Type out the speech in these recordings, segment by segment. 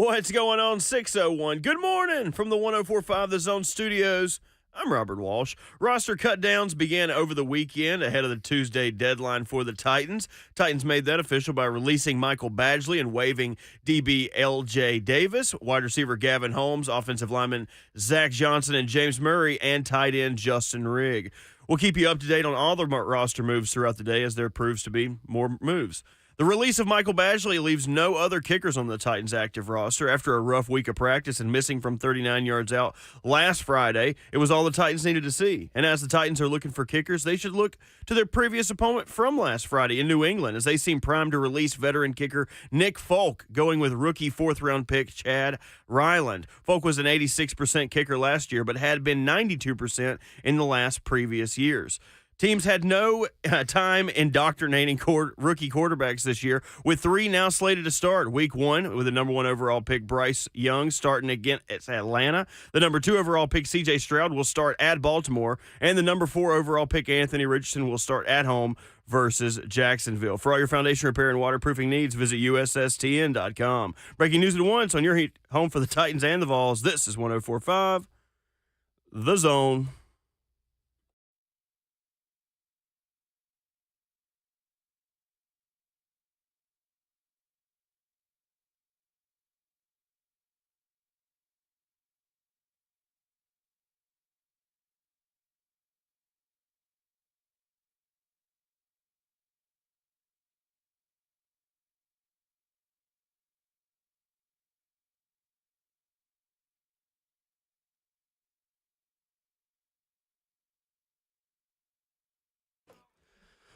What's going on? 601. Good morning from the 104.5 The Zone Studios. I'm Robert Walsh. Roster cutdowns began over the weekend ahead of the Tuesday deadline for the Titans. Titans made that official by releasing Michael Badgley and waiving DB L.J. Davis, wide receiver Gavin Holmes, offensive lineman Zach Johnson and James Murray, and tight end Justin Rigg. We'll keep you up to date on all the roster moves throughout the day as there proves to be more moves. The release of Michael Badgley leaves no other kickers on the Titans' active roster. After a rough week of practice and missing from 39 yards out last Friday, it was all the Titans needed to see. And as the Titans are looking for kickers, they should look to their previous opponent from last Friday in New England, as they seem primed to release veteran kicker Nick Folk, going with rookie fourth-round pick Chad Ryland. Folk was an 86% kicker last year, but had been 92% in the previous years. Teams had no time indoctrinating rookie quarterbacks this year, with three now slated to start. Week 1 with the number 1 overall pick Bryce Young starting again at Atlanta. The number 2 overall pick C.J. Stroud will start at Baltimore, and the number 4 overall pick Anthony Richardson will start at home versus Jacksonville. For all your foundation repair and waterproofing needs, visit USSTN.com. Breaking news at once on your home for the Titans and the Vols. This is 104.5 The Zone.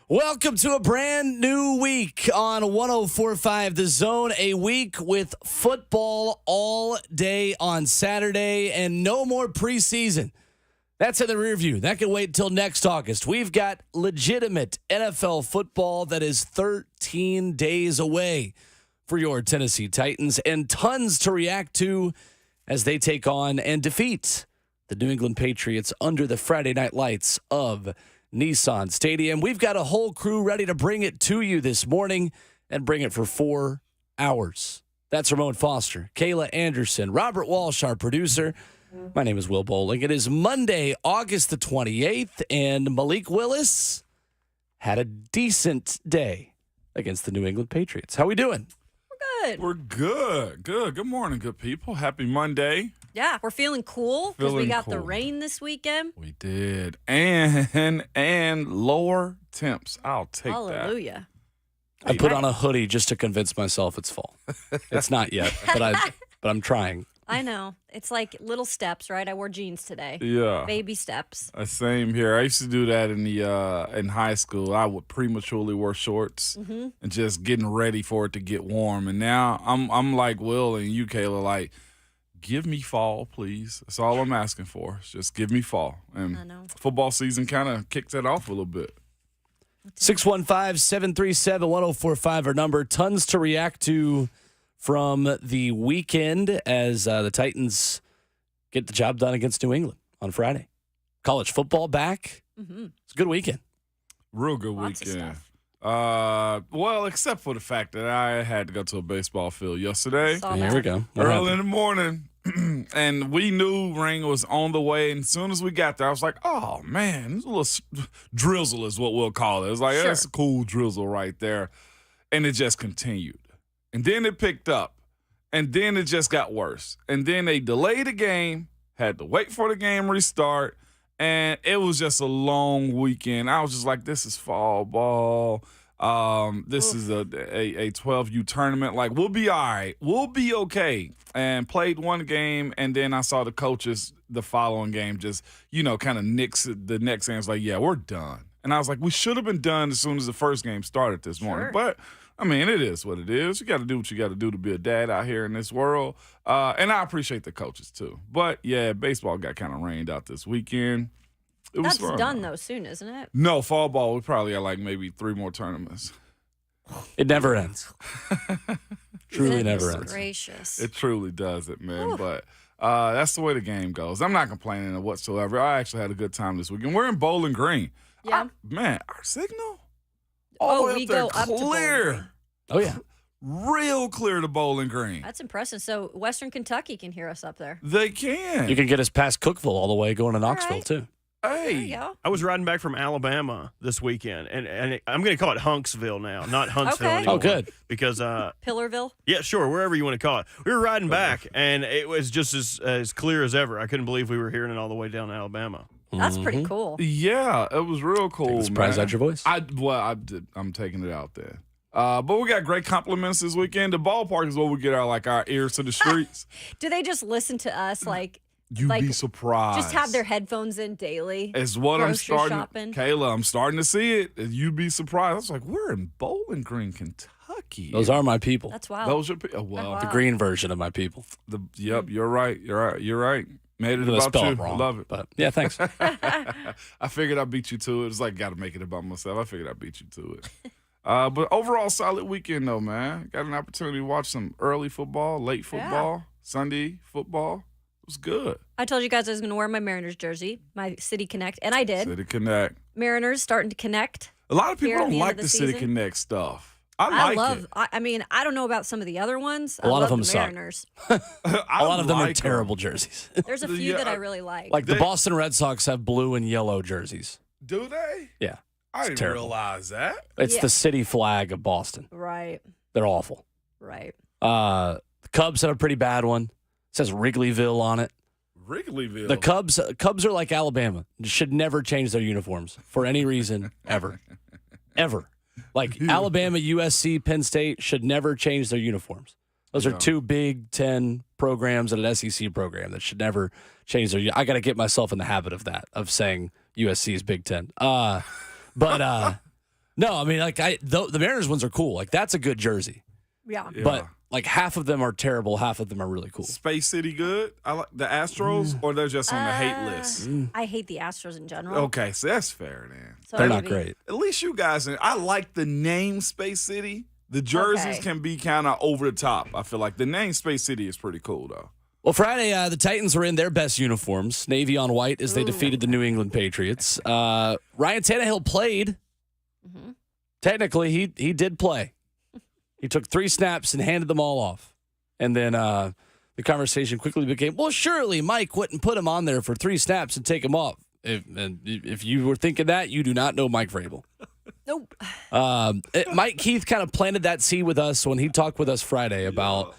Welcome to a brand new week on 104.5 The Zone, a week with football all day on Saturday and no more preseason. That's in the rear view. That can wait until next August. We've got legitimate NFL football that is 13 days away for your Tennessee Titans, and tons to react to as they take on and defeat the New England Patriots under the Friday night lights of Nissan Stadium. We've got a whole crew ready to bring it to you this morning and bring it for 4 hours. That's Ramon Foster, Kayla Anderson, Robert Walsh, our producer. My name is Will Bowling. It is Monday, August the 28th, and Malik Willis had a decent day against the New England Patriots. How we doing? We're good. We're good. Good morning, good people. Happy Monday. Yeah, we're feeling cool because we got the cool. rain this weekend. We did. And lower temps. I'll take Hallelujah. I put on a hoodie just to convince myself it's fall. It's not yet, but I'm trying. I know. It's like little steps, right? I wore jeans today. Yeah. Baby steps. Same here. I used to do that in high school. I would prematurely wear shorts and just getting ready for it to get warm. And now I'm like Will and you, Kayla, like, give me fall, please. That's all I'm asking for. Just give me fall. And I know. football season kind of kicks that off a little bit. 615-737-1045, our number. Tons to react to from the weekend as the Titans get the job done against New England on Friday. College football back. It's a good weekend. Real good Lots of weekend. stuff. Well, except for the fact that I had to go to a baseball field yesterday. Saw Here that. we go. What Early happened? in the morning, and we knew rain was on the way. And as soon as we got there, I was like, oh, man, this little drizzle is what we'll call it. It's like, Sure. that's a cool drizzle right there. And it just continued. And then it picked up. And then it just got worse. And then they delayed the game, had to wait for the game restart. And it was just a long weekend. I was just like, this is fall ball. This is a 12U tournament. Like, we'll be all right. We'll be okay. And played one game, and then I saw the coaches the following game just, kind of nix the next game. It's like, yeah, we're done. And I was like, we should have been done as soon as the first game started this morning. Sure. But, I mean, it is what it is. You got to do what you got to do to be a dad out here in this world. And I appreciate the coaches, too. But, yeah, baseball got kind of rained out this weekend. It was That's fun. done, though, soon, isn't it? No, fall ball, we probably got like maybe 3 more tournaments. It never ends. Truly Goodness never ends. gracious. It truly does it, man. But that's the way the game goes. I'm not complaining whatsoever. I actually had a good time this weekend. We're in Bowling Green. Yeah. Man, our signal? Oh, all the way we up there go up to Bowling clear. Green. Oh, yeah. real clear to Bowling Green. That's impressive. So Western Kentucky can hear us up there. They can. You can get us past Cookeville all the way going to Knoxville, right. too. There you Hey, go. I was riding back from Alabama this weekend, and I'm going to call it Hunksville now, not Huntsville Okay. anymore. Oh, good. Because, Pillarville. yeah, sure, wherever you want to call it. We were riding back, and it was just as clear as ever. I couldn't believe we were hearing it all the way down to Alabama. That's pretty cool. yeah, it was real cool. Surprised man. out your voice? I'm taking it out there. But we got great compliments this weekend. The ballpark is where we get our ears to the streets. Do they just listen to us You'd like, be surprised. just have their headphones in daily? It's what I'm grocery starting. shopping? Kayla, I'm starting to see it. You'd be surprised. I was like, we're in Bowling Green, Kentucky. Those are my people. That's wild. Those are well. Wow. The green version of my people. Yep, you're right. You're right. Made it I'm gonna about spell you. it wrong, Love it. But yeah, thanks. I figured I beat you to it. It's like got to make it about myself. I figured I beat you to it. But overall, solid weekend though, man. Got an opportunity to watch some early football, late football, Sunday football. It was good. I told you guys I was going to wear my Mariners jersey, my City Connect, and I did. City Connect. Mariners starting to connect. A lot of people Here at don't the end like of the the City season. Connect stuff. I like it. I mean, I don't know about some of the other ones. A lot I of love them the suck. Mariners. A lot of them are like terrible jerseys. There's a few Yeah, that I really like. Like the They- Boston Red Sox have blue and yellow jerseys. Do they? Yeah. I didn't terrible. realize that. It's Yeah. the city flag of Boston. Right, They're awful. right. The Cubs have a pretty bad one. It says Wrigleyville on it. Wrigleyville. The Cubs are like Alabama. Should never change their uniforms for any reason ever. Ever. Like Alabama, USC, Penn State should never change their uniforms. Those are two Big Ten programs and an SEC program that should never change their. I got to get myself in the habit of that, of saying USC is Big Ten. No, I mean, like the Mariners ones are cool. Like that's a good jersey. Yeah. Yeah. But like half of them are terrible, half of them are really cool. Space City good? I like the Astros, or they're just on the hate list. I hate the Astros in general. Okay, so that's fair then. So They're not maybe- great. At least you guys, I like the name Space City. The jerseys Okay. can be kind of over the top. I feel like the name Space City is pretty cool though. Well, Friday, the Titans were in their best uniforms, navy on white, as they defeated the New England Patriots. Ryan Tannehill played. Mhm. Technically, he did play. He took 3 snaps and handed them all off. And then the conversation quickly became, well, surely Mike wouldn't put him on there for 3 snaps and take him off. If you were thinking that, you do not know Mike Vrabel. Nope. Mike Keith kind of planted that seed with us when he talked with us Friday about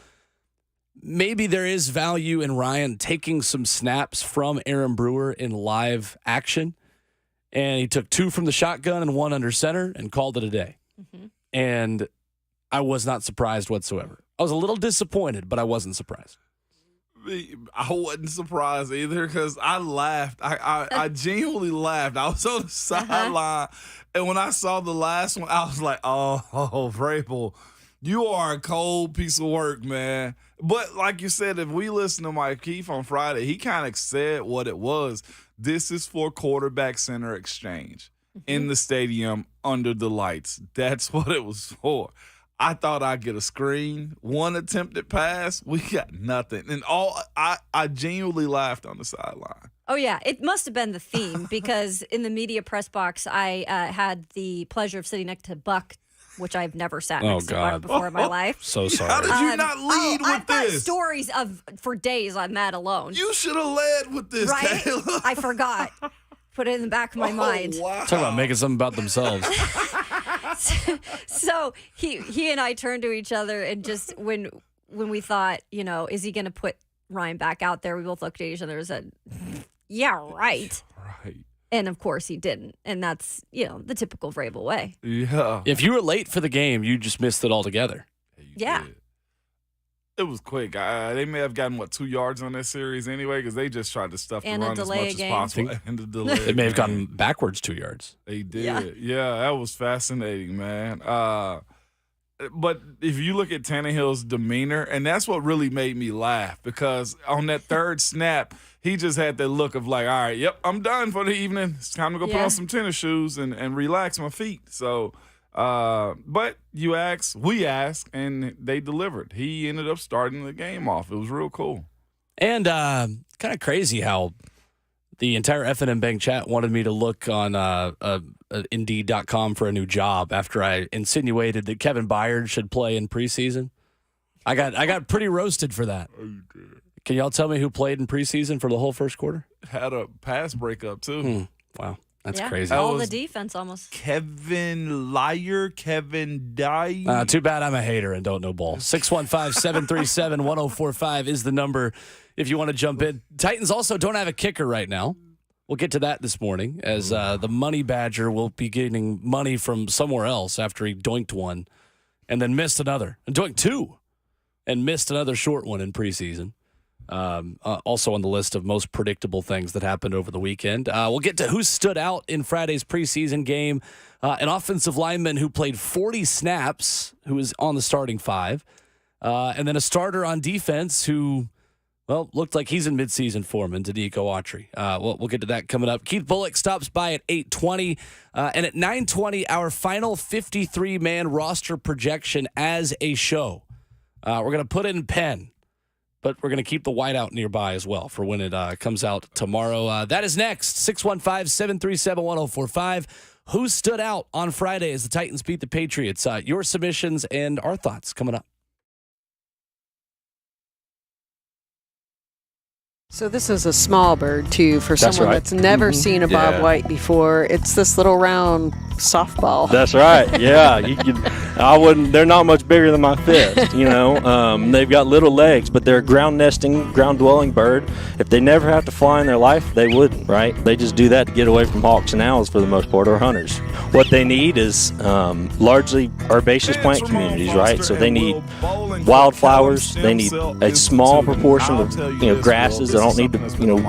maybe there is value in Ryan taking some snaps from Aaron Brewer in live action. And he took 2 from the shotgun and 1 under center and called it a day. Mm-hmm. And I was not surprised whatsoever. I was a little disappointed, but I wasn't surprised. I wasn't surprised either because I laughed. I genuinely laughed. I was on the sideline, and when I saw the last one, I was like, oh, Vrabel, you are a cold piece of work, man. But like you said, if we listen to Mike Keith on Friday, he kind of said what it was. This is for quarterback center exchange in the stadium under the lights. That's what it was for. I thought I'd get a screen, 1 attempted pass. We got nothing. And I genuinely laughed on the sideline. Oh, yeah. It must have been the theme because in the media press box, I had the pleasure of sitting next to Buck, which I've never sat next to God. before in my life. So sorry. How did you not lead I've with got this? stories for days on that alone. You should have led with this, right? Kayla. I forgot. Put it in the back of my mind. Wow. Talk about making something about themselves. So he and I turned to each other and just when we thought, is he going to put Ryan back out there? We both looked at each other and said, yeah, right. Right. And of course he didn't. And that's, the typical Vrabel way. Yeah. If you were late for the game, you just missed it altogether. You Yeah. did. It was quick. They may have gotten, 2 yards on that series anyway because they just tried to stuff the And a run as delay much as game. possible. And the delay. It may have game. gone backwards 2 yards. They did. Yeah. Yeah, that was fascinating, man. But if you look at Tannehill's demeanor, and that's what really made me laugh because on that third snap, he just had that look of like, all right, yep, I'm done for the evening. It's time to go put Yeah. on some tennis shoes and relax my feet. So, but we asked, and they delivered. He ended up starting the game off. It was real cool. And kind of crazy how The entire FNM Bank chat wanted me to look on Indeed.com for a new job after I insinuated that Kevin Byard should play in preseason. I got pretty roasted for that. Can y'all tell me who played in preseason for the whole first quarter? Had a pass breakup, too. Wow, that's Yeah, crazy. all the defense almost. Kevin Dye. Too bad I'm a hater and don't know ball. 615-737-1045 is the number if you want to jump in. Titans also don't have a kicker right now. We'll get to that this morning as the Money Badger will be getting money from somewhere else after he doinked one and then missed another. And doinked two and missed another short one in preseason. Also on the list of most predictable things that happened over the weekend. We'll get to who stood out in Friday's preseason game. An offensive lineman who played 40 snaps, who was on the starting five. And then a starter on defense who, well, looked like he's in midseason form in Danico Autry. We'll get to that coming up. Keith Bulluck stops by at 8:20. And at 9:20, our final 53-man roster projection as a show. We're going to put it in pen. But we're going to keep the whiteout nearby as well for when it comes out tomorrow. That is next. 615-737-1045. Who stood out on Friday as the Titans beat the Patriots? Your submissions and our thoughts coming up. So this is a small bird, too, for someone right. that's never seen a Bob White before. It's this little round softball. That's right. Yeah, they're not much bigger than my fist. They've got little legs, but they're a ground-nesting, ground-dwelling bird. If they never have to fly in their life, they wouldn't, right? They just do that to get away from hawks and owls for the most part, or hunters. What they need is largely herbaceous plant communities, right? So they need wildflowers. They need a small proportion of grasses. I don't need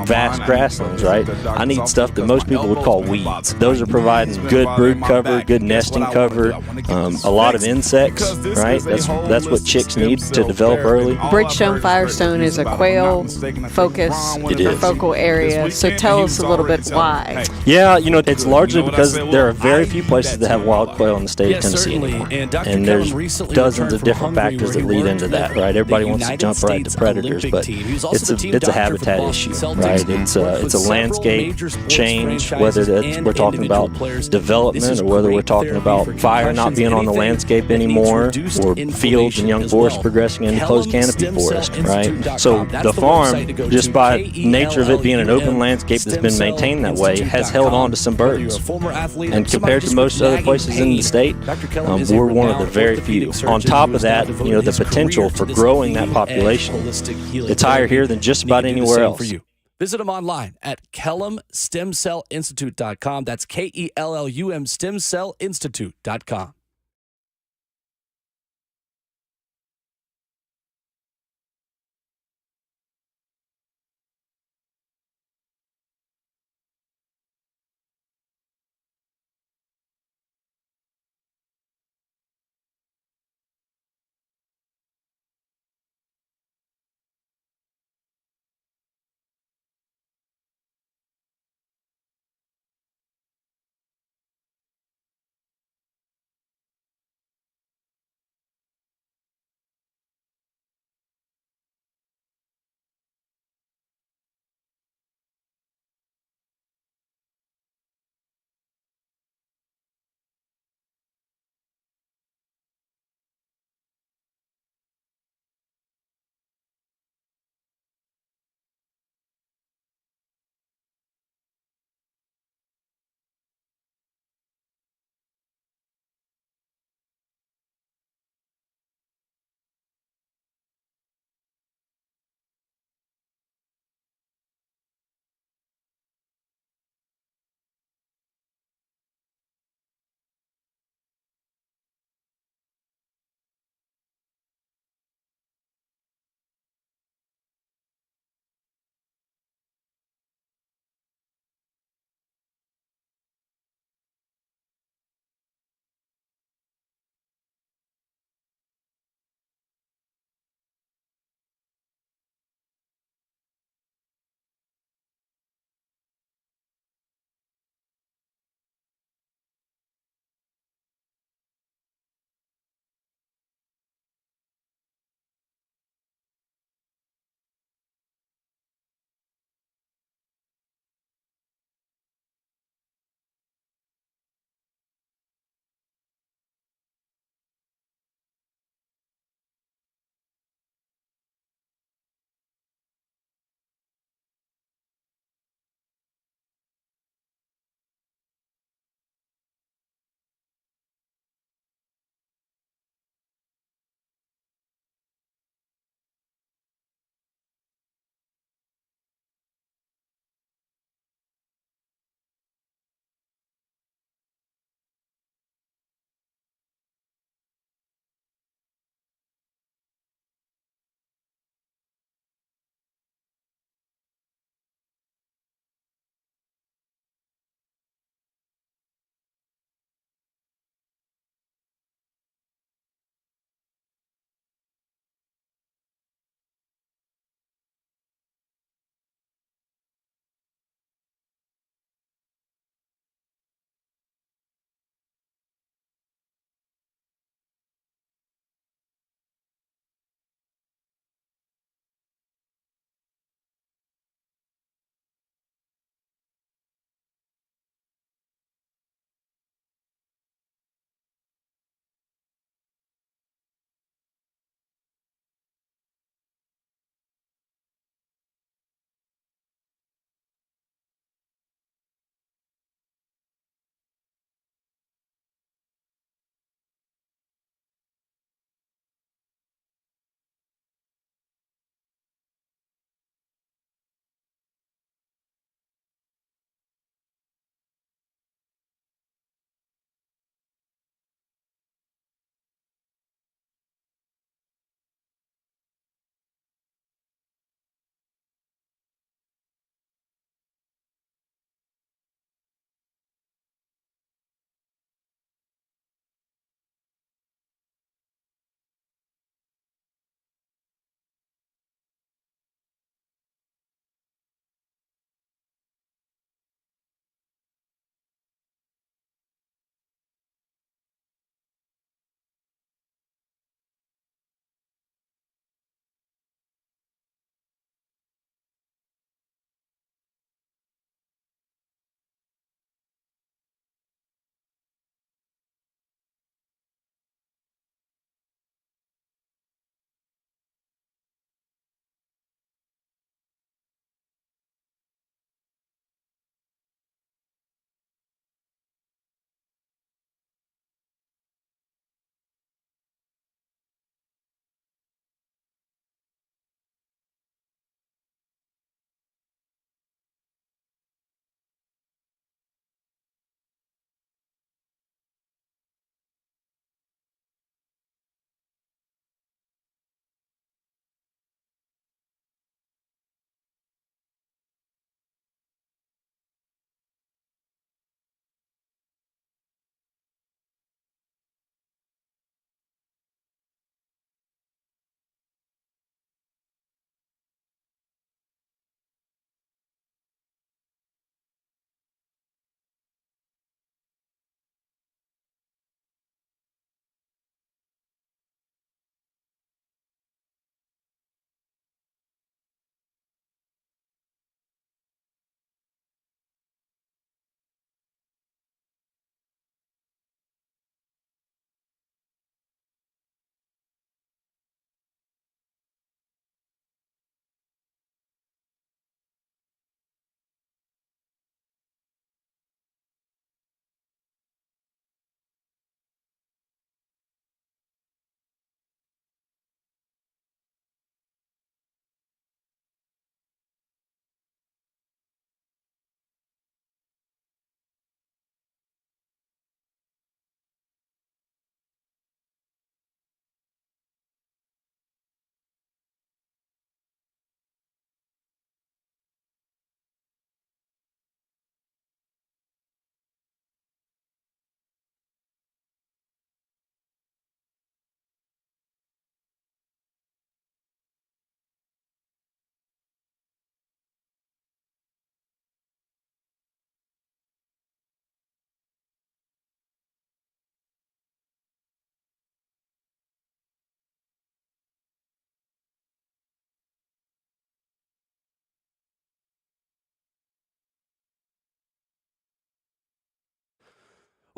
vast grasslands, right? I need stuff that most people would call weeds. Those are providing good brood cover, good nesting cover, a lot of insects, right? That's what chicks need to develop early. Bridgestone Firestone is a quail focus, or focal area. So tell us a little bit why. Yeah, it's largely because there are very few places that have wild quail in the state of Tennessee anymore. And there's dozens of different factors that lead into that, right? Everybody wants to jump right to predators, but it's a habitat issue, right? It's a landscape change, whether we're talking about development or whether we're talking about fire not being on the landscape anymore, or fields and young forests progressing into closed canopy forest, right? So the farm, just by nature of it being an open landscape that's been maintained that way, has held on to some birds. And compared to most other places in the state, we're one of the very few. On top of that, the potential for growing that population, it's higher here than just about anywhere else. For you. Visit them online at KellumStemCellInstitute.com. That's KELLUM StemCellInstitute.com.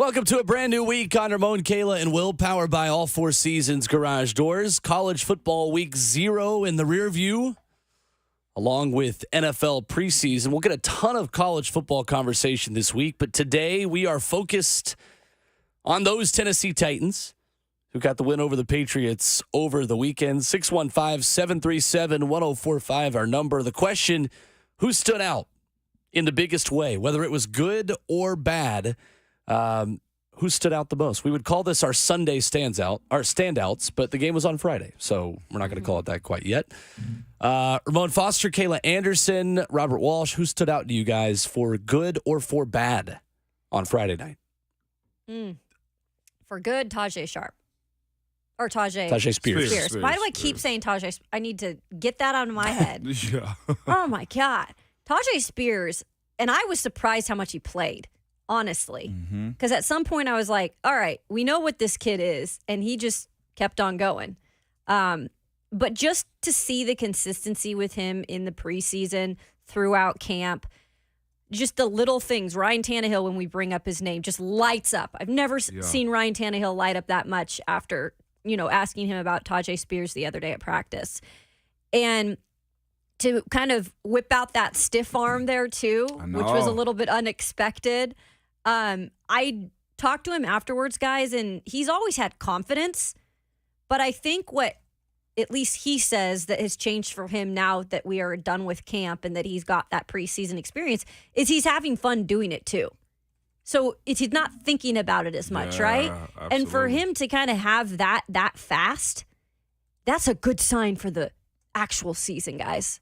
Welcome to a brand new week on Ramon, Kayla, and Will, powered by All Four Seasons Garage Doors. College football week 0 in the rear view, along with NFL preseason. We'll get a ton of college football conversation this week, but today we are focused on those Tennessee Titans who got the win over the Patriots over the weekend. 615-737-1045, our number. The question, who stood out in the biggest way, whether it was good or bad? Who stood out the most? We would call this our Sunday standouts, but the game was on Friday, so we're not going to call it that quite yet. Ramon Foster, Kayla Anderson, Robert Walsh, who stood out to you guys for good or for bad on Friday night? For good, Tajay Sharp. Or Tajay Spears. Why do I keep saying Tajay? I need to get that out of my head. Yeah. Oh, my God. Tajay Spears, and I was surprised how much he played. Honestly, because at some point I was like, all right, we know what this kid is. And he just kept on going. But just to see the consistency with him in the preseason, throughout camp, just the little things. Ryan Tannehill, when we bring up his name, just lights up. I've never seen Ryan Tannehill light up that much after, asking him about Tajay Spears the other day at practice. And to kind of whip out that stiff arm there too, which was a little bit unexpected. I talked to him afterwards, guys, and he's always had confidence. But I think what at least he says that has changed for him now that we are done with camp and that he's got that preseason experience is he's having fun doing it too. So he's not thinking about it as much, right? Absolutely. And for him to kind of have that fast, that's a good sign for the actual season, guys.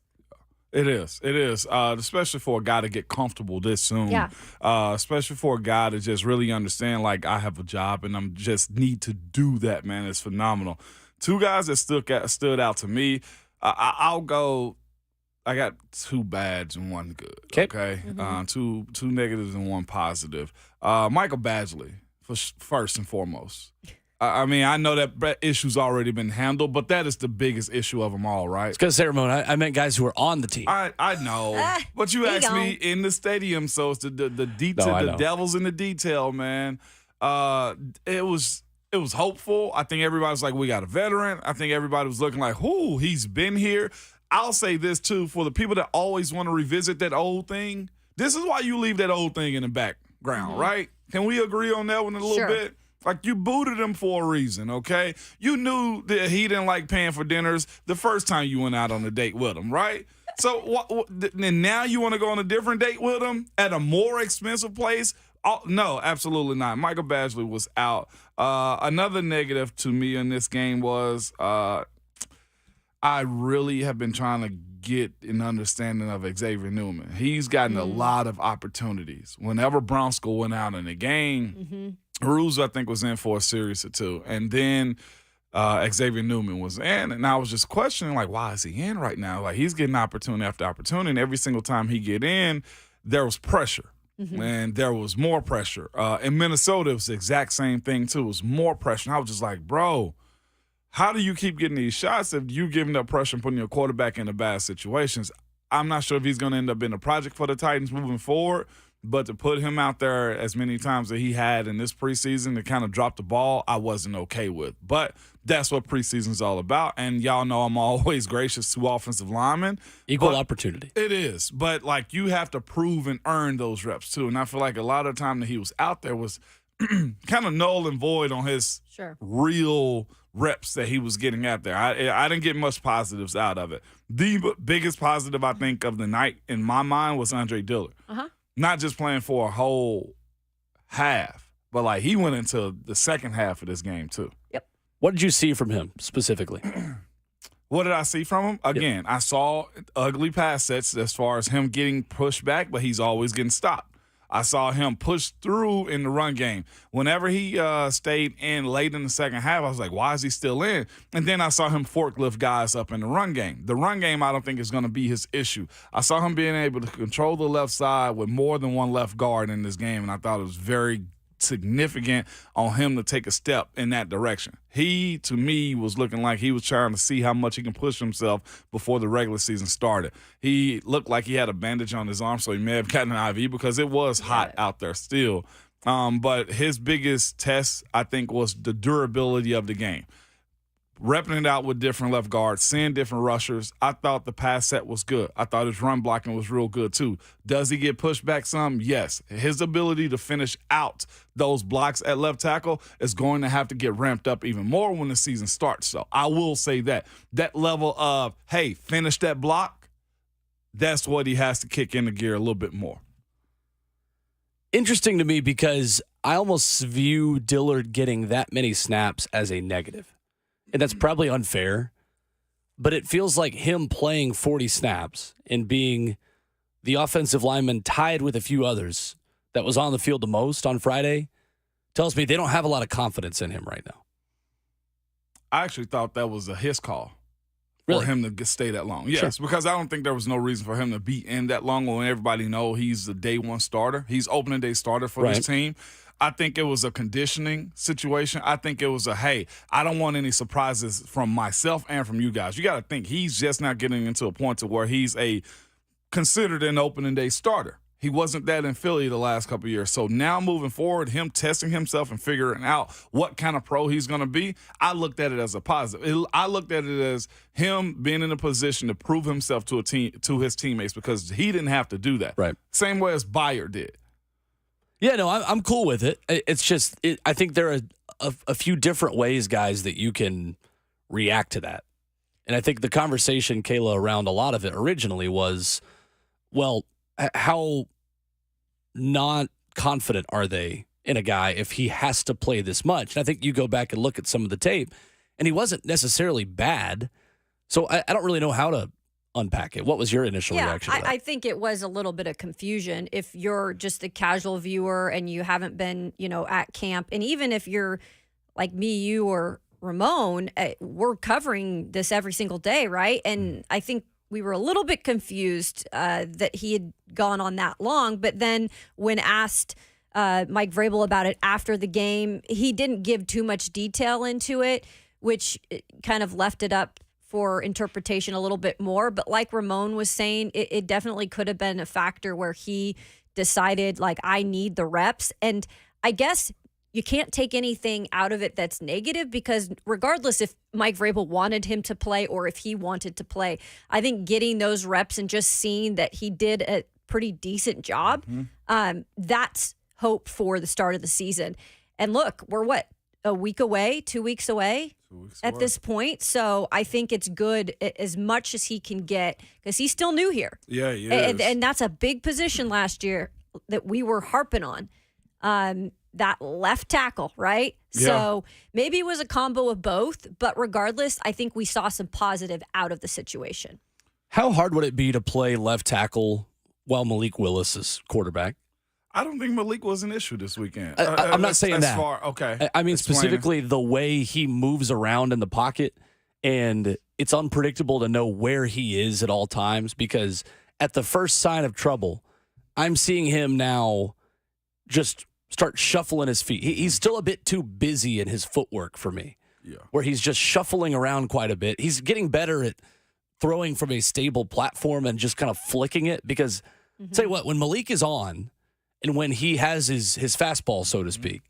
It is, especially for a guy to get comfortable this soon. Yeah. Especially for a guy to just really understand, like, I have a job and I'm just need to do that, man. It's phenomenal. Two guys that stood out to me. I'll go. I got two bads and one good. Okay. Two negatives and one positive. Michael Badgley, first and foremost. I mean, I know that issue's already been handled, but that is the biggest issue of them all, right? I was going to say, Ramon, I meant guys who were on the team. I know, but you asked me in the stadium, so it's the detail, the devil's in the detail, man. It was hopeful. I think everybody was like, we got a veteran. I think everybody was looking like, he's been here. I'll say this, too, for the people that always want to revisit that old thing, this is why you leave that old thing in the background, right? Can we agree on that one a little bit? Like, you booted him for a reason, okay? You knew that he didn't like paying for dinners the first time you went out on a date with him, right? So and now you want to go on a different date with him at a more expensive place? Oh, no, absolutely not. Michael Badgley was out. Another negative to me in this game was I really have been trying to get an understanding of Xavier Newman. He's gotten a lot of opportunities. Whenever Bronsko went out in the game, Ruse, I think, was in for a series or two. And then Xavier Newman was in. And I was just questioning, like, why is he in right now? Like, he's getting opportunity after opportunity. And every single time he get in, there was pressure. And there was more pressure. In Minnesota, it was the exact same thing, too. It was more pressure. And I was just like, bro, how do you keep getting these shots if you giving up pressure and putting your quarterback into bad situations? I'm not sure if he's going to end up being a project for the Titans moving forward. But to put him out there as many times that he had in this preseason to kind of drop the ball, I wasn't okay with. But that's what preseason's all about. And y'all know I'm always gracious to offensive linemen. Equal opportunity. It is. But, like, you have to prove and earn those reps, too. And I feel like a lot of the time that he was out there was kind of null and void on his real reps that he was getting out there. I didn't get much positives out of it. The biggest positive, I think, of the night in my mind was Andre Dillard. Not just playing for a whole half, but, like, he went into the second half of this game, too. Yep. What did you see from him specifically? What did I see from him? Again, I saw ugly pass sets as far as him getting pushed back, but he's always getting stopped. I saw him push through in the run game. Whenever he stayed in late in the second half, I was like, why is he still in? And then I saw him forklift guys up in the run game. The run game, I don't think, is going to be his issue. I saw him being able to control the left side with more than one left guard in this game, and I thought it was very significant on him to take a step in that direction. He, to me, was looking like he was trying to see how much he can push himself before the regular season started. He looked like he had a bandage on his arm, so he may have gotten an IV because it was hot out there still. But his biggest test, I think, was the durability of the game. Repping it out with different left guards, seeing different rushers. I thought the pass set was good. I thought his run blocking was real good too. Does he get pushed back some? Yes. His ability to finish out those blocks at left tackle is going to have to get ramped up even more when the season starts. So I will say that level of, hey, finish that block, that's what he has to kick into gear a little bit more. Interesting to me because I almost view Dillard getting that many snaps as a negative. And that's probably unfair, but it feels like him playing 40 snaps and being the offensive lineman tied with a few others that was on the field the most on Friday tells me they don't have a lot of confidence in him right now. I actually thought that was a his call. Really? For him to stay that long. Yes, sure. Because I don't think there was no reason for him to be in that long when everybody know he's the day one starter. He's opening day starter for this team. I think it was a conditioning situation. I think it was hey, I don't want any surprises from myself and from you guys. You got to think he's just not getting into a point to where he's considered an opening day starter. He wasn't that in Philly the last couple of years. So now moving forward, him testing himself and figuring out what kind of pro he's going to be, I looked at it as a positive. I looked at it as him being in a position to prove himself to his teammates because he didn't have to do that. Right. Same way as Bayer did. Yeah, no, I'm cool with it. It's just I think there are a few different ways, guys, that you can react to that. And I think the conversation, Kayla, around a lot of it originally was, well, how not confident are they in a guy if he has to play this much? And I think you go back and look at some of the tape, and he wasn't necessarily bad. So I don't really know how to unpack it. What was your initial reaction to that? I think it was a little bit of confusion if you're just a casual viewer and you haven't been, at camp. And even if you're like me, you or Ramon, we're covering this every single day, right? And I think we were a little bit confused that he had gone on that long. But then when asked Mike Vrabel about it after the game, he didn't give too much detail into it, which kind of left it up for interpretation a little bit more. But like Ramon was saying, it definitely could have been a factor where he decided, like, I need the reps. And I guess you can't take anything out of it that's negative because regardless if Mike Vrabel wanted him to play or if he wanted to play, I think getting those reps and just seeing that he did a pretty decent job, that's hope for the start of the season. And look, we're a week away, 2 weeks away at this point. So I think it's good as much as he can get because he's still new here. Yeah, he is. And that's a big position last year that we were harping on. That left tackle, right? Yeah. So maybe it was a combo of both, but regardless, I think we saw some positive out of the situation. How hard would it be to play left tackle while Malik Willis is quarterback? I don't think Malik was an issue this weekend. I'm not saying that. Okay. I mean, specifically the way he moves around in the pocket, and it's unpredictable to know where he is at all times because at the first sign of trouble, I'm seeing him now just start shuffling his feet. He's still a bit too busy in his footwork for me, where he's just shuffling around quite a bit. He's getting better at throwing from a stable platform and just kind of flicking it because, tell you what, when Malik is on and when he has his fastball, so to speak,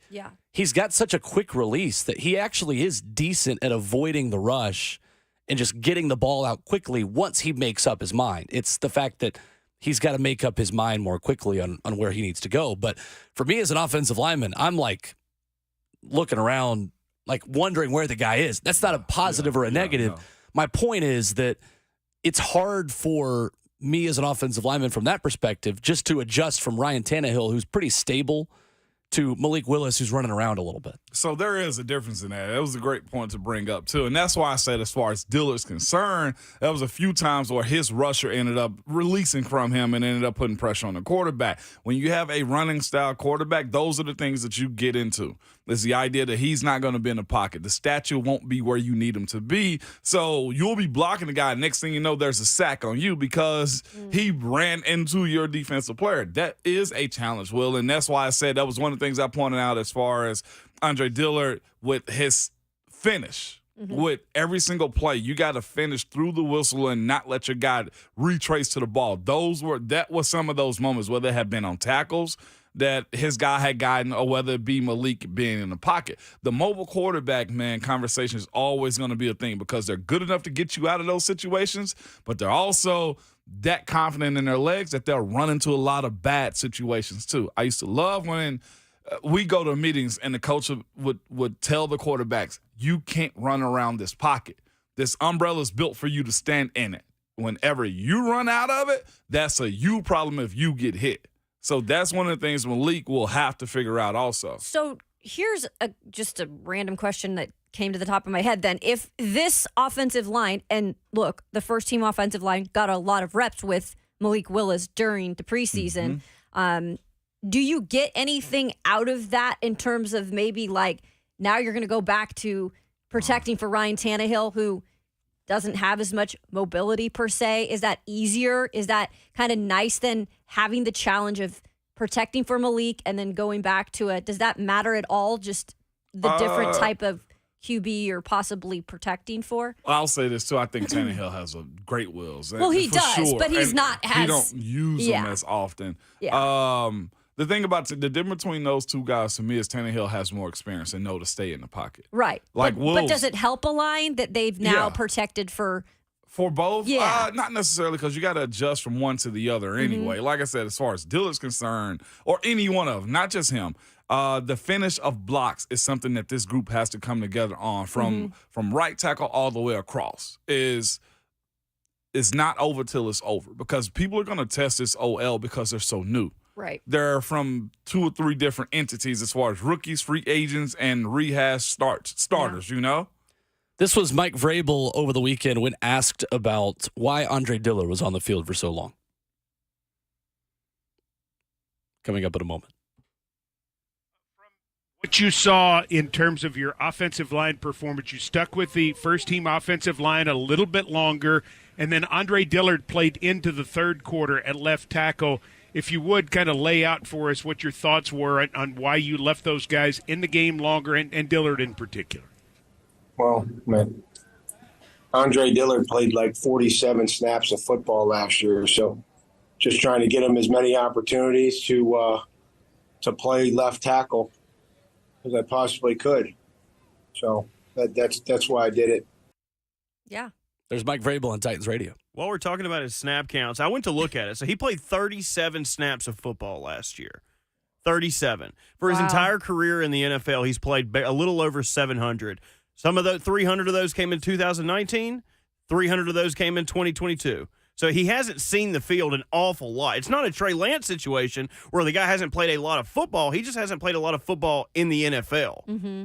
he's got such a quick release that he actually is decent at avoiding the rush and just getting the ball out quickly once he makes up his mind. It's the fact that he's got to make up his mind more quickly on where he needs to go. But for me as an offensive lineman, I'm like looking around, like wondering where the guy is. That's not a positive or a negative. No. My point is that it's hard for me as an offensive lineman from that perspective just to adjust from Ryan Tannehill, who's pretty stable, to Malik Willis, who's running around a little bit. So there is a difference in that. That was a great point to bring up, too. And that's why I said as far as Dillard's concerned, there was a few times where his rusher ended up releasing from him and ended up putting pressure on the quarterback. When you have a running-style quarterback, those are the things that you get into. It's the idea that he's not going to be in the pocket. The stature won't be where you need him to be. So you'll be blocking the guy. Next thing you know, there's a sack on you because he ran into your defensive player. That is a challenge, Will. And that's why I said that was one of the things I pointed out as far as Andre Dillard with his finish. With every single play, you got to finish through the whistle and not let your guy retrace to the ball. That was some of those moments, whether it had been on tackles, that his guy had gotten, or whether it be Malik being in the pocket. The mobile quarterback, man, conversation is always going to be a thing because they're good enough to get you out of those situations, but they're also that confident in their legs that they'll run into a lot of bad situations too. I used to love when we go to meetings and the coach would tell the quarterbacks, you can't run around this pocket. This umbrella is built for you to stand in it. Whenever you run out of it, that's a you problem if you get hit. So that's one of the things Malik will have to figure out also. So here's just a random question that came to the top of my head then. If this offensive line, and look, the first team offensive line got a lot of reps with Malik Willis during the preseason, do you get anything out of that in terms of maybe like now you're going to go back to protecting for Ryan Tannehill, who doesn't have as much mobility per se? Is that easier? Is that kind of nice than having the challenge of protecting for Malik and then going back to it? Does that matter at all? Just the different type of QB you're possibly protecting for? I'll say this too. I think Tannehill has a great wheels. Well, he does, sure. but he's not as... He don't use them as often. Yeah. The thing about the difference between those two guys to me is Tannehill has more experience and know to stay in the pocket. Right. Like but does it help a line that they've now protected for both? Yeah. Not necessarily, because you got to adjust from one to the other anyway. Like I said, as far as Dillard's concerned, or any one of them, not just him, the finish of blocks is something that this group has to come together on from right tackle all the way across. It's not over till it's over, because people are going to test this OL because they're so new. Right. They're from 2 or 3 different entities as far as rookies, free agents, and rehash starters, you know? This was Mike Vrabel over the weekend when asked about why Andre Dillard was on the field for so long. Coming up in a moment. What you saw in terms of your offensive line performance, you stuck with the first-team offensive line a little bit longer, and then Andre Dillard played into the third quarter at left tackle. If you would kind of lay out for us what your thoughts were on why you left those guys in the game longer, and Dillard in particular. Well, man, Andre Dillard played like 47 snaps of football last year, so just trying to get him as many opportunities to play left tackle as I possibly could. So that's why I did it. Yeah. There's Mike Vrabel on Titans Radio. While we're talking about his snap counts, I went to look at it. So he played 37 snaps of football last year. 37. For his entire career in the NFL, he's played a little over 700. Some of the 300 of those came in 2019. 300 of those came in 2022. So he hasn't seen the field an awful lot. It's not a Trey Lance situation where the guy hasn't played a lot of football. He just hasn't played a lot of football in the NFL. Mm-hmm.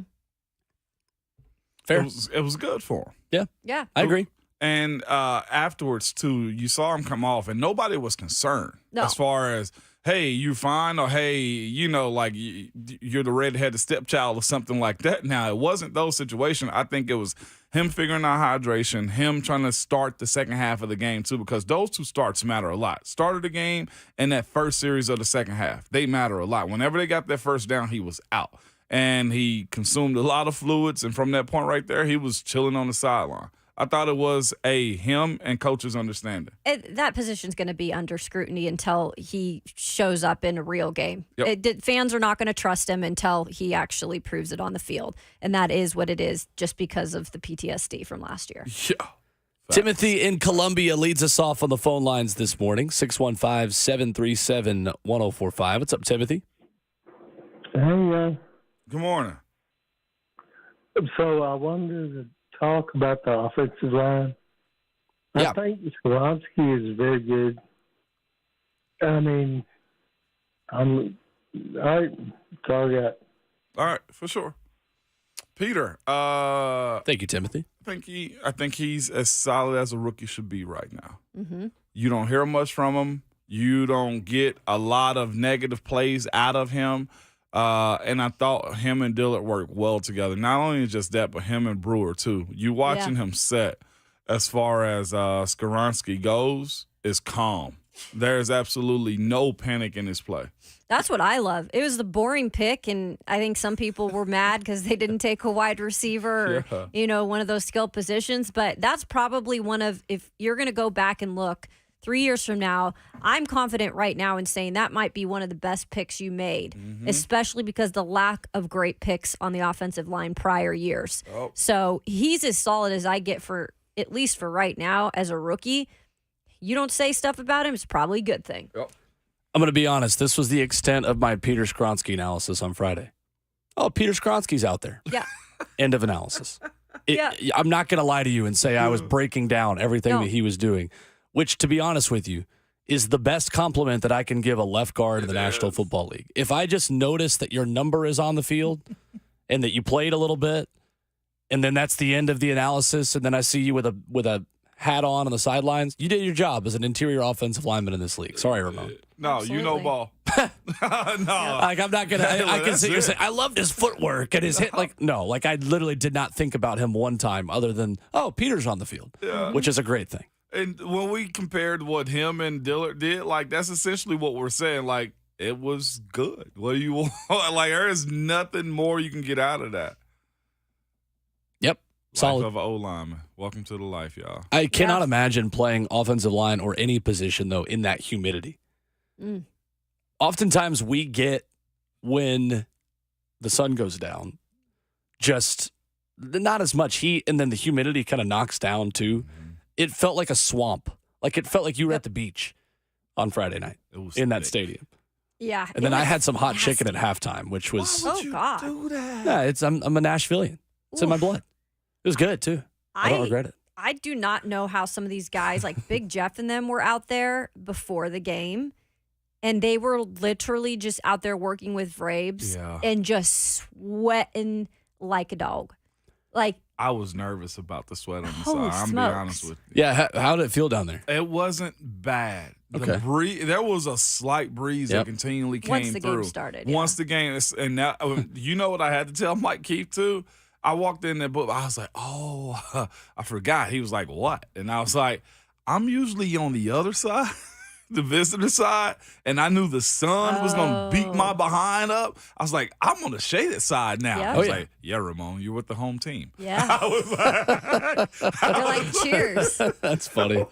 Fair. It was good for him. Yeah. I agree. And afterwards, too, you saw him come off, and nobody was concerned as far as, hey, you fine? Or, hey, you know, like you're the redheaded stepchild or something like that. Now, it wasn't those situations. I think it was him figuring out hydration, him trying to start the second half of the game, too, because those two starts matter a lot. Start of the game and that first series of the second half, they matter a lot. Whenever they got that first down, he was out. And he consumed a lot of fluids, and from that point right there, he was chilling on the sideline. I thought it was him and coach's understanding. That position's going to be under scrutiny until he shows up in a real game. Yep. Fans are not going to trust him until he actually proves it on the field. And that is what it is, just because of the PTSD from last year. Yeah. Timothy in Columbia leads us off on the phone lines this morning, 615-737-1045. What's up, Timothy? Hey, good morning. So I wanted to talk about the offensive line. Yeah. I think Skronsky is very good. I mean, all right, that's all I got. All right, for sure. Peter, thank you, Timothy. I think he's as solid as a rookie should be right now. Mm-hmm. You don't hear much from him. You don't get a lot of negative plays out of him. And I thought him and Dillard worked well together. Not only just that, but him and Brewer, too. You watching him set as far as Skronsky goes is calm. There's absolutely no panic in his play. That's what I love. It was the boring pick, and I think some people were mad because they didn't take a wide receiver or, one of those skill positions. But that's probably one of, if you're going to go back and look 3 years from now, I'm confident right now in saying that might be one of the best picks you made, especially because the lack of great picks on the offensive line prior years. Oh. So he's as solid as I get for, at least for right now, as a rookie. You don't say stuff about him, it's probably a good thing. Yep. I'm going to be honest. This was the extent of my Peter Skronsky analysis on Friday. Oh, Peter Skronsky's out there. Yeah. End of analysis. Yeah. I'm not going to lie to you and say I was breaking down everything that he was doing, which, to be honest with you, is the best compliment that I can give a left guard in the National Football League. If I just notice that your number is on the field and that you played a little bit, and then that's the end of the analysis, and then I see you with a hat on the sidelines, you did your job as an interior offensive lineman in this league. Sorry, Ramon. No, Absolutely. you know ball. No. Like, I'm not going to, I can sit here and say, I loved his footwork and his hit. Like, no, like I literally did not think about him one time other than, oh, Peter's on the field, which is a great thing. And when we compared what him and Dillard did, like, that's essentially what we're saying. Like, it was good. What do you want? Like, there is nothing more you can get out of that. Yep. Solid. Life of an O-lineman. Welcome to the life, y'all. I cannot imagine playing offensive line or any position, though, in that humidity. Oftentimes we get, when the sun goes down, just not as much heat, and then the humidity kind of knocks down, too. It felt like a swamp. Like, it felt like you were at the beach on Friday night in that stadium. Yeah. And then I had some hot chicken at halftime, which was... Oh, God. Do that? Yeah, I'm a Nashvilleian. It's in my blood. It was good, too. I don't regret it. I do not know how some of these guys, like Big Jeff and them, were out there before the game, and they were literally just out there working with Vrabes and just sweating like a dog. Like, I was nervous about the sweat on the Holy side. I'm smokes. be honest with you. Yeah, how did it feel down there? It wasn't bad. Okay. There was a slight breeze that continually came once the through. game started. Once the game, and now, you know what I had to tell Mike Keefe too? I walked in there, but I was like, oh, I forgot. He was like, what? And I was like, I'm usually on the other side, the visitor side, and I knew the sun was going to beat my behind up. I was like, I'm on the shaded side now. Yeah. I was like, yeah, Ramon, you're with the home team. Yeah. I was like, They're like, cheers. That's funny.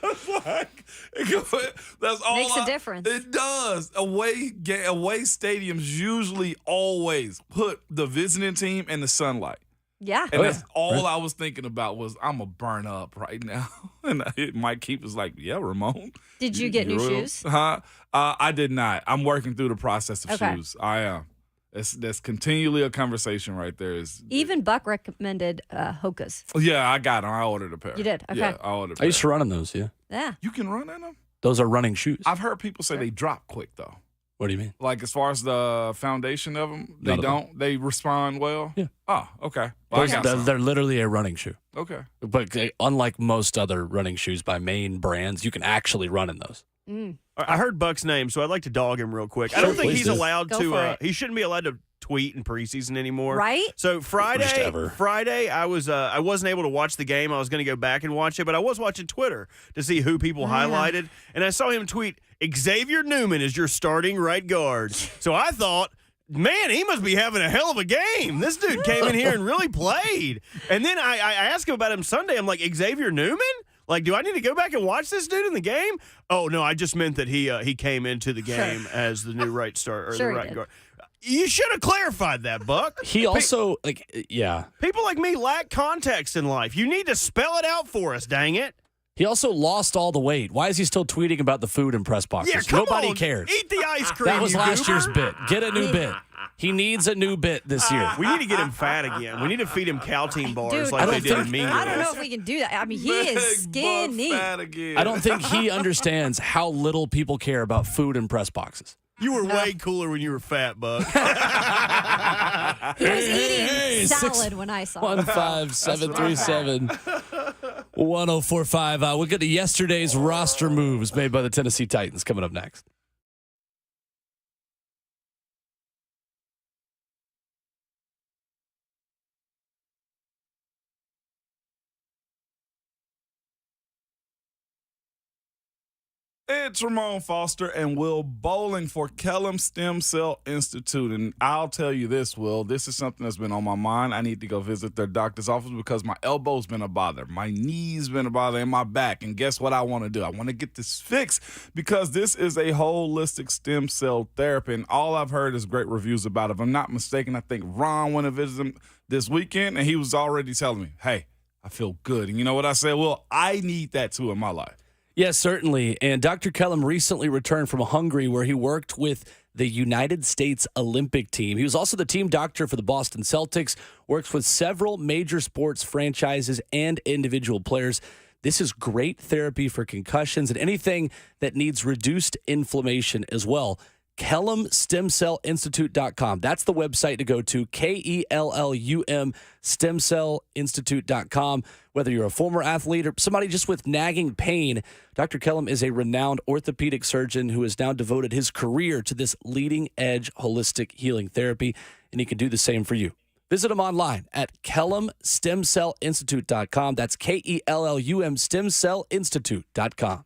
That's all. Makes a difference. It does. Away stadiums usually always put the visiting team in the sunlight. Yeah. And that's all I was thinking about was I'm going to burn up right now. And Mike Keefe was like, yeah, Ramon. Did you get new shoes? I did not. I'm working through the process of Okay. shoes. I am. That's continually a conversation right there. Even Buck recommended Hoka's. Yeah, I got them. I ordered a pair. You did? Okay. Yeah, I ordered a I pair. used to run in those, yeah. Yeah. You can run in them? Those are running shoes. I've heard people say they drop quick, though. What do you mean? Like, as far as the foundation of them, they Not at all. don't. They respond well? Yeah. Oh, okay. Well, I got some. They're literally a running shoe. Okay. But unlike most other running shoes by main brands, you can actually run in those. I heard Buck's name, so I'd like to dog him real quick. I Sure, don't think please he's do. allowed Go for to. it. He shouldn't be allowed to tweet in preseason anymore. Right? So Worst ever. Friday, I wasn't able to watch the game. I was going to go back and watch it, but I was watching Twitter to see who people highlighted, and I saw him tweet, Xavier Newman is your starting right guard. So I thought, man, he must be having a hell of a game. This dude came in here and really played. And then I asked him about him Sunday. I'm like, Xavier Newman? Like, do I need to go back and watch this dude in the game? Oh, no, I just meant that he came into the game as the new right start or Sure the he right did. guard. You should have clarified that, Buck. He also, People like me lack context in life. You need to spell it out for us, dang it. he also lost all the weight. Why is he still tweeting about the food in press boxes? Yeah, come Nobody on. cares. Eat the ice cream, That was you last goober. year's bit. Get a new bit. He needs a new bit this year. We need to get him fat again. We need to feed him Caltine bars Dude, like I they don't did in think- Mean I don't know Girls. if we can do that. I mean, he is Big buff skinny. fat again. I don't think he understands how little people care about food in press boxes. You were way cooler when you were fat, Buck. He was eating Hey, salad when I saw him. 15737 1045. We'll get to yesterday's roster moves made by the Tennessee Titans coming up next. It's Ramon Foster and Will Bowling for Kellum Stem Cell Institute. And I'll tell you this, Will, this is something that's been on my mind. I need to go visit their doctor's office because my elbow's been a bother, my knee's been a bother, and my back. And guess what I want to do? I want to get this fixed because this is a holistic stem cell therapy. And all I've heard is great reviews about it. If I'm not mistaken, I think Ron went to visit him this weekend, and he was already telling me, hey, I feel good. And you know what I said? Well, I need that too in my life. Yes, certainly. And Dr. Kellum recently returned from Hungary where he worked with the United States Olympic team. He was also the team doctor for the Boston Celtics, works with several major sports franchises and individual players. This is great therapy for concussions and anything that needs reduced inflammation as well. KellumStemCellInstitute.com. That's the website to go to, KELLUM StemCellInstitute.com. Whether you're a former athlete or somebody just with nagging pain, Dr. Kellum is a renowned orthopedic surgeon who has now devoted his career to this leading-edge holistic healing therapy, and he can do the same for you. Visit him online at KellumStemCellInstitute.com. That's KELLUM StemCellInstitute.com.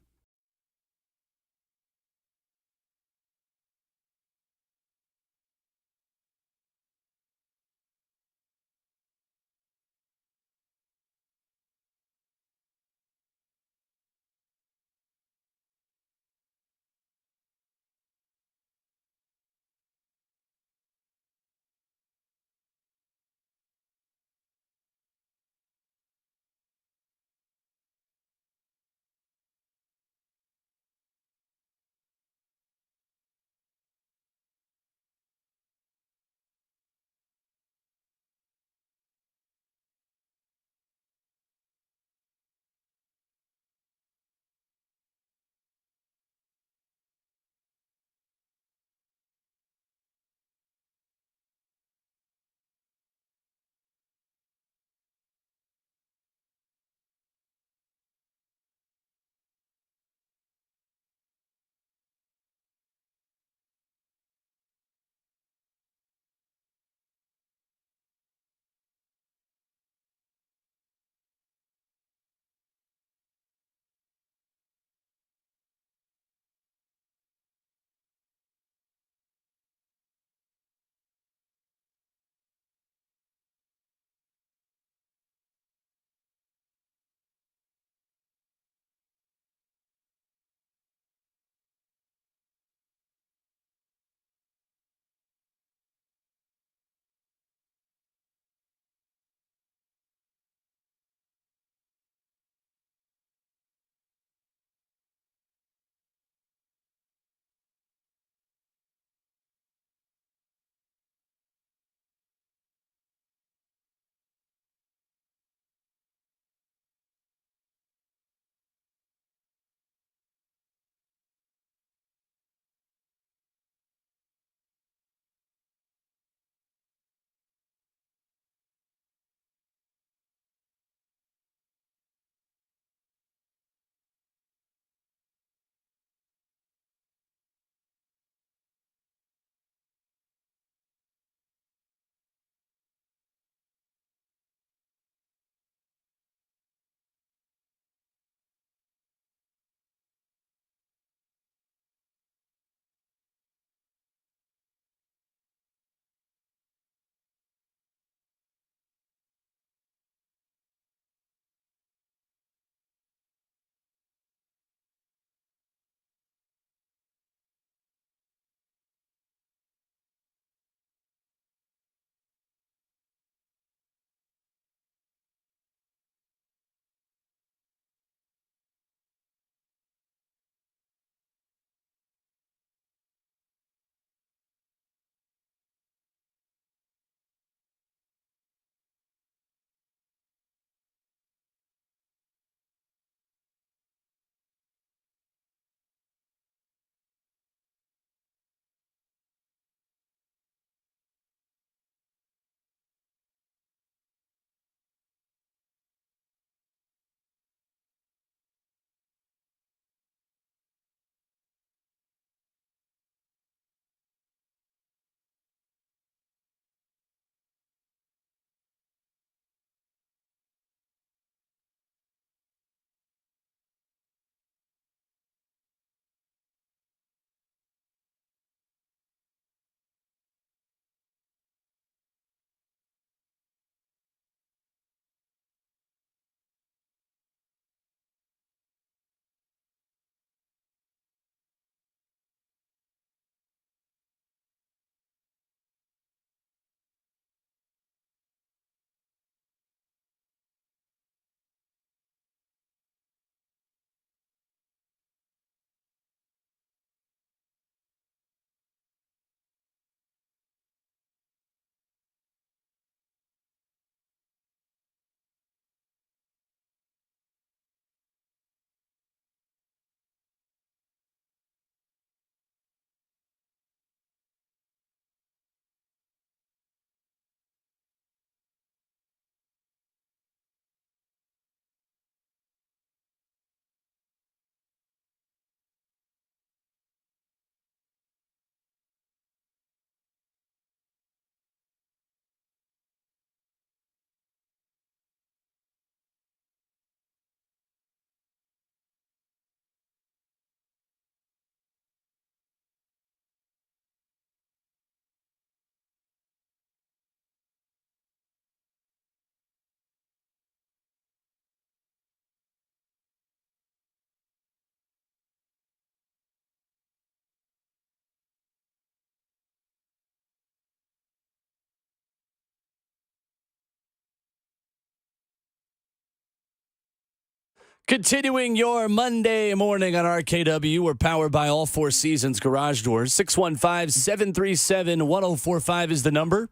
Continuing your Monday morning on RKW, we're powered by All Four Seasons Garage Doors. 615-737-1045 is the number.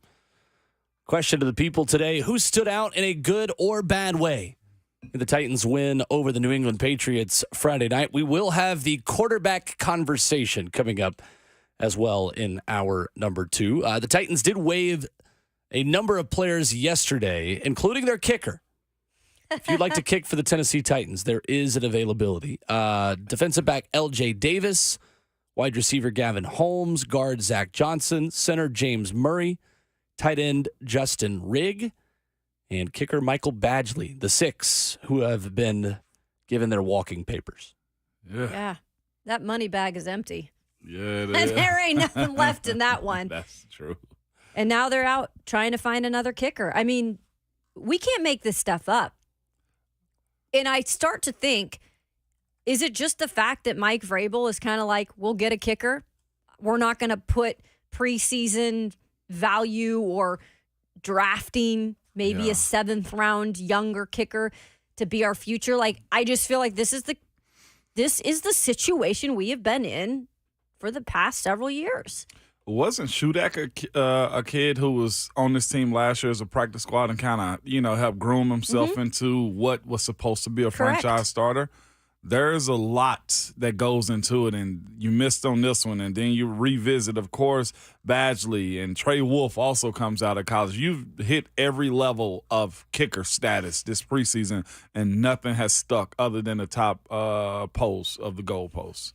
Question to the people today: who stood out in a good or bad way in the Titans win over the New England Patriots Friday night? We will have the quarterback conversation coming up as well in hour number 2. The Titans did waive a number of players yesterday, including their kicker. If you'd like to kick for the Tennessee Titans, there is an availability. Defensive back L.J. Davis, wide receiver Gavin Holmes, guard Zach Johnson, center James Murray, tight end Justin Rigg, and kicker Michael Badgley, the 6 who have been given their walking papers. Yeah. That money bag is empty. Yeah, And there ain't nothing left in that one. That's true. And now they're out trying to find another kicker. I mean, we can't make this stuff up. And I start to think, is it just the fact that Mike Vrabel is kind of like, we'll get a kicker? We're not going to put preseason value or drafting maybe a 7th round younger kicker to be our future. Like, I just feel like this is the situation we have been in for the past several years. Wasn't Shudak a kid who was on this team last year as a practice squad and kind of, helped groom himself into what was supposed to be a franchise starter? There's a lot that goes into it, and you missed on this one, and then you revisit, of course, Badgley, and Trey Wolf also comes out of college. You've hit every level of kicker status this preseason, and nothing has stuck other than the top post of the goalposts.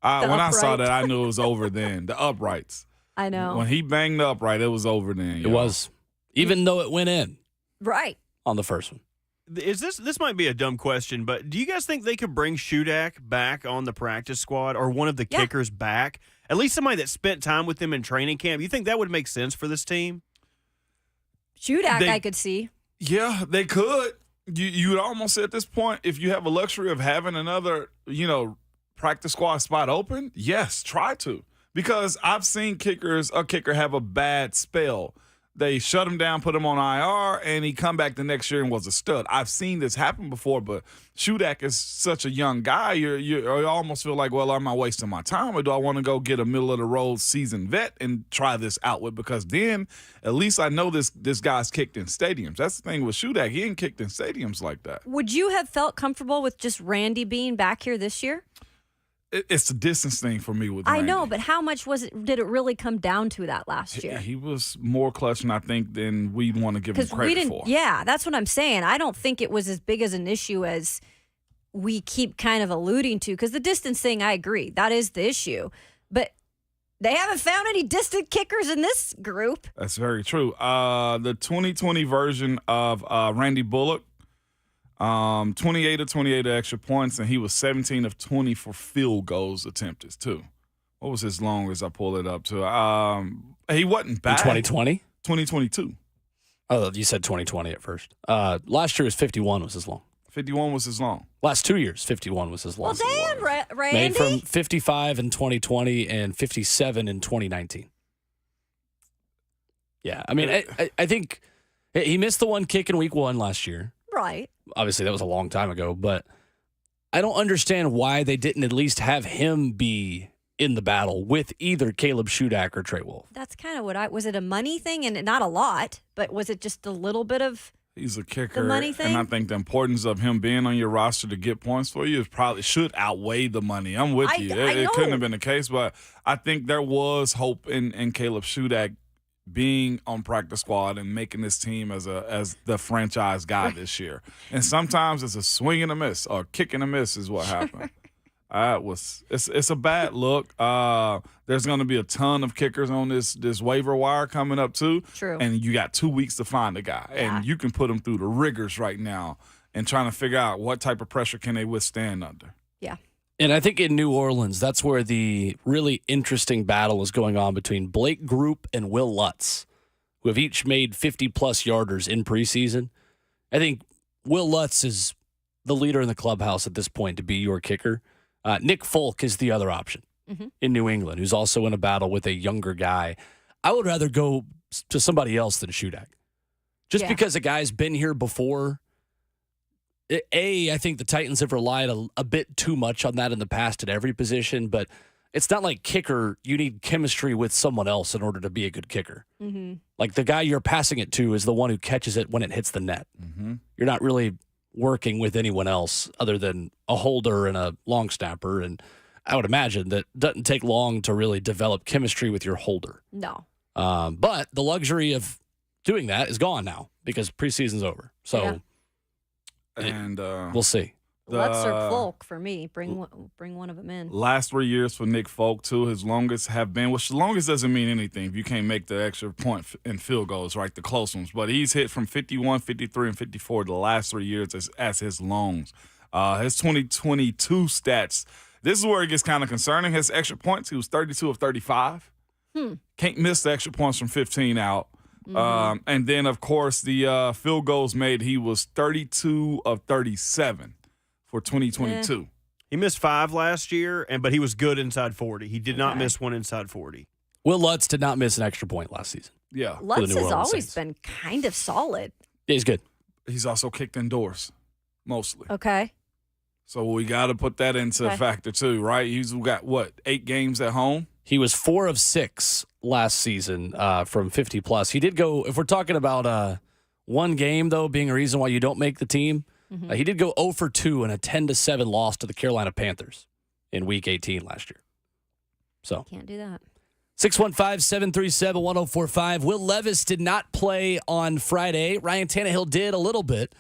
When I saw that, I knew it was over then. The uprights. I know. When he banged the upright, it was over then. It was. Even though it went in. Right. On the first one. This might be a dumb question, but do you guys think they could bring Shudak back on the practice squad or one of the kickers back? At least somebody that spent time with them in training camp. You think that would make sense for this team? Shudak, I could see. Yeah, they could. You'd almost say at this point, if you have a luxury of having another, practice squad spot open, yes, try to. Because I've seen a kicker have a bad spell. They shut him down, put him on IR, and he come back the next year and was a stud. I've seen this happen before, but Shudak is such a young guy. You almost feel like, well, am I wasting my time, or do I want to go get a middle-of-the-road seasoned vet and try this out with? Because then at least I know this guy's kicked in stadiums. That's the thing with Shudak. He ain't kicked in stadiums like that. Would you have felt comfortable with just Randy being back here this year? It's a distance thing for me with Randy. I know, but how much did it really come down to that last year? He was more clutch, I think, than we'd want to give him credit for. Yeah, that's what I'm saying. I don't think it was as big as an issue as we keep kind of alluding to, because the distance thing, I agree. That is the issue. But they haven't found any distant kickers in this group. That's very true. The 2020 version of Randy Bulluck, 28 of 28 extra points, and he was 17 of 20 for field goals attempted, too. What was his longest? I pulled it up, too. He wasn't bad. In 2020? 2022. Oh, you said 2020 at first. Last year was 51 was his long. 51 was his long. Last 2 years, 51 was his long. Well, damn, Randy. Made from 55 in 2020 and 57 in 2019. Yeah, I mean, I think he missed the one kick in week 1 last year. Right. Obviously, that was a long time ago, but I don't understand why they didn't at least have him be in the battle with either Caleb Shudak or Trey Wolf. That's kind of was it a money thing? And not a lot, but was it just a little bit of He's a kicker, the money thing? And I think the importance of him being on your roster to get points for you should outweigh the money. I'm with you. It couldn't have been the case, but I think there was hope in Caleb Shudak being on practice squad and making this team as the franchise guy this year. And sometimes it's a swing and a miss or kick and a miss is what happened. It's a bad look. There's going to be a ton of kickers on this waiver wire coming up too. True. And you got 2 weeks to find a guy, and you can put them through the rigors right now and trying to figure out what type of pressure can they withstand under. Yeah. And I think in New Orleans, that's where the really interesting battle is going on between Blake Group and Will Lutz, who have each made 50-plus yarders in preseason. I think Will Lutz is the leader in the clubhouse at this point to be your kicker. Nick Folk is the other option in New England, who's also in a battle with a younger guy. I would rather go to somebody else than Shudak. Just because a guy's been here before, I think the Titans have relied a bit too much on that in the past at every position, but it's not like kicker. You need chemistry with someone else in order to be a good kicker. Mm-hmm. Like the guy you're passing it to is the one who catches it when it hits the net. Mm-hmm. You're not really working with anyone else other than a holder and a long snapper. And I would imagine that doesn't take long to really develop chemistry with your holder. No. But the luxury of doing that is gone now because preseason's over. So, and we'll see. Lutz or Folk for me. Bring one of them in. Last 3 years for Nick Folk, too. His longest have been, which longest doesn't mean anything if you can't make the extra point in field goals, right? The close ones. But he's hit from 51, 53, and 54 the last 3 years as his longs. His 2022 stats, this is where it gets kind of concerning. His extra points, he was 32 of 35. Can't miss the extra points from 15 out. Mm-hmm. And then, of course, the field goals made, he was 32 of 37 for 2022. He missed 5 last year, but he was good inside 40. He did not miss one inside 40. Will Lutz did not miss an extra point last season. Yeah. Lutz has always been kind of solid. Yeah, he's good. He's also kicked indoors, mostly. Okay. So we got to put that into factor, too, right? He's got, 8 games at home? He was 4 of 6 last season from 50-plus. He did go, if we're talking about one game, though, being a reason why you don't make the team, he did go 0 for 2 in a 10-7 loss to the Carolina Panthers in Week 18 last year. So can't do that. 615-737-1045. Will Levis did not play on Friday. Ryan Tannehill did a little bit.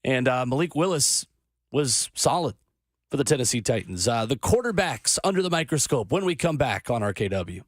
And Malik Willis was solid for the Tennessee Titans. The quarterbacks under the microscope when we come back on RKW.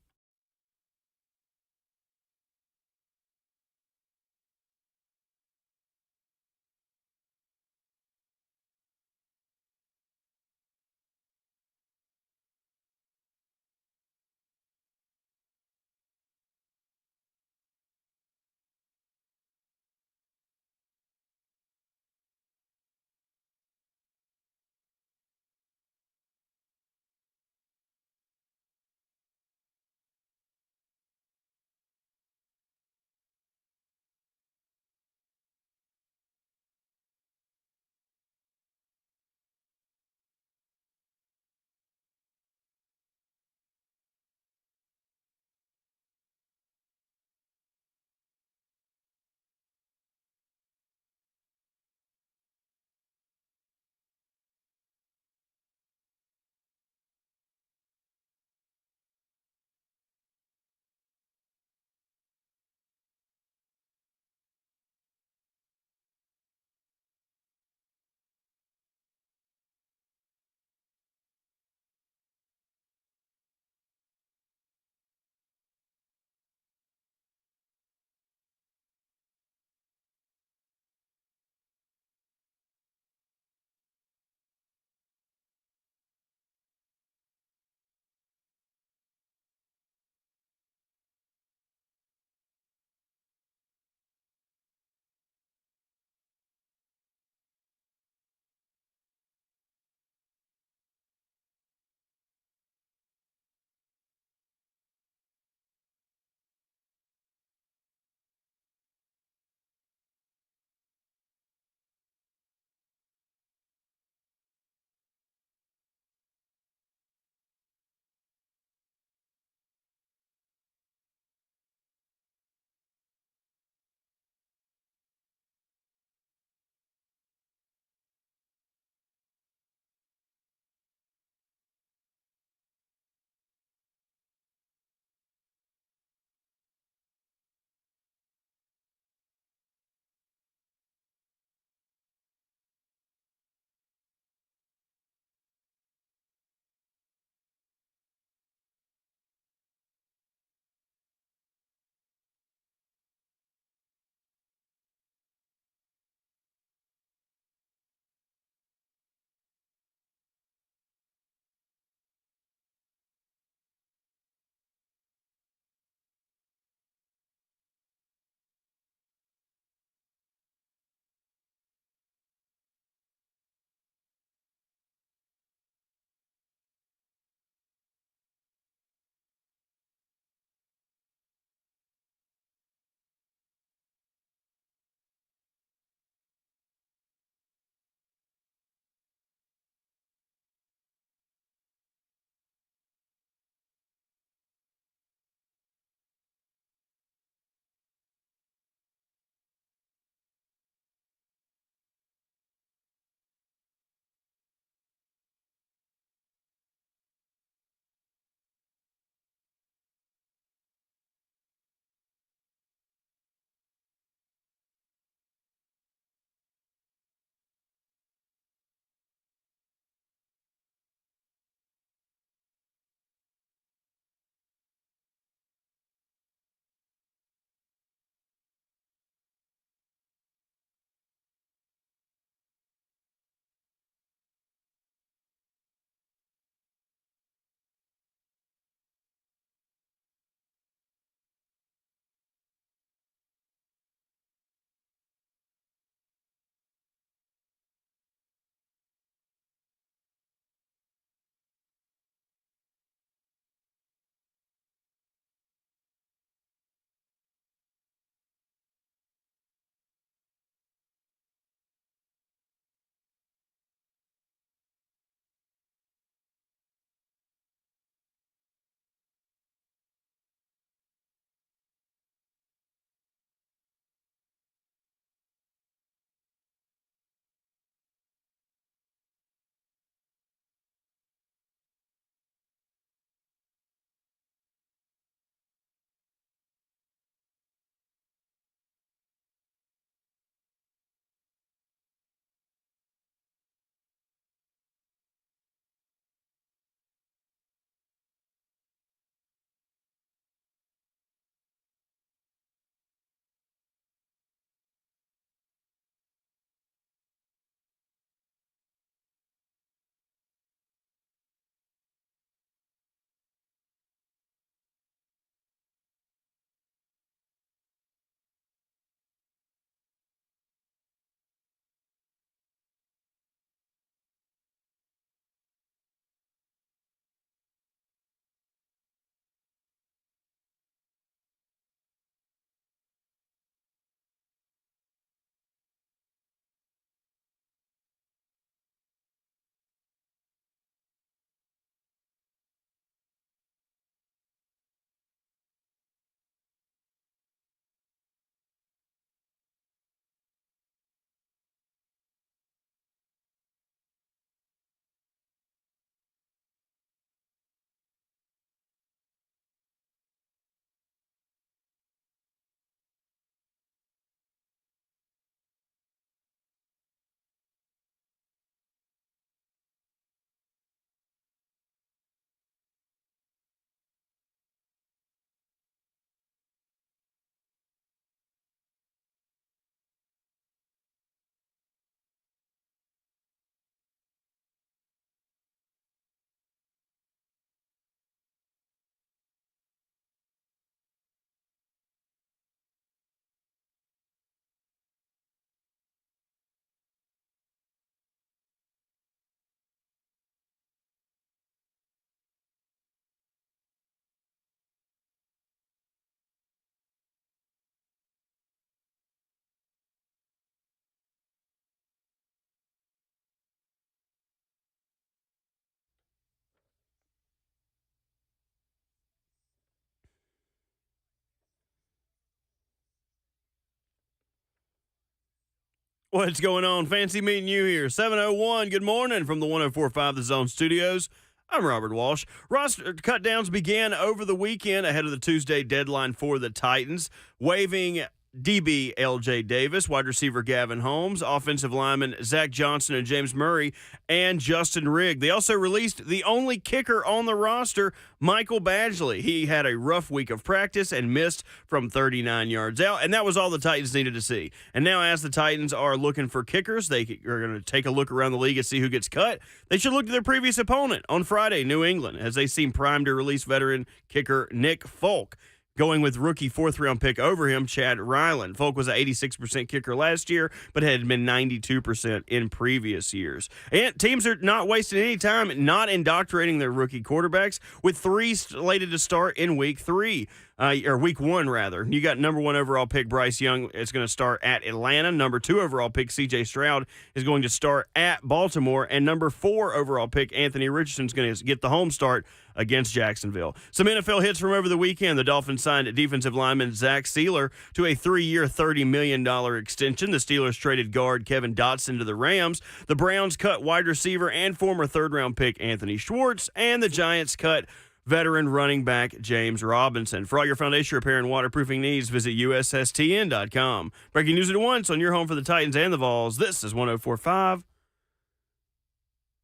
What's going on? Fancy meeting you here. 7:01. Good morning from the 104.5 The Zone Studios. I'm Robert Walsh. Roster cutdowns began over the weekend ahead of the Tuesday deadline for the Titans, waiving DB L.J. Davis, wide receiver Gavin Holmes, offensive lineman Zach Johnson and James Murray, and Justin Rigg. They also released the only kicker on the roster, Michael Badgley. He had a rough week of practice and missed from 39 yards out, and that was all the Titans needed to see. And now as the Titans are looking for kickers, they are going to take a look around the league and see who gets cut. They should look to their previous opponent on Friday, New England, as they seem primed to release veteran kicker Nick Folk, going with rookie fourth-round pick over him, Chad Ryland. Folk was an 86% kicker last year, but had been 92% in previous years. And teams are not wasting any time not indoctrinating their rookie quarterbacks, with 3 slated to start in week 3. Or week 1, rather. You got number 1 overall pick Bryce Young is going to start at Atlanta. Number 2 overall pick C.J. Stroud is going to start at Baltimore. And number 4 overall pick Anthony Richardson is going to get the home start against Jacksonville. Some NFL hits from over the weekend. The Dolphins signed defensive lineman Zach Sealer to a 3-year, $30 million extension. The Steelers traded guard Kevin Dotson to the Rams. The Browns cut wide receiver and former third-round pick Anthony Schwartz. And the Giants cut veteran running back James Robinson. For all your foundation repair and waterproofing needs, visit USSTN.com. Breaking news at once on your home for the Titans and the Vols. This is 104.5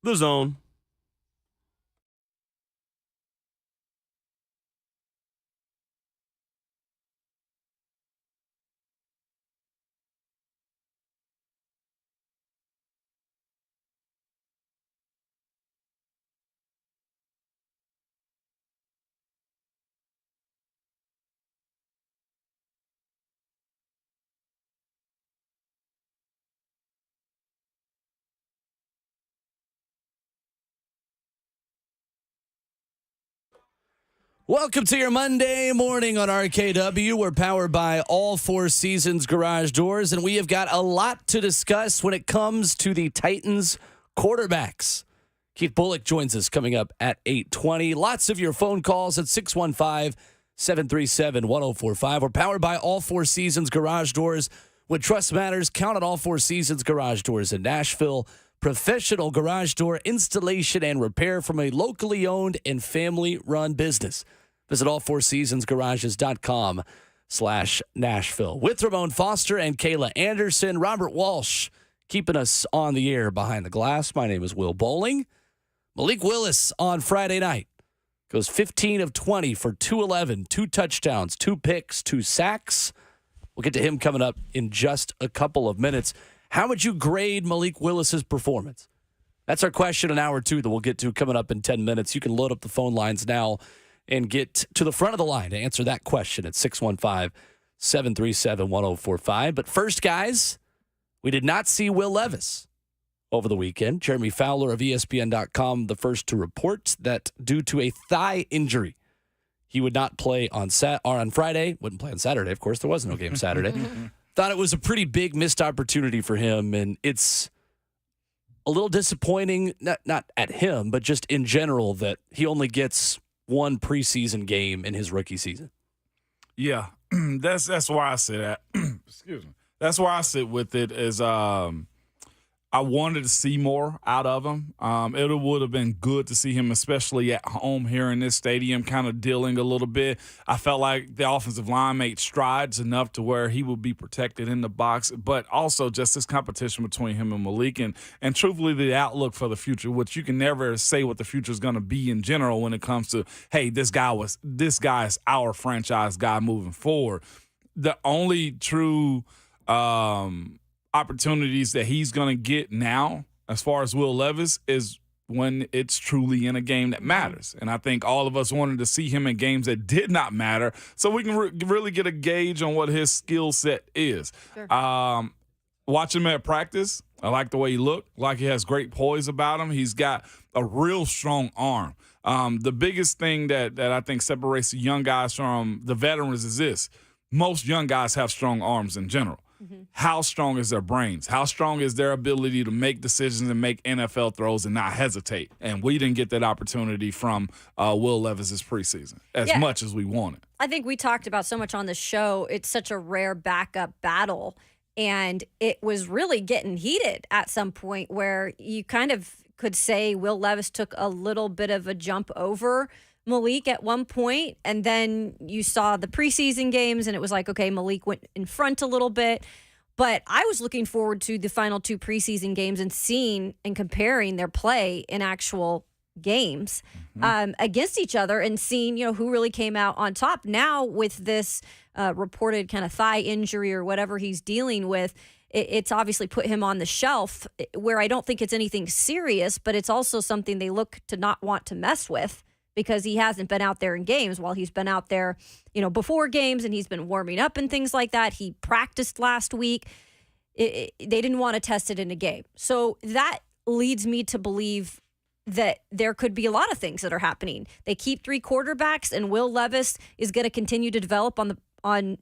The Zone. Welcome to your Monday morning on RKW. We're powered by all 4 Seasons Garage Doors, and we have got a lot to discuss when it comes to the Titans quarterbacks. Keith Bulluck joins us coming up at 8:20. Lots of your phone calls at 615-737-1045. We're powered by all 4 Seasons Garage Doors. When trust matters, count on all 4 Seasons Garage Doors in Nashville. Professional garage door installation and repair from a locally owned and family-run business. Visit all4seasonsgarages.com/Nashville. With Ramon Foster and Kayla Anderson, Robert Walsh keeping us on the air behind the glass. My name is Will Bowling. Malik Willis on Friday night goes 15 of 20 for 211, 2 touchdowns, 2 picks, 2 sacks. We'll get to him coming up in just a couple of minutes. How would you grade Malik Willis's performance? That's our question in hour 2 that we'll get to coming up in 10 minutes. You can load up the phone lines now and get to the front of the line to answer that question at 615-737-1045. But first, guys, we did not see Will Levis over the weekend. Jeremy Fowler of ESPN.com, the first to report that due to a thigh injury, he would not play on Friday. Wouldn't play on Saturday, of course. There was no game Saturday. Thought it was a pretty big missed opportunity for him, and it's a little disappointing, not at him, but just in general, that he only gets 1 preseason game in his rookie season. Yeah, that's why I sit at. Excuse me. That's why I sit with it. Is I wanted to see more out of him. It would have been good to see him, especially at home here in this stadium, kind of dealing a little bit. I felt like the offensive line made strides enough to where he would be protected in the box, but also just this competition between him and Malik, and truthfully the outlook for the future, which you can never say what the future is going to be in general when it comes to, hey, this guy is our franchise guy moving forward. The only true opportunities that he's going to get now, as far as Will Levis, is when it's truly in a game that matters. And I think all of us wanted to see him in games that did not matter so we can really get a gauge on what his skill set is. Sure. Watch him at practice. I like the way he looked, like he has great poise about him. He's got a real strong arm. The biggest thing that I think separates the young guys from the veterans is this. Most young guys have strong arms in general. Mm-hmm. How strong is their brains? How strong is their ability to make decisions and make NFL throws and not hesitate? And we didn't get that opportunity from Will Levis's preseason as much as we wanted. I think we talked about so much on the show. It's such a rare backup battle. And it was really getting heated at some point where you kind of could say Will Levis took a little bit of a jump over Malik at one point, and then you saw the preseason games, and it was like, okay, Malik went in front a little bit. But I was looking forward to the final 2 preseason games and seeing and comparing their play in actual games against each other and seeing, who really came out on top. Now with this reported kind of thigh injury or whatever he's dealing with, it's obviously put him on the shelf where I don't think it's anything serious, but it's also something they look to not want to mess with because he hasn't been out there in games while he's been out there, before games, and he's been warming up and things like that. He practiced last week. They didn't want to test it in a game. So that leads me to believe that there could be a lot of things that are happening. They keep 3 quarterbacks, and Will Levis is going to continue to develop on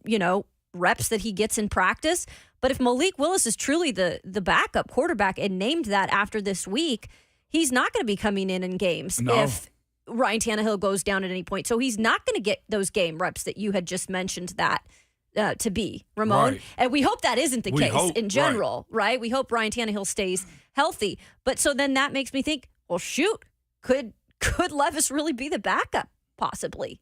reps that he gets in practice. But if Malik Willis is truly the backup quarterback and named that after this week, he's not going to be coming in games if Ryan Tannehill goes down at any point. So he's not going to get those game reps that you had just mentioned that to be, Ramon. Right. And we hope that isn't the case in general, right? We hope Ryan Tannehill stays healthy. But so then that makes me think, well, shoot, could Levis really be the backup possibly?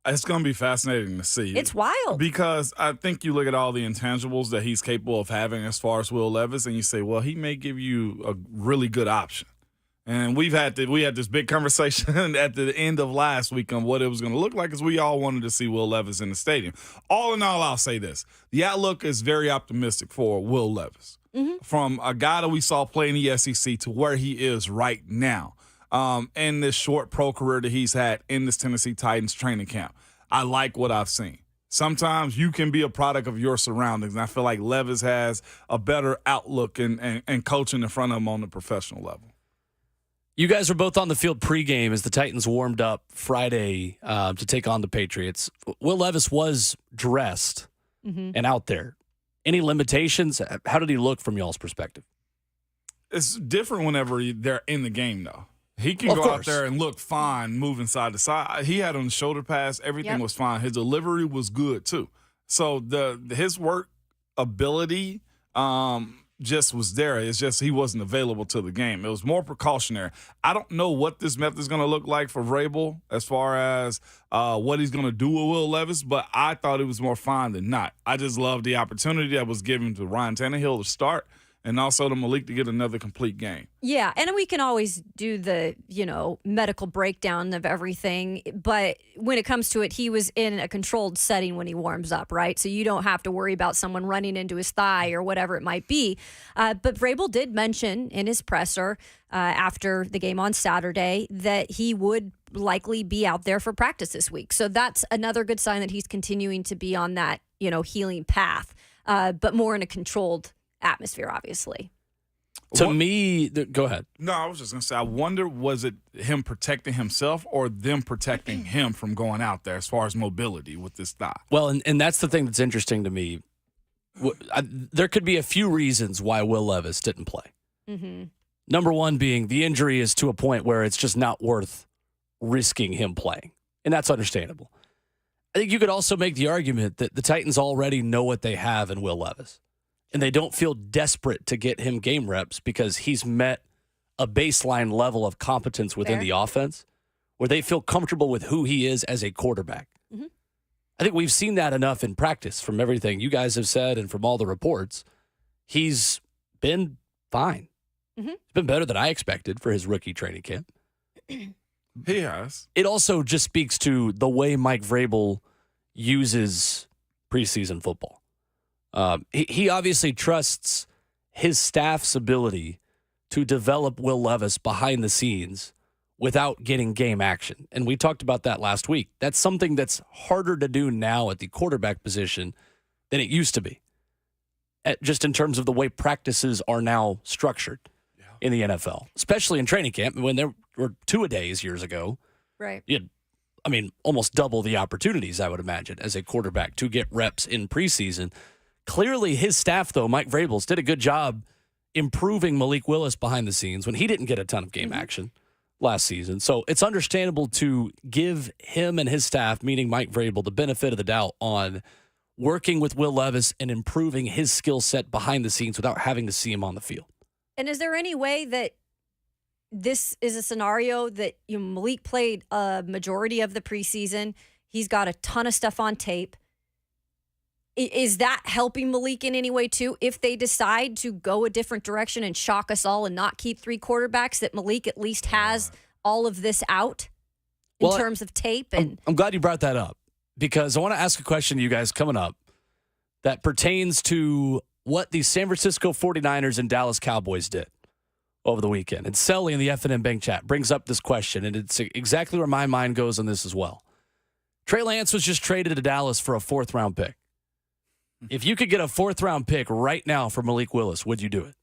It's going to be fascinating to see. It's wild. Because I think you look at all the intangibles that he's capable of having as far as Will Levis, and you say, well, he may give you a really good option. And we had this big conversation at the end of last week on what it was going to look like, because we all wanted to see Will Levis in the stadium. All in all, I'll say this. The outlook is very optimistic for Will Levis. Mm-hmm. From a guy that we saw play in the SEC to where he is right now in this short pro career that he's had in this Tennessee Titans training camp. I like what I've seen. Sometimes you can be a product of your surroundings, and I feel like Levis has a better outlook and coaching in front of him on the professional level. You guys were both on the field pregame as the Titans warmed up Friday to take on the Patriots. Will Levis was dressed and out there. Any limitations? How did he look from y'all's perspective? It's different whenever they're in the game, though. He can go out there and look fine moving side to side. He had on the shoulder pass. Everything was fine. His delivery was good, too. So his work ability just was there. It's just he wasn't available to the game. It was more precautionary. I don't know what this method is going to look like for Vrabel as far as what he's going to do with Will Levis, but I thought it was more fine than not. I just love the opportunity that was given to Ryan Tannehill to start and also to Malik to get another complete game. Yeah, and we can always do the, medical breakdown of everything, but when it comes to it, he was in a controlled setting when he warms up, right? So you don't have to worry about someone running into his thigh or whatever it might be. But Vrabel did mention in his presser after the game on Saturday that he would likely be out there for practice this week. So that's another good sign that he's continuing to be on that, healing path, but more in a controlled atmosphere, obviously. To me, go ahead. No, I was just going to say, I wonder, was it him protecting himself or them protecting him from going out there as far as mobility with this thigh? Well, and that's the thing that's interesting to me. There could be a few reasons why Will Levis didn't play. Mm-hmm. Number one being the injury is to a point where it's just not worth risking him playing, and that's understandable. I think you could also make the argument that the Titans already know what they have in Will Levis. And they don't feel desperate to get him game reps because he's met a baseline level of competence within the offense where they feel comfortable with who he is as a quarterback. Mm-hmm. I think we've seen that enough in practice from everything you guys have said and from all the reports. He's been fine. Mm-hmm. It's been better than I expected for his rookie training camp. He has. It also just speaks to the way Mike Vrabel uses preseason football. He obviously trusts his staff's ability to develop Will Levis behind the scenes without getting game action. And we talked about that last week. That's something that's harder to do now at the quarterback position than it used to be, just in terms of the way practices are now structured in the NFL, especially in training camp. When there were 2-a-days years ago, right? Almost double the opportunities, I would imagine, as a quarterback to get reps in preseason. Clearly, his staff, though, Mike Vrabel's, did a good job improving Malik Willis behind the scenes when he didn't get a ton of game action last season. So it's understandable to give him and his staff, meaning Mike Vrabel, the benefit of the doubt on working with Will Levis and improving his skill set behind the scenes without having to see him on the field. And is there any way that this is a scenario that Malik played a majority of the preseason? He's got a ton of stuff on tape. Is that helping Malik in any way too? If they decide to go a different direction and shock us all and not keep 3 quarterbacks, that Malik at least has all of this out in terms of tape? And I'm glad you brought that up, because I want to ask a question to you guys coming up that pertains to what the San Francisco 49ers and Dallas Cowboys did over the weekend. And Selly in the F&M Bank chat brings up this question, and it's exactly where my mind goes on this as well. Trey Lance was just traded to Dallas for a 4th-round pick. If you could get a 4th-round pick right now for Malik Willis, would you do it?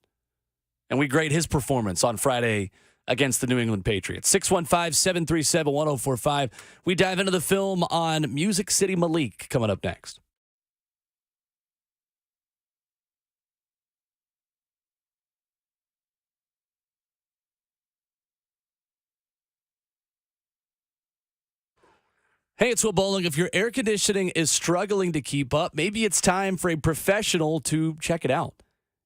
And we grade his performance on Friday against the New England Patriots. 615-737-1045. We dive into the film on Music City Malik coming up next. Hey, it's Will Bulluck. If your air conditioning is struggling to keep up, maybe it's time for a professional to check it out.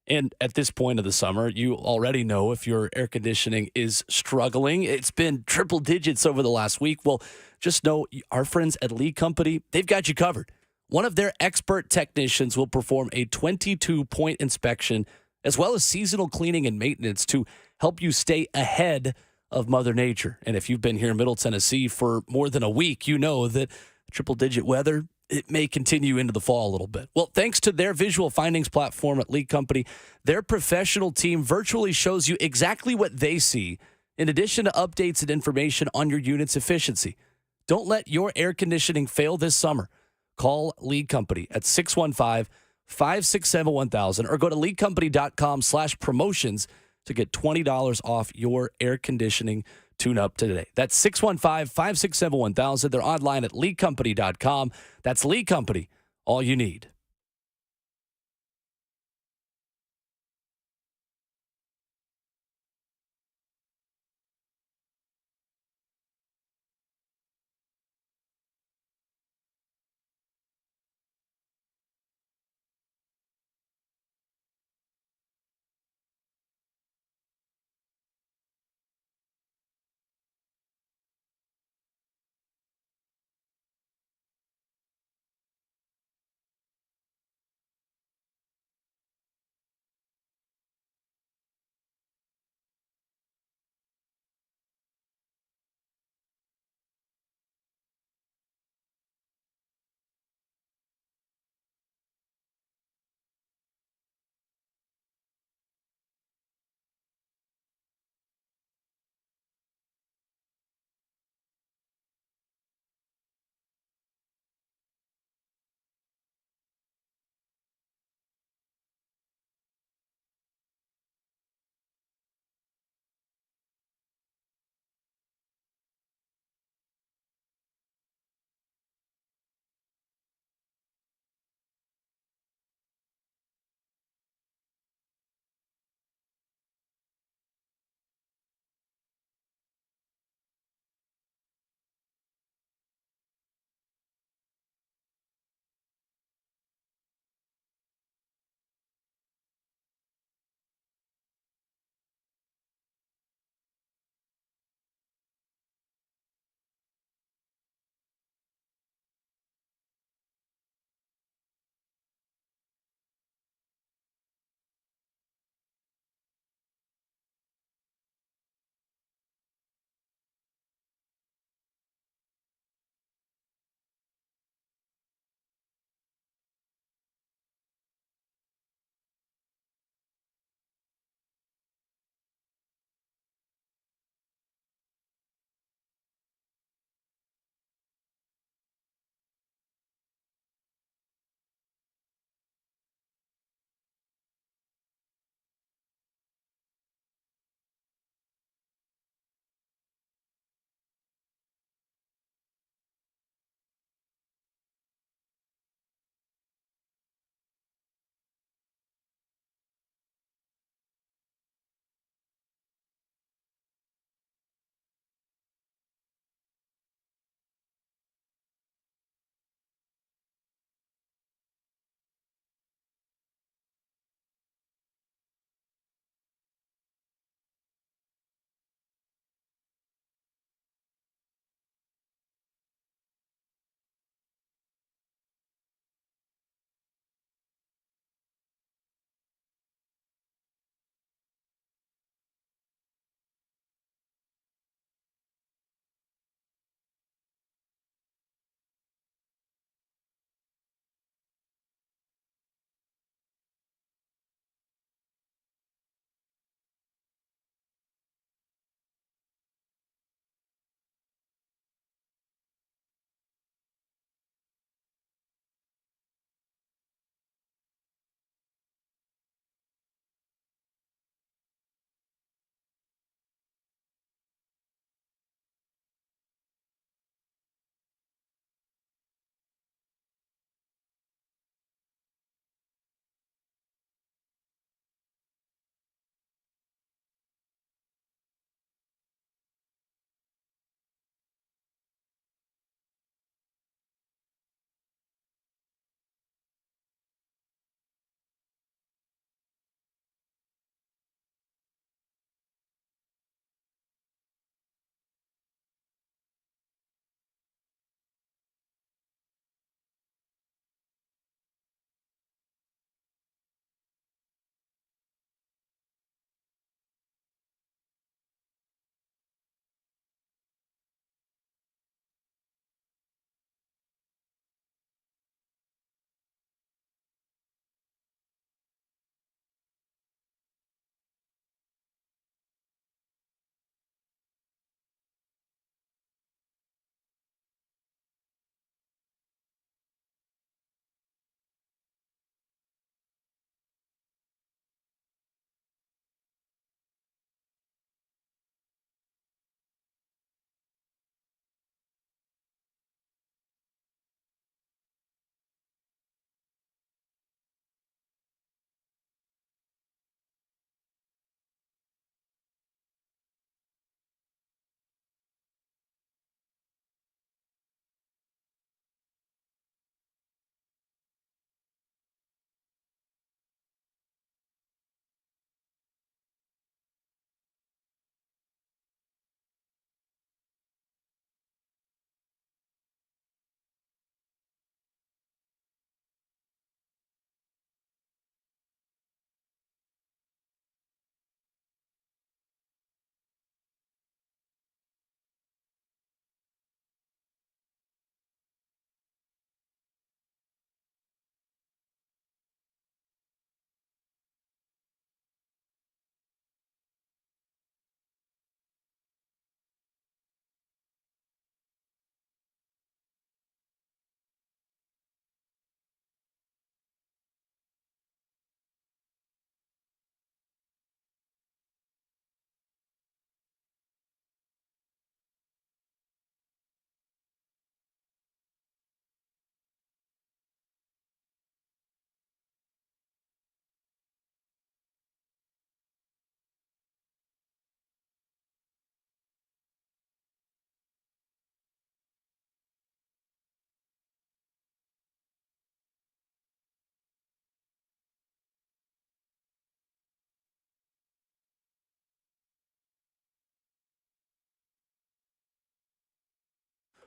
And at this point of the summer, you already know if your air conditioning is struggling. It's been triple digits over the last week. Well, just know our friends at Lee Company, they've got you covered. One of their expert technicians will perform a 22-point inspection as well as seasonal cleaning and maintenance to help you stay ahead of Mother Nature. And if you've been here in Middle Tennessee for more than a week, you know that triple-digit weather, it may continue into the fall a little bit. Well, thanks to their visual findings platform at Lee Company, their professional team virtually shows you exactly what they see, in addition to updates and information on your unit's efficiency. Don't let your air conditioning fail this summer. Call Lee Company at 615-567-1000 or go to leecompany.com/promotions to get $20 off your air conditioning tune-up today. That's 615-567-1000. They're online at leecompany.com. That's Lee Company, all you need.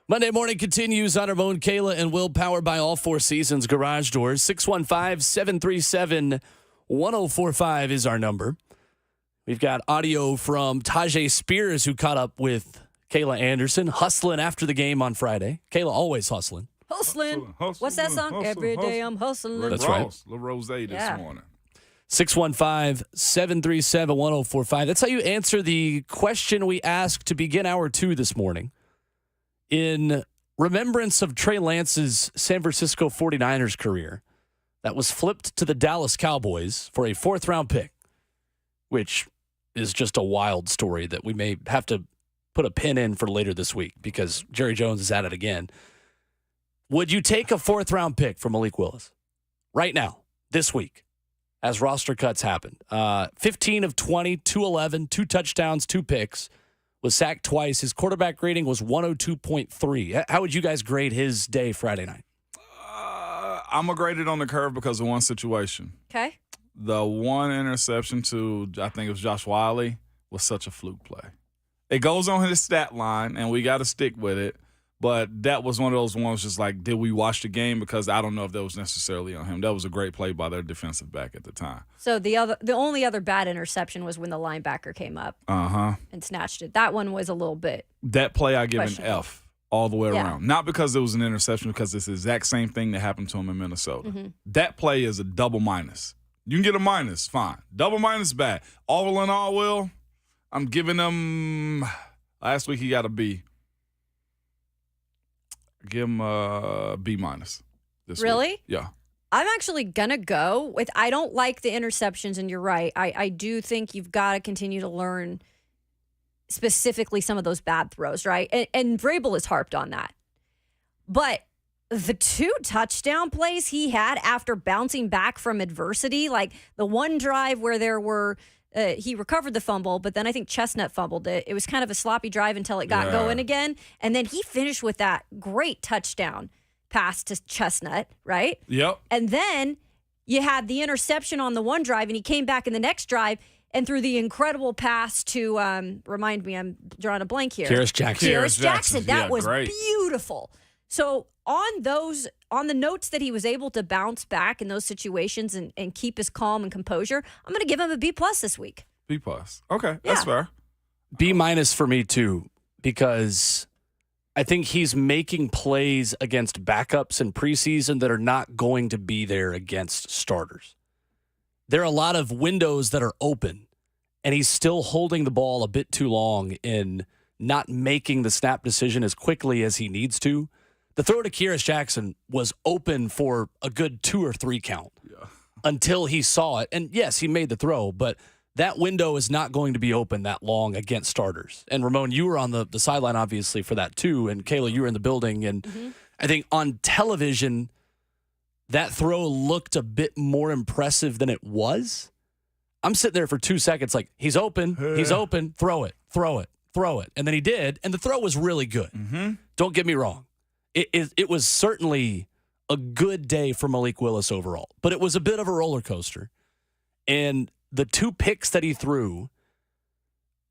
Monday morning continues on Ramon, Kayla, and Will, powered by All Four Seasons Garage Doors. 615-737-1045 is our number. We've got audio from Tajay Spears, who caught up with Kayla Anderson, hustling after the game on Friday. Kayla always hustling. Hustling. What's that song? Every day I'm hustling. That's right. Little Rose this morning. 615-737-1045. That's how you answer the question we asked to begin hour 2 this morning. In remembrance of Trey Lance's San Francisco 49ers career that was flipped to the Dallas Cowboys for a 4th-round pick, which is just a wild story that we may have to put a pin in for later this week because Jerry Jones is at it again. Would you take a 4th-round pick from Malik Willis right now, this week, as roster cuts happen? 15 of 20, 211, 2 touchdowns, 2 picks, was sacked twice. His quarterback rating was 102.3. How would you guys grade his day Friday night? I'm going to grade it on the curve because of one situation. Okay. The one interception to, I think it was Josh Wiley, was such a fluke play. It goes on his stat line, and we got to stick with it. But that was one of those ones just like, did we watch the game? Because I don't know if that was necessarily on him. That was a great play by their defensive back at the time. So the only other bad interception was when the linebacker came up and snatched it. That one was a little bit. That play I give an F all the way around. Not because it was an interception, because it's the exact same thing that happened to him in Minnesota. Mm-hmm. That play is a double minus. You can get a minus, fine. Double minus, bad. All in all, Will, I'm giving him – last week he got a B. Give him a B minus. Really? Week. Yeah. I'm actually going to go with, I don't like the interceptions, and you're right. I do think you've got to continue to learn specifically some of those bad throws, right? And Vrabel has harped on that. But the 2 touchdown plays he had after bouncing back from adversity, like the one drive where there were he recovered the fumble, but then I think Chestnut fumbled it. It was kind of a sloppy drive until it got going again. And then he finished with that great touchdown pass to Chestnut, right? Yep. And then you had the interception on the one drive, and he came back in the next drive and threw the incredible pass to, remind me, I'm drawing a blank here. Karis Jackson. Karis Jackson. That was great. Beautiful. So on the notes that he was able to bounce back in those situations and keep his calm and composure, I'm going to give him a B+ this week. B+. Okay, that's fair. B- for me too, because I think he's making plays against backups in preseason that are not going to be there against starters. There are a lot of windows that are open, and he's still holding the ball a bit too long in not making the snap decision as quickly as he needs to. The throw to Karis Jackson was open for a good 2 or 3 count until he saw it. And yes, he made the throw, but that window is not going to be open that long against starters. And Ramon, you were on the sideline, obviously, for that too. And Kayla, you were in the building. And I think on television, that throw looked a bit more impressive than it was. I'm sitting there for 2 seconds like, he's open, throw it. And then he did, and the throw was really good. Mm-hmm. Don't get me wrong. It was certainly a good day for Malik Willis overall, but it was a bit of a roller coaster. And the 2 picks that he threw,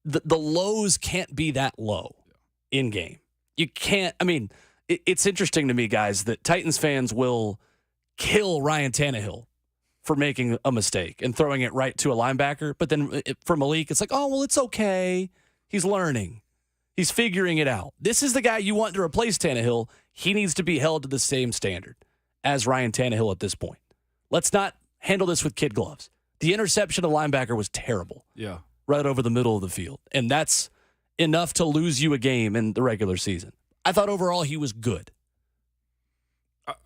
the lows can't be that low in game. You can't. I mean, it's interesting to me, guys, that Titans fans will kill Ryan Tannehill for making a mistake and throwing it right to a linebacker. But then for Malik, it's like, oh, well, it's okay. He's learning. He's figuring it out. This is the guy you want to replace Tannehill. He needs to be held to the same standard as Ryan Tannehill at this point. Let's not handle this with kid gloves. The interception of the linebacker was terrible. Yeah. Right over the middle of the field. And that's enough to lose you a game in the regular season. I thought overall he was good.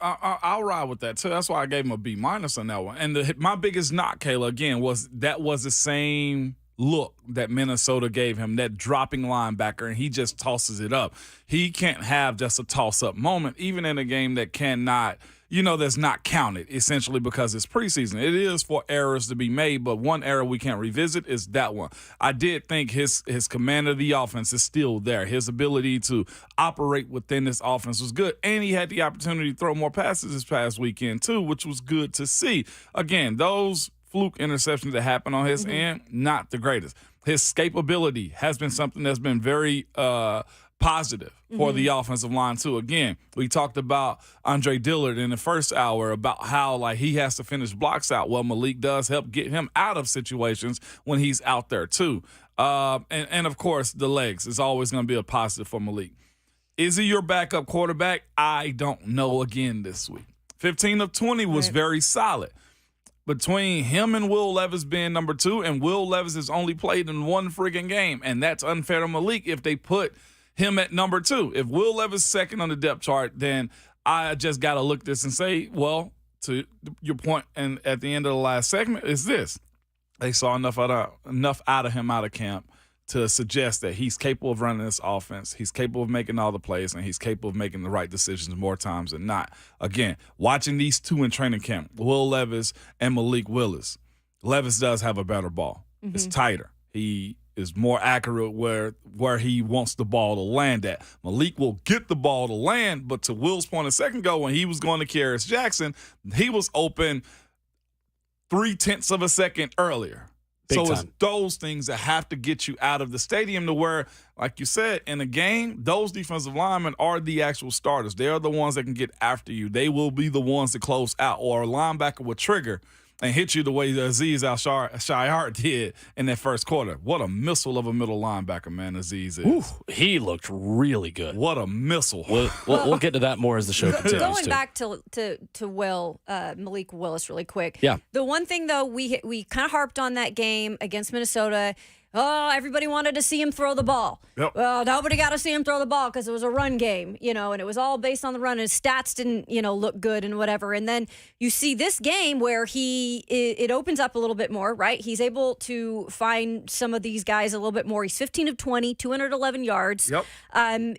I'll ride with that, too. That's why I gave him a B- on that one. And my biggest knock, Kayla, again, was the same look that Minnesota gave him, that dropping linebacker, and he just tosses it up. He can't have just a toss-up moment, even in a game that cannot, that's not counted, essentially, because it's preseason. It is for errors to be made, but one error we can't revisit is that one. I did think his command of the offense is still there. His ability to operate within this offense was good, and he had the opportunity to throw more passes this past weekend, too, which was good to see. Again, those fluke interceptions that happened on his end, not the greatest. His escapability has been something that's been very positive for the offensive line too. Again, we talked about Andre Dillard in the first hour about how like he has to finish blocks out. Well, Malik does help get him out of situations when he's out there too. And of course, the legs is always going to be a positive for Malik. Is he your backup quarterback? I don't know again this week. 15 of 20 was very solid. Between him and Will Levis being number 2, and Will Levis has only played in one friggin' game, and that's unfair to Malik if they put him at number 2. If Will Levis is second on the depth chart, then I just got to look at this and say, well, to your point, and at the end of the last segment, is this. They saw enough out of him out of camp to suggest that he's capable of running this offense, he's capable of making all the plays, and he's capable of making the right decisions more times than not. Again, watching these two in training camp, Will Levis and Malik Willis, Levis does have a better ball. It's tighter. He is more accurate where he wants the ball to land at. Malik will get the ball to land, but to Will's point a second ago, when he was going to Karis Jackson, he was open 0.3 of a second earlier. So it's those things that have to get you out of the stadium to where, like you said, in a game, those defensive linemen are the actual starters. They are the ones that can get after you. They will be the ones to close out, or a linebacker will trigger and hit you the way Azeez Al-Shayar did in that first quarter. What a missile of a middle linebacker, man, Azeez is. Ooh, he looked really good. What a missile. We'll get to that more as the show continues. Going back to Malik Willis really quick. Yeah. The one thing, though, we kind of harped on that game against Minnesota. Oh, everybody wanted to see him throw the ball. Yep. Well, nobody got to see him throw the ball because it was a run game, and it was all based on the run. And his stats didn't, look good and whatever. And then you see this game where it opens up a little bit more, right? He's able to find some of these guys a little bit more. He's 15 of 20, 211 yards. Yep.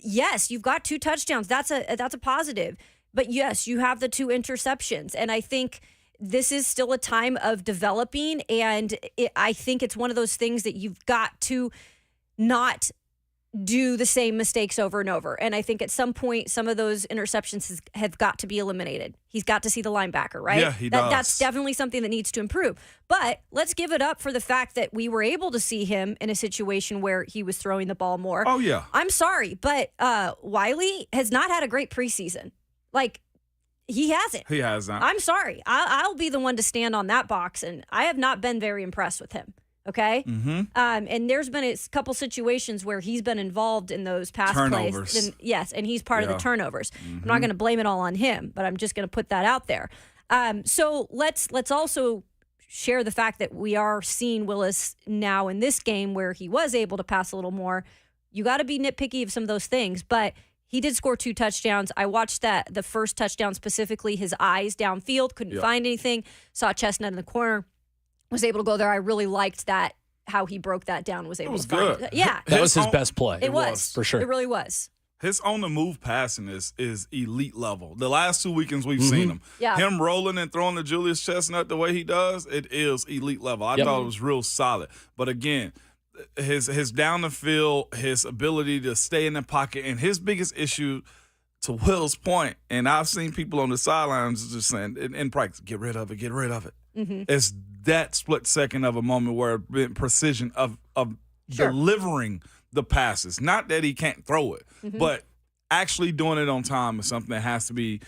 Yes, you've got 2 touchdowns. That's a positive. But yes, you have the 2 interceptions, and I think this is still a time of developing, and I think it's one of those things that you've got to not do the same mistakes over and over. And I think at some point, some of those interceptions have got to be eliminated. He's got to see the linebacker, right? Yeah, he does. That's definitely something that needs to improve. But let's give it up for the fact that we were able to see him in a situation where he was throwing the ball more. Oh, yeah. I'm sorry, but Wiley has not had a great preseason. He hasn't. He hasn't. I'm sorry. I'll be the one to stand on that box, and I have not been very impressed with him. Okay? Mm-hmm. And there's been a couple situations where he's been involved in those pass turnovers. plays. Yes, and he's part of the turnovers. I'm not going to blame it all on him, but I'm just going to put that out there. So let's also share the fact that we are seeing Willis now in this game where he was able to pass a little more. You got to be nitpicky of some of those things, but he did score 2 touchdowns. I watched the first touchdown specifically, his eyes downfield, couldn't find anything, saw Chestnut in the corner, was able to go there. I really liked that, how he broke that down, was able to find it. Yeah. That was his best play. It was. For sure. It really was. His on-the-move passing is elite level. The last 2 weekends we've seen him. Yeah. Him rolling and throwing to Julius Chestnut the way he does, it is elite level. I thought it was real solid. But again, his down the field, his ability to stay in the pocket, and his biggest issue, to Will's point, and I've seen people on the sidelines just saying in practice, get rid of it. It's that split second of a moment where precision of delivering the passes. Not that he can't throw it, but actually doing it on time is something that has to be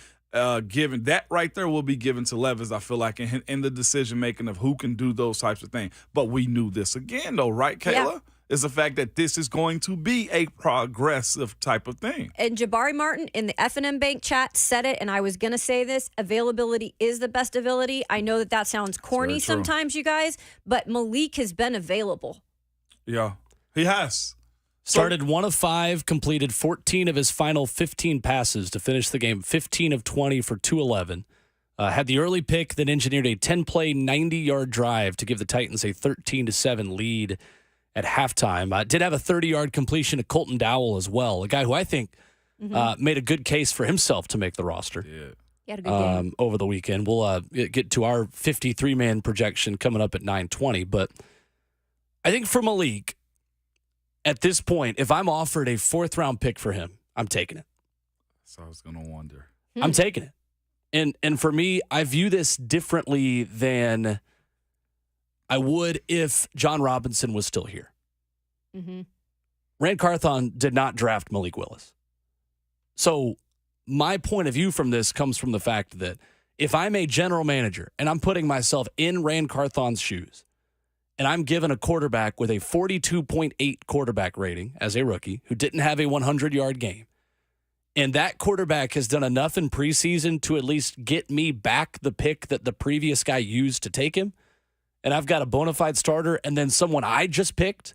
given. That right there will be given to Levis, I feel like, in the decision-making of who can do those types of things. But we knew this again, though, right, Kayla? Yeah. Is the fact that this is going to be a progressive type of thing. And Jabari Martin in the F&M Bank chat said it, and I was going to say this, availability is the best ability. I know that sounds corny sometimes, you guys, but Malik has been available. Yeah, he has. Started 1 of 5, completed 14 of his final 15 passes to finish the game, 15 of 20 for 211. Had the early pick that engineered a 10-play, 90-yard drive to give the Titans a 13-7 lead at halftime. Did have a 30-yard completion to Colton Dowell as well, a guy who I think made a good case for himself to make the roster. Yeah. He had a good game. Over the weekend. We'll get to our 53-man projection coming up at 9:20. But I think for Malik, at this point, if I'm offered a 4th-round pick for him, I'm taking it. So I was going to wonder. I'm taking it. And for me, I view this differently than I would if John Robinson was still here. Rand Carthon did not draft Malik Willis. So my point of view from this comes from the fact that if I'm a general manager and I'm putting myself in Rand Carthon's shoes and I'm given a quarterback with a 42.8 quarterback rating as a rookie who didn't have a 100-yard game, and that quarterback has done enough in preseason to at least get me back the pick that the previous guy used to take him, and I've got a bona fide starter and then someone I just picked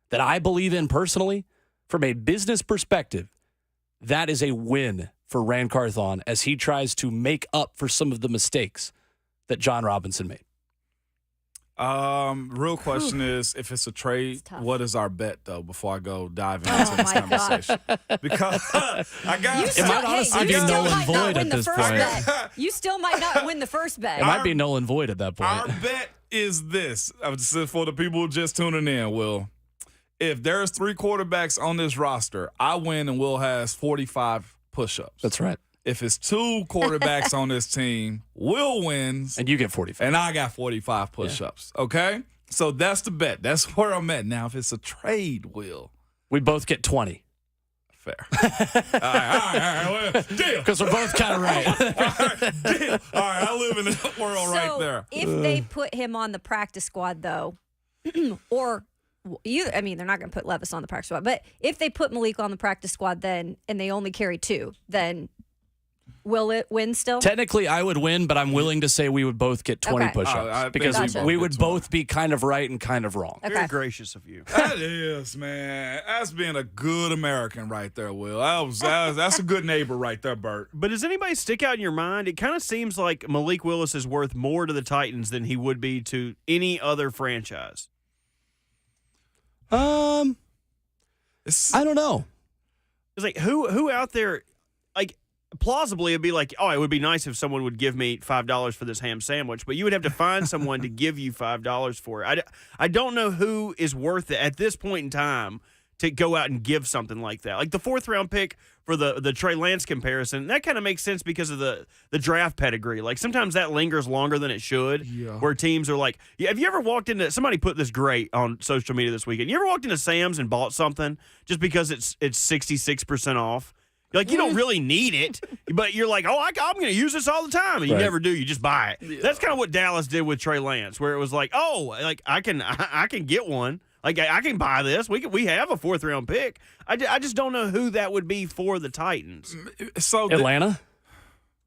that I believe in personally, from a business perspective, that is a win for Rand Carthon as he tries to make up for some of the mistakes that John Robinson made. Real question is, if it's a trade, what is our bet, though, before I go dive into this conversation? Because I got it might honestly be null and void at this point. You still might not win the first bet. It might be null and void at that point. Our bet is this. For the people who just tuning in, Will. If there's 3 quarterbacks on this roster, I win and Will has 45 push-ups. That's right. If it's 2 quarterbacks on this team, Will wins. And you get 45. And I got 45 push-ups. Yeah. Okay? So that's the bet. That's where I'm at. Now, if it's a trade, Will. We both get 20. Fair. All right. Well, deal. Because we're both kind of right. All right, deal. All right, I live in that world right there. If they put him on the practice squad, though, or they're not going to put Levis on the practice squad, but if they put Malik on the practice squad then and they only carry 2, then will it win still? Technically, I would win, but I'm willing to say we would both get 20 push-ups because we would both be kind of right and kind of wrong. Okay. Very gracious of you. That is, man. That's being a good American right there, Will. That's a good neighbor right there, Bert. But does anybody stick out in your mind? It kind of seems like Malik Willis is worth more to the Titans than he would be to any other franchise. I don't know. It's like who out there, like, plausibly it'd be like, oh, it would be nice if someone would give me $5 for this ham sandwich, but you would have to find someone to give you $5 for it. I don't know who is worth it at this point in time to go out and give something like that. Like the 4th round pick for the Trey Lance comparison, that kind of makes sense because of the draft pedigree. Like sometimes that lingers longer than it should, where teams are like, have you ever walked into, somebody put this great on social media this weekend, you ever walked into Sam's and bought something just because it's 66% off? You're like, you don't really need it, but you're like, oh, I'm going to use this all the time. And you never do. You just buy it. Yeah. That's kind of what Dallas did with Trey Lance, where it was like, oh, like I can get one. Like, I can buy this. We have a 4th round pick. I just don't know who that would be for the Titans. So Atlanta?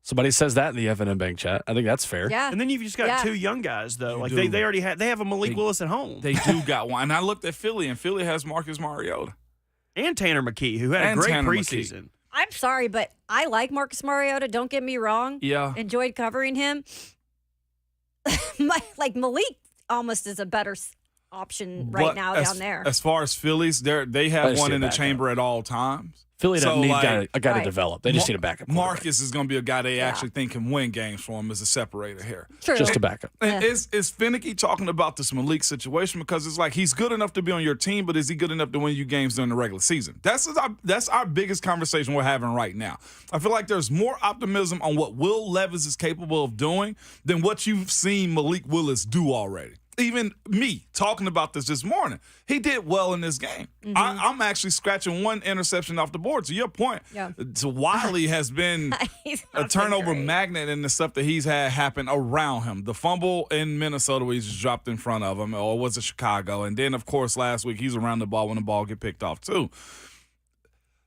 Somebody says that in the F&M Bank chat. I think that's fair. Yeah. And then you've just got 2 young guys, though. Like, they already have a Malik Willis at home. They do got one. And I looked at Philly, and Philly has Marcus Mariota. And Tanner McKee, who had a great preseason. I'm sorry, but I like Marcus Mariota. Don't get me wrong. Yeah. Enjoyed covering him. Malik almost is a better option right now down there. As far as Phillies, they have one in the chamber at all times. Philly doesn't need a guy to develop. They just need a backup. Marcus is going to be a guy they actually think can win games for him as a separator here. True. Just a backup. And is finicky talking about this Malik situation because it's like he's good enough to be on your team, but is he good enough to win you games during the regular season? That's our biggest conversation we're having right now. I feel like there's more optimism on what Will Levis is capable of doing than what you've seen Malik Willis do already. Even me talking about this morning, he did well in this game. Mm-hmm. I'm actually scratching one interception off the board. To your point, so Wiley has been a turnover magnet in the stuff that he's had happen around him. The fumble in Minnesota where he just dropped in front of him, or was it Chicago? And then, of course, last week he's around the ball when the ball get picked off too.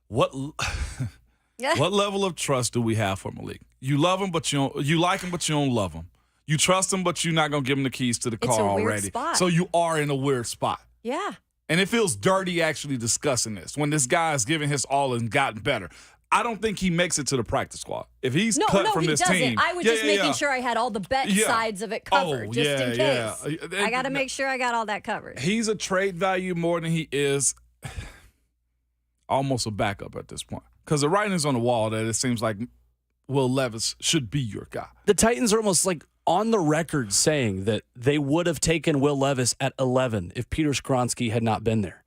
What level of trust do we have for Malik? You love him, but you like him, but you don't love him. You trust him, but you're not going to give him the keys to the car already. Spot. So you are in a weird spot. Yeah. And it feels dirty actually discussing this when this guy is giving his all and gotten better. I don't think he makes it to the practice squad. If he's cut from this team. I was just making sure I had all the bet sides of it covered, just in case. I got to make sure I got all that covered. He's a trade value more than he is almost a backup at this point. Because the writing is on the wall that it seems like Will Levis should be your guy. The Titans are almost like on the record saying that they would have taken Will Levis at 11 if Peter Skoronski had not been there.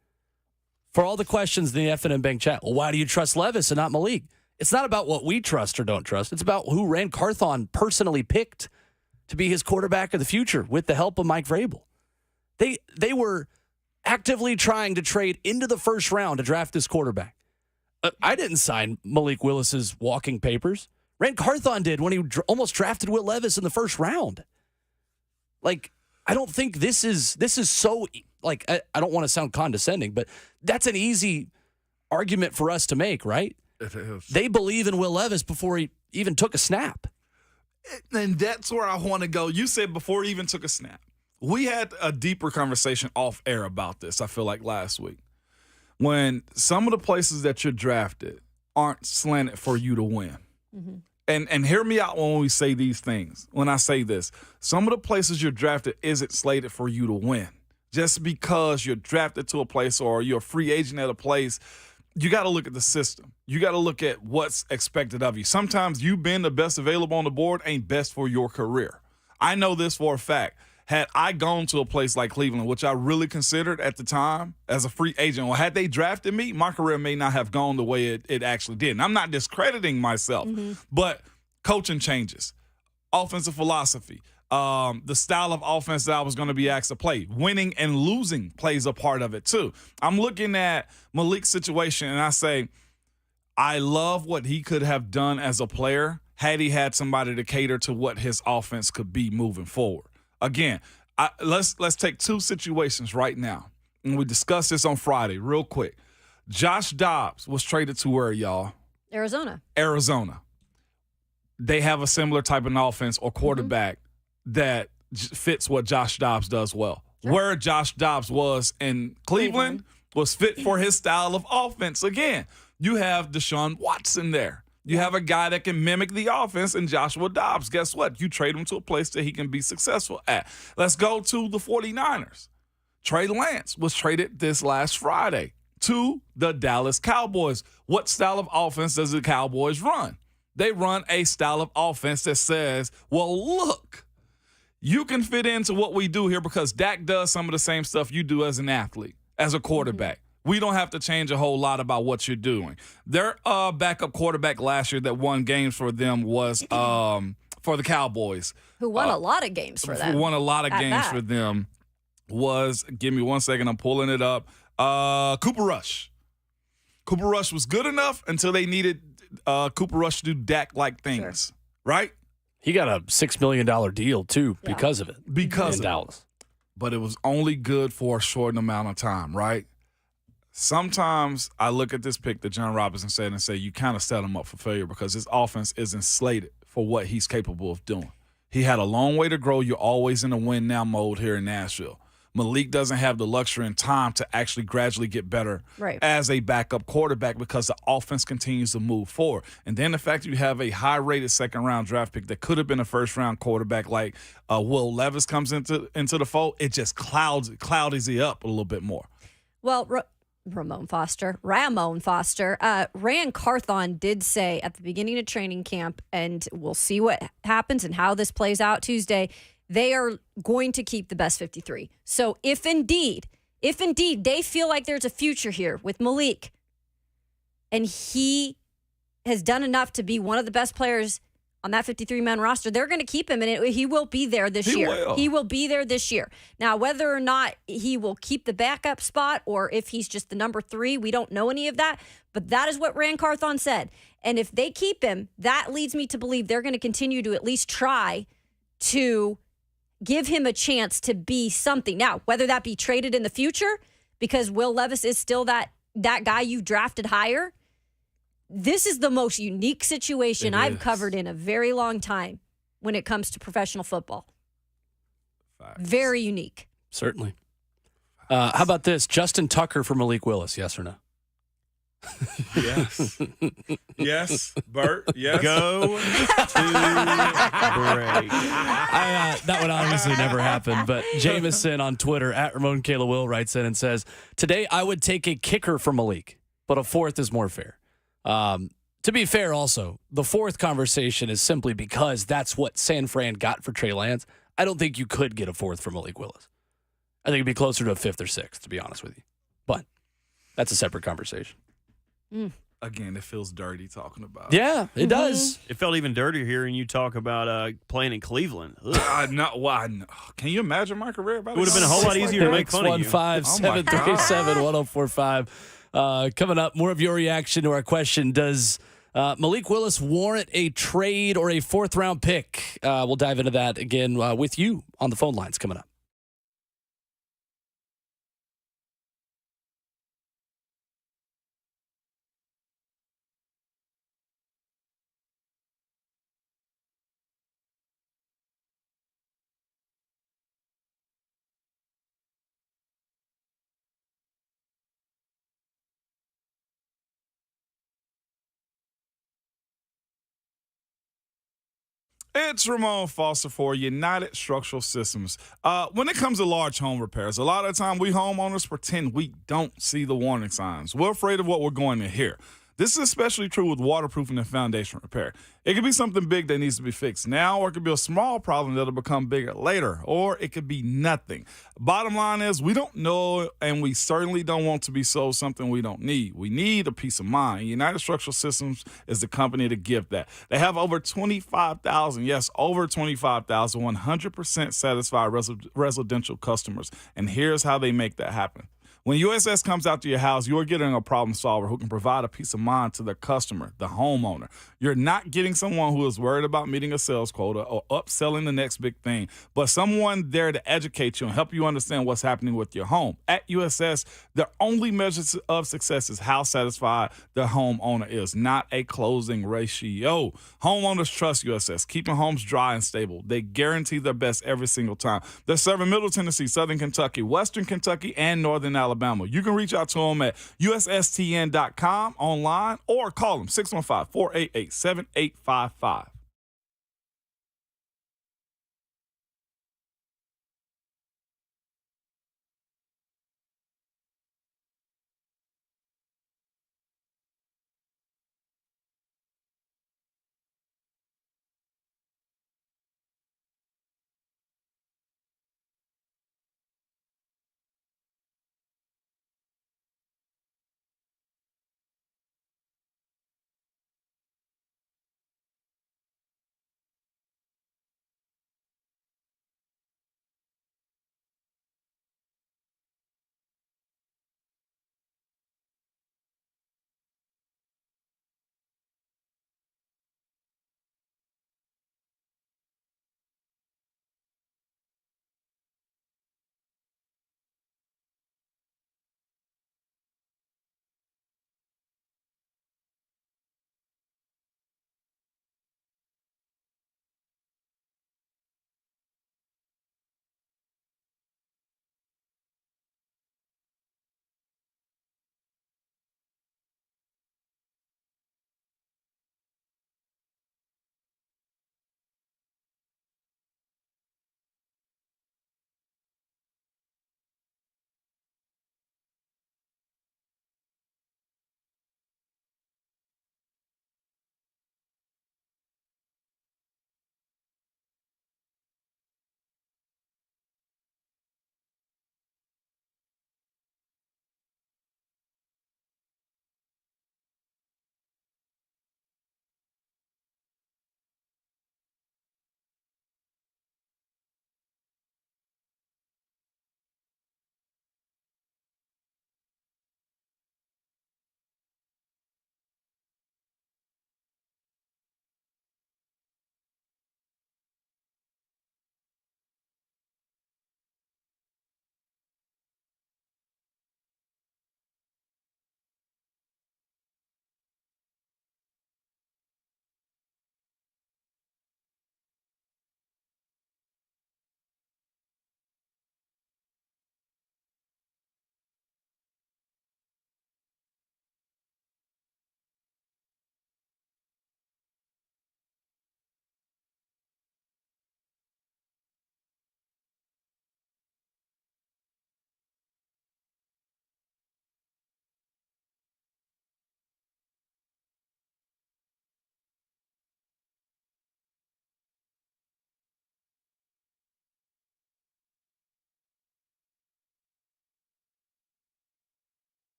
For all the questions in the F&M Bank chat, well, why do you trust Levis and not Malik? It's not about what we trust or don't trust. It's about who Rand Carthon personally picked to be his quarterback of the future with the help of Mike Vrabel. They were actively trying to trade into the first round to draft this quarterback. I didn't sign Malik Willis's walking papers. Rand Carthon did when he almost drafted Will Levis in the first round. Like, I don't think this is so, like, I don't want to sound condescending, but that's an easy argument for us to make, right? It is. They believe in Will Levis before he even took a snap. And that's where I want to go. You said before he even took a snap. We had a deeper conversation off air about this, I feel like, last week. When some of the places that you're drafted aren't slanted for you to win. Mm-hmm. And hear me out when we say these things. When I say this, some of the places you're drafted isn't slated for you to win. Just because you're drafted to a place or you're a free agent at a place, you got to look at the system. You got to look at what's expected of you. Sometimes you being the best available on the board ain't best for your career. I know this for a fact. Had I gone to a place like Cleveland, which I really considered at the time as a free agent, or had they drafted me, my career may not have gone the way it actually did. And I'm not discrediting myself, but coaching changes, offensive philosophy, the style of offense that I was going to be asked to play, winning and losing plays a part of it too. I'm looking at Malik's situation and I say, I love what he could have done as a player had he had somebody to cater to what his offense could be moving forward. Again, let's take two situations right now, and we discussed this on Friday real quick. Josh Dobbs was traded to where, y'all? Arizona. They have a similar type of offense or quarterback that fits what Josh Dobbs does well. Sure. Where Josh Dobbs was in Cleveland was fit for his style of offense. Again, you have Deshaun Watson there. You have a guy that can mimic the offense in Joshua Dobbs. Guess what? You trade him to a place that he can be successful at. Let's go to the 49ers. Trey Lance was traded this last Friday to the Dallas Cowboys. What style of offense does the Cowboys run? They run a style of offense that says, well, look, you can fit into what we do here because Dak does some of the same stuff you do as an athlete, as a quarterback. We don't have to change a whole lot about what you're doing. Their backup quarterback last year that won games for them was for the Cowboys. Who won a lot of games for them. Who won a lot of games for them was, give me 1 second, I'm pulling it up, Cooper Rush. Cooper Rush was good enough until they needed Cooper Rush to do Dak-like things, right? He got a $6 million deal, too, because of it. Because of Dallas. But it was only good for a short amount of time, right? Sometimes I look at this pick that John Robinson said and say you kind of set him up for failure because his offense isn't slated for what he's capable of doing. He had a long way to grow. You're always in a win-now mode here in Nashville. Malik doesn't have the luxury and time to actually gradually get better as a backup quarterback because the offense continues to move forward. And then the fact that you have a high-rated second-round draft pick that could have been a first-round quarterback like Will Levis comes into the fold, it just cloudies it up a little bit more. Well, Ramon Foster, Rand Carthon did say at the beginning of training camp, and we'll see what happens and how this plays out Tuesday, they are going to keep the best 53. So if indeed they feel like there's a future here with Malik, and he has done enough to be one of the best players on that 53-man roster, they're going to keep him, and he will be there this year. He will be there this year. Now, whether or not he will keep the backup spot or if he's just the number 3, we don't know any of that, but that is what Rand Carthon said. And if they keep him, that leads me to believe they're going to continue to at least try to give him a chance to be something. Now, whether that be traded in the future, because Will Levis is still that guy you drafted higher, this is the most unique situation I've covered in a very long time when it comes to professional football. Facts. Very unique. Certainly. How about this? Justin Tucker for Malik Willis, yes or no? Yes. Yes, Bert. Yes. Go to break. That would obviously never happen, but Jameson on Twitter, at Ramon Kayla Will, writes in and says, today I would take a kicker for Malik, but a fourth is more fair. To be fair also, the fourth conversation is simply because that's what San Fran got for Trey Lance. I don't think you could get a fourth for Malik Willis. I think it'd be closer to a fifth or sixth, to be honest with you. But that's a separate conversation. Again, it feels dirty talking about. Yeah, it does. It felt even dirtier hearing you talk about playing in Cleveland. Ugh. Can you imagine my career? It would have been a whole lot easier to make fun of you. 615-737-1045. Coming up, more of your reaction to our question. Does Malik Willis warrant a trade or a fourth-round pick? We'll dive into that again with you on the phone lines coming up. It's Ramon Foster for United Structural Systems. When it comes to large home repairs, a lot of the time we homeowners pretend we don't see the warning signs. We're afraid of what we're going to hear. This is especially true with waterproofing and foundation repair. It could be something big that needs to be fixed now, or it could be a small problem that'll become bigger later, or it could be nothing. Bottom line is, we don't know, and we certainly don't want to be sold something we don't need. We need a peace of mind. United Structural Systems is the company to give that. They have over 25,000, yes, over 25,000, 100% satisfied residential customers. And here's how they make that happen. When USS comes out to your house, you're getting a problem solver who can provide a peace of mind to the customer, the homeowner. You're not getting someone who is worried about meeting a sales quota or upselling the next big thing, but someone there to educate you and help you understand what's happening with your home. At USS, the only measure of success is how satisfied the homeowner is, not a closing ratio. Homeowners trust USS, keeping homes dry and stable. They guarantee their best every single time. They're serving Middle Tennessee, Southern Kentucky, Western Kentucky, and Northern Alabama. You can reach out to them at USSTN.com online or call them 615-488-7855.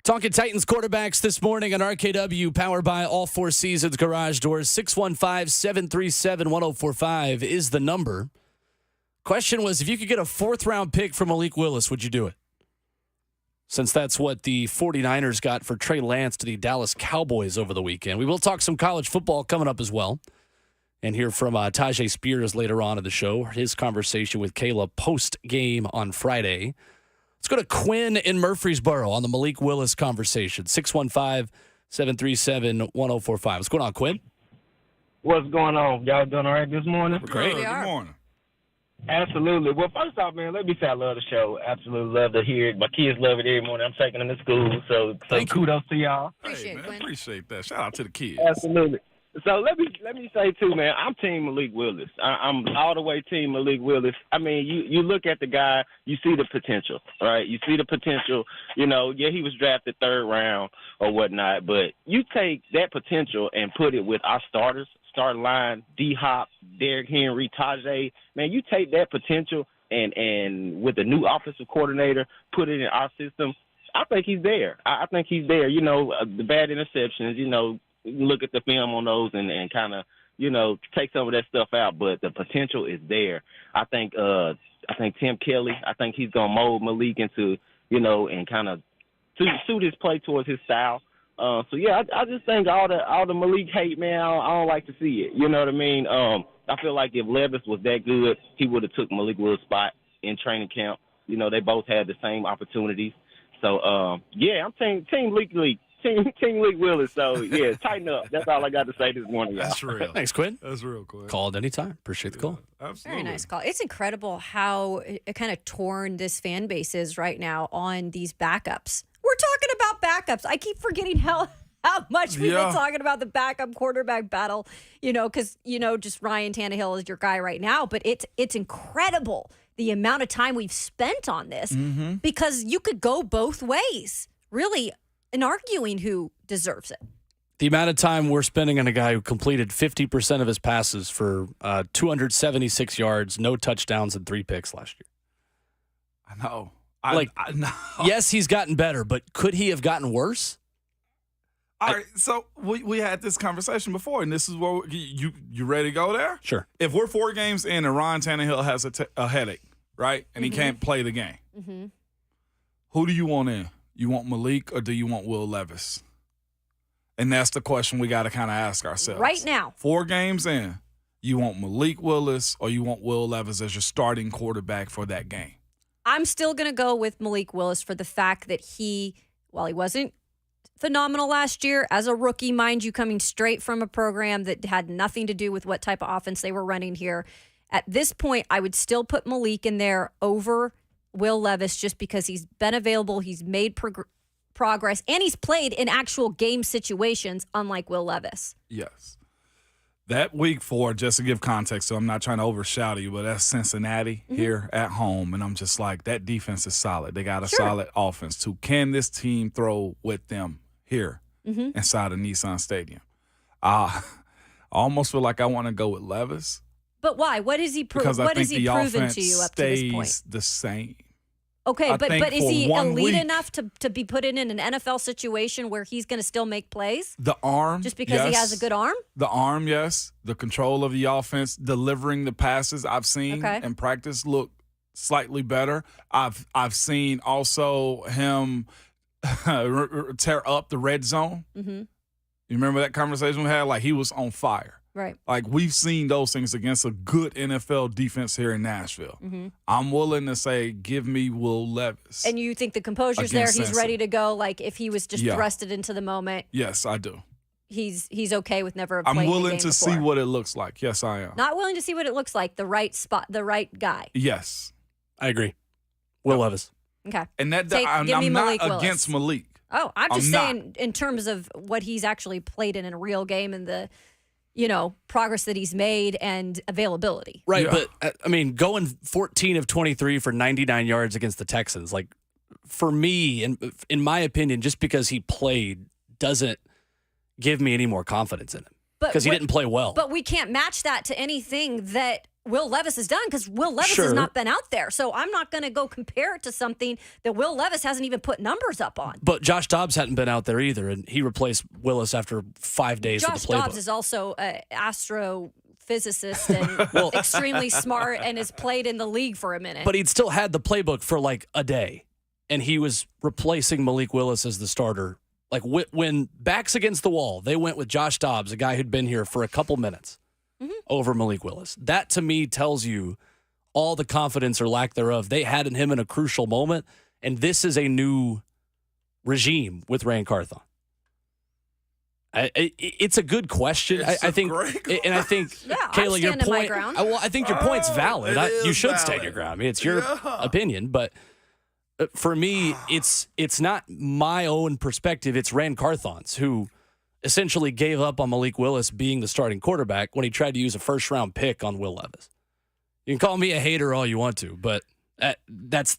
Talking Titans quarterbacks this morning on RKW, powered by All Four Seasons Garage Doors. 615-737-1045 is the number. Question was, if you could get a 4th-round pick from Malik Willis, would you do it? Since that's what the 49ers got for Trey Lance to the Dallas Cowboys over the weekend. We will talk some college football coming up as well. And hear from Tajay Spears later on in the show, his conversation with Kayla post-game on Friday. Let's go to Quinn in Murfreesboro on the Malik Willis conversation. 615-737-1045. What's going on, Quinn? What's going on? Y'all doing all right this morning? Great. Good morning. Absolutely. Well, first off, man, let me say I love the show. Absolutely love to hear it. My kids love it every morning. I'm taking them to school, so kudos to y'all. Appreciate it, Quinn. Appreciate that. Shout out to the kids. Absolutely. So let me say too, man. I'm Team Malik Willis. I'm all the way Team Malik Willis. I mean, you look at the guy, you see the potential, right? You see the potential. You know, yeah, he was drafted 3rd round or whatnot, but you take that potential and put it with our starters, starting line, D-Hop, Derrick Henry, Tajay. Man, you take that potential and with the new offensive coordinator, put it in our system. I think he's there. I think he's there. You know, the bad interceptions. You know. Look at the film on those and kind of, you know, take some of that stuff out. But the potential is there. I think Tim Kelly, I think he's going to mold Malik into, you know, and kind of suit his play towards his style. So, yeah, I just think all the Malik hate, man, I don't like to see it. You know what I mean? I feel like if Levis was that good, he would have took Malik Willis' spot in training camp. You know, they both had the same opportunities. So, yeah, I'm Team Malik. Team Malik Willis. So, yeah, tighten up. That's all I got to say this morning, y'all. That's real. Thanks, Quinn. That's real, Quinn. Call at any time. Appreciate the call. Absolutely. Very nice call. It's incredible how kind of torn this fan base is right now on these backups. We're talking about backups. I keep forgetting how much we've been talking about the backup quarterback battle, you know, because, you know, just Ryan Tannehill is your guy right now. But it's incredible the amount of time we've spent on this because you could go both ways, really, in arguing who deserves it. The amount of time we're spending on a guy who completed 50% of his passes for 276 yards, no touchdowns, and 3 picks last year. I know. I know. Yes, he's gotten better, but could he have gotten worse? All right, so we had this conversation before, and this is where you ready to go there? Sure. If we're 4 games in and Ryan Tannehill has a headache, right, and he can't play the game, who do you want in? You want Malik or do you want Will Levis? And that's the question we got to kind of ask ourselves. Right now. 4 games in, you want Malik Willis or you want Will Levis as your starting quarterback for that game? I'm still going to go with Malik Willis for the fact that while he wasn't phenomenal last year, as a rookie, mind you, coming straight from a program that had nothing to do with what type of offense they were running here, at this point, I would still put Malik in there over Will Levis just because he's been available, he's made progress, and he's played in actual game situations, unlike Will Levis. Yes. That week 4, just to give context, so I'm not trying to overshadow you, but that's Cincinnati here at home, and I'm just like, that defense is solid. They got a solid offense, too. Can this team throw with them here inside of Nissan Stadium? I almost feel like I want to go with Levis. But why? What is he proven to you up to this point? The same. Okay, but is he elite enough to be put in an NFL situation where he's going to still make plays? The arm. Just because he has a good arm? The arm, yes. The control of the offense, delivering the passes I've seen in practice look slightly better. I've seen also him tear up the red zone. You remember that conversation we had? Like, he was on fire. Right. Like, we've seen those things against a good NFL defense here in Nashville. I'm willing to say, give me Will Levis. And you think the composure's there? He's ready to go? Like, if he was just thrusted into the moment? Yes, I do. He's okay with never playing I'm willing the game to before. see what it looks like. Yes, I am. Not willing to see what it looks like. The right spot, the right guy. Yes. I agree. Will Levis. Okay. And that give me I'm not Malik Willis. against Malik. Oh, I'm just saying in terms of what he's actually played in a real game and the, you know, progress that he's made and availability. Right, but, I mean, going 14 of 23 for 99 yards against the Texans, like, for me, in my opinion, just because he played doesn't give me any more confidence in him. Because he didn't play well. But we can't match that to anything that Will Levis has done because Will Levis has not been out there. So I'm not going to go compare it to something that Will Levis hasn't even put numbers up on. But Josh Dobbs hadn't been out there either, and he replaced Willis after 5 days with the playbook. Josh Dobbs is also an astrophysicist and extremely smart and has played in the league for a minute. But he'd still had the playbook for like a day, and he was replacing Malik Willis as the starter. Like when backs against the wall, they went with Josh Dobbs, a guy who'd been here for a couple minutes, over Malik Willis. That, to me, tells you all the confidence or lack thereof they had in him in a crucial moment, and this is a new regime with Rand Carthon. It's a good question. I think, and I think, Kayla, your point. I think your point's valid. You should stand your ground. I mean, it's your opinion, but for me, it's not my own perspective. It's Rand Carthon's, who essentially gave up on Malik Willis being the starting quarterback when he tried to use a first-round pick on Will Levis. You can call me a hater all you want to, but that's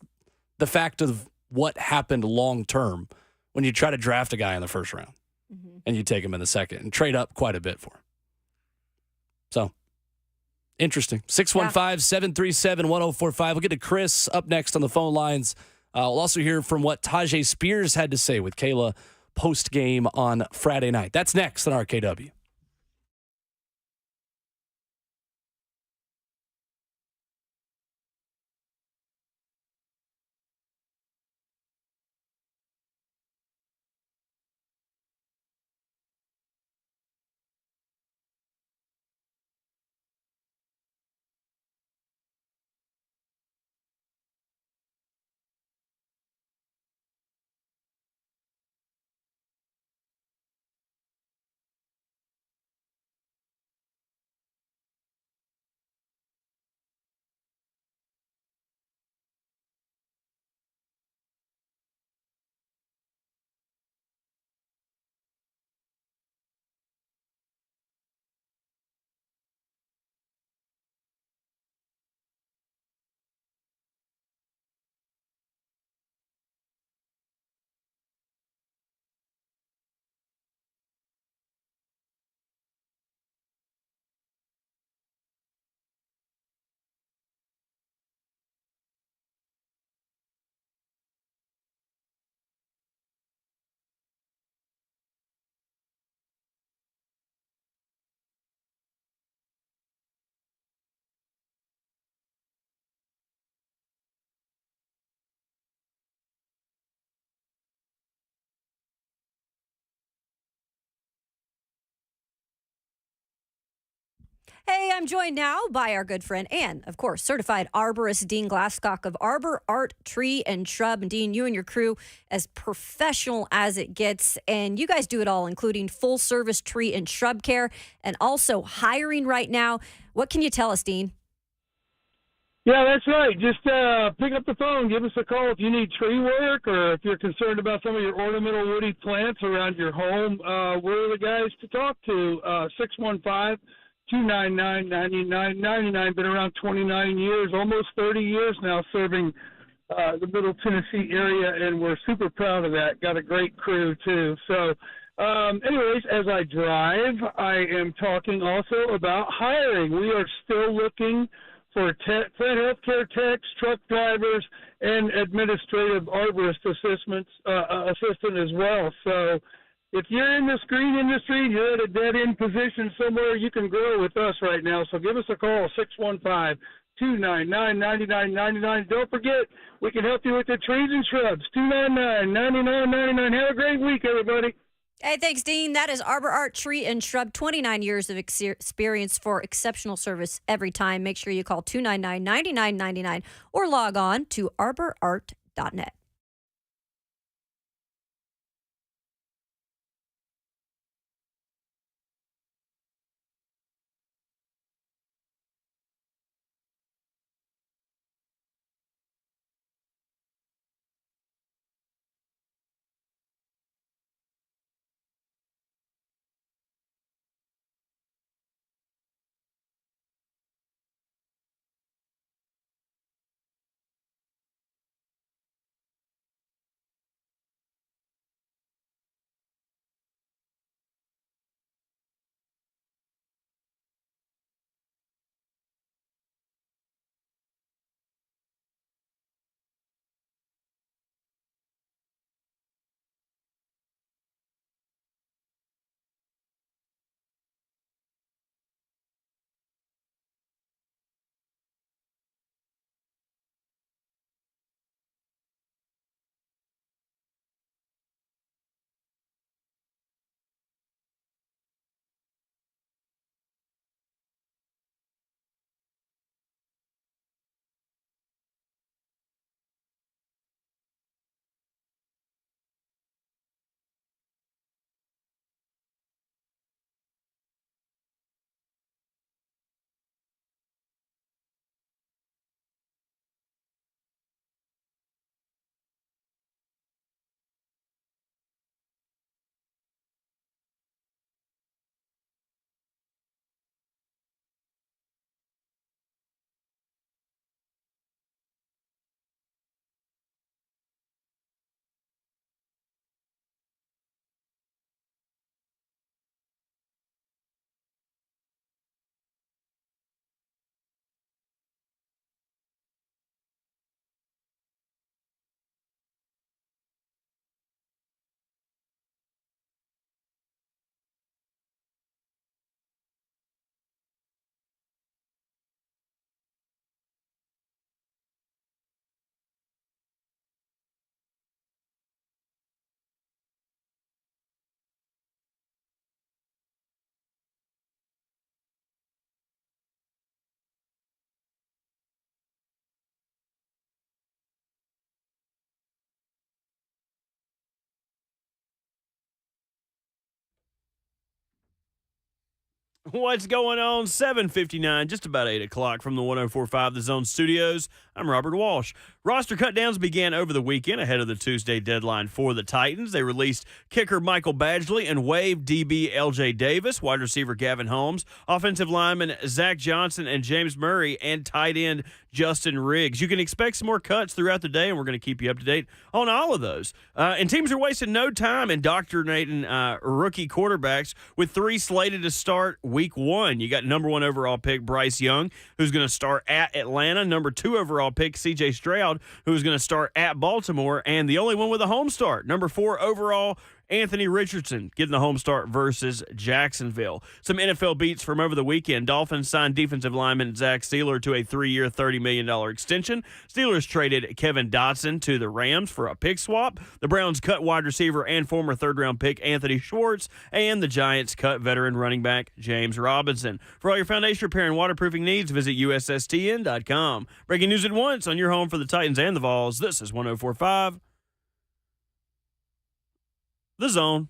the fact of what happened long-term when you try to draft a guy in the first round and you take him in the second and trade up quite a bit for him. So, interesting. 615-737-1045. We'll get to Chris up next on the phone lines. We'll also hear from what Tajay Spears had to say with Kayla post-game on Friday night. That's next on RKW. Hey, I'm joined now by our good friend and, of course, certified arborist Dean Glasscock of Arbor Art Tree and Shrub. And Dean, you and your crew as professional as it gets, and you guys do it all, including full-service tree and shrub care and also hiring right now. What can you tell us, Dean? Yeah, that's right. Just pick up the phone. Give us a call if you need tree work or if you're concerned about some of your ornamental woody plants around your home. We're the guys to talk to. 615-299-9999. Been around 29 years, almost 30 years now serving the Middle Tennessee area, and we're super proud of that. Got a great crew, too. So, anyways, as I drive, I am talking also about hiring. We are still looking for plant healthcare techs, truck drivers, and administrative arborist assistant as well. So if you're in the screen industry, you're at a dead-end position somewhere, you can grow with us right now. So give us a call, 615-299-9999. Don't forget, we can help you with the trees and shrubs, 299-9999. Have a great week, everybody. Hey, thanks, Dean. That is Arbor Art Tree and Shrub, 29 years of experience for exceptional service every time. Make sure you call 299-9999 or log on to arborart.net. What's going on? 7:59, just about 8 o'clock from the 104.5 The Zone Studios. I'm Robert Walsh. Roster cutdowns began over the weekend ahead of the Tuesday deadline for the Titans. They released kicker Michael Badgley and waived DB L.J. Davis, wide receiver Gavin Holmes, offensive lineman Zach Johnson and James Murray, and tight end Justin Riggs. You can expect some more cuts throughout the day, and we're going to keep you up to date on all of those. And teams are wasting no time indoctrinating rookie quarterbacks with 3 slated to start week 1. You got number 1 overall pick Bryce Young, who's going to start at Atlanta. Number 2 overall pick C.J. Stroud, who's going to start at Baltimore. And the only one with a home start, number 4 overall Anthony Richardson, getting the home start versus Jacksonville. Some NFL beats from over the weekend. Dolphins signed defensive lineman Zach Steeler to a 3-year, $30 million extension. Steelers traded Kevin Dotson to the Rams for a pick swap. The Browns cut wide receiver and former third-round pick Anthony Schwartz. And the Giants cut veteran running back James Robinson. For all your foundation repair and waterproofing needs, visit USSTN.com. Breaking news at once on your home for the Titans and the Vols. This is 104.5 The Zone.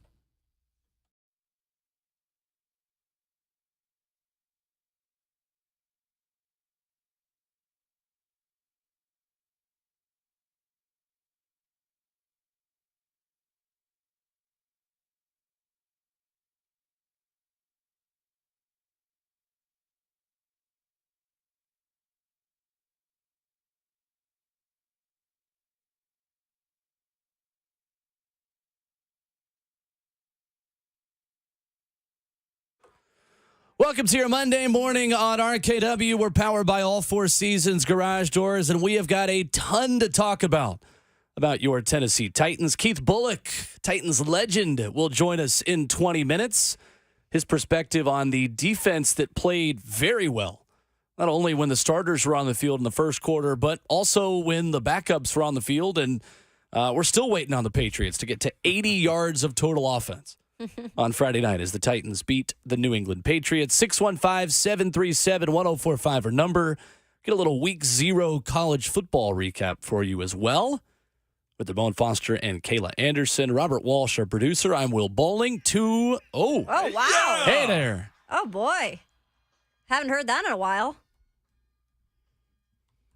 Welcome to your Monday morning on RKW. We're powered by All Four Seasons Garage Doors, and we have got a ton to talk about your Tennessee Titans. Keith Bulluck, Titans legend, will join us in 20 minutes. His perspective on the defense that played very well, not only when the starters were on the field in the first quarter, but also when the backups were on the field. And we're still waiting on the Patriots to get to 80 yards of total offense on Friday night as the Titans beat the New England Patriots. 615-737-1045 our number. Get a little week 0 college football recap for you as well with Damone Foster and Kayla Anderson. Robert Walsh, our producer. I'm Will Bowling. Oh, wow. Hey there. Oh, boy. Haven't heard that in a while.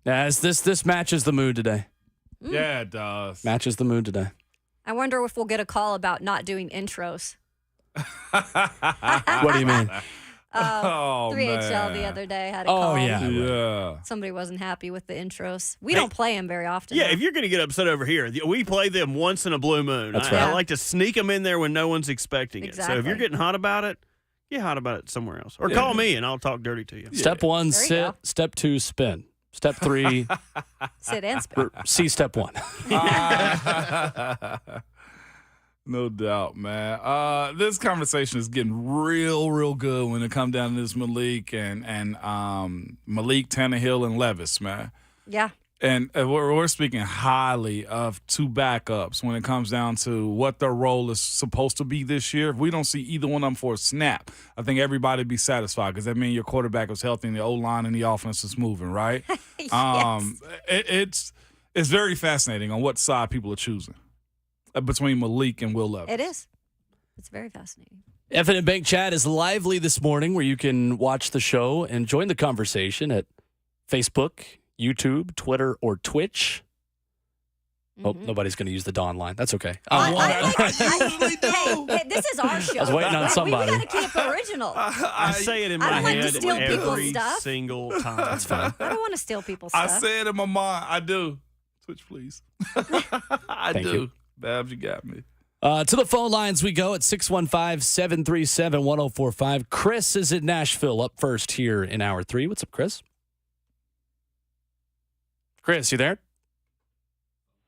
As this matches the mood today. Yeah, it does. Matches the mood today. I wonder if we'll get a call about not doing intros. What do you mean? 3HL the other day had a call. Oh, yeah. Somebody wasn't happy with the intros. We don't play them very often. Yeah, if you're going to get upset over here, we play them once in a blue moon. That's right. I like to sneak them in there when no one's expecting it. So if Exactly. you're getting hot about it, get hot about it somewhere else. Or call me and I'll talk dirty to you. Step 1, There you sit. go. Step 2, spin. Step 3, Sit and spin. see step 1. No doubt, man. This conversation is getting real good when it comes down to this Malik and Malik, Tannehill, and Levis, man. Yeah. And we're speaking highly of 2 backups when it comes down to what their role is supposed to be this year. If we don't see either one of them for a snap, I think everybody would be satisfied because that means your quarterback is healthy and the O-line and the offense is moving, right? Yes. It's very fascinating on what side people are choosing between Malik and Will Levis. It is. It's very fascinating. Infinite Bank Chat is lively this morning where you can watch the show and join the conversation at Facebook, YouTube, Twitter, or Twitch. Oh, nobody's going to use the Dawn line. That's okay. Hey, this is our show. I was waiting on somebody. We got to keep it original. I say it in I my don't like to head steal people's every stuff. single time. That's fine. I don't want to steal people's I stuff. say it in my mind. I do. Twitch, please. I Thank do. you. Babs, you got me. To the phone lines we go at 615-737-1045. Chris is in Nashville up first here in hour 3. What's up, Chris? Chris, you there?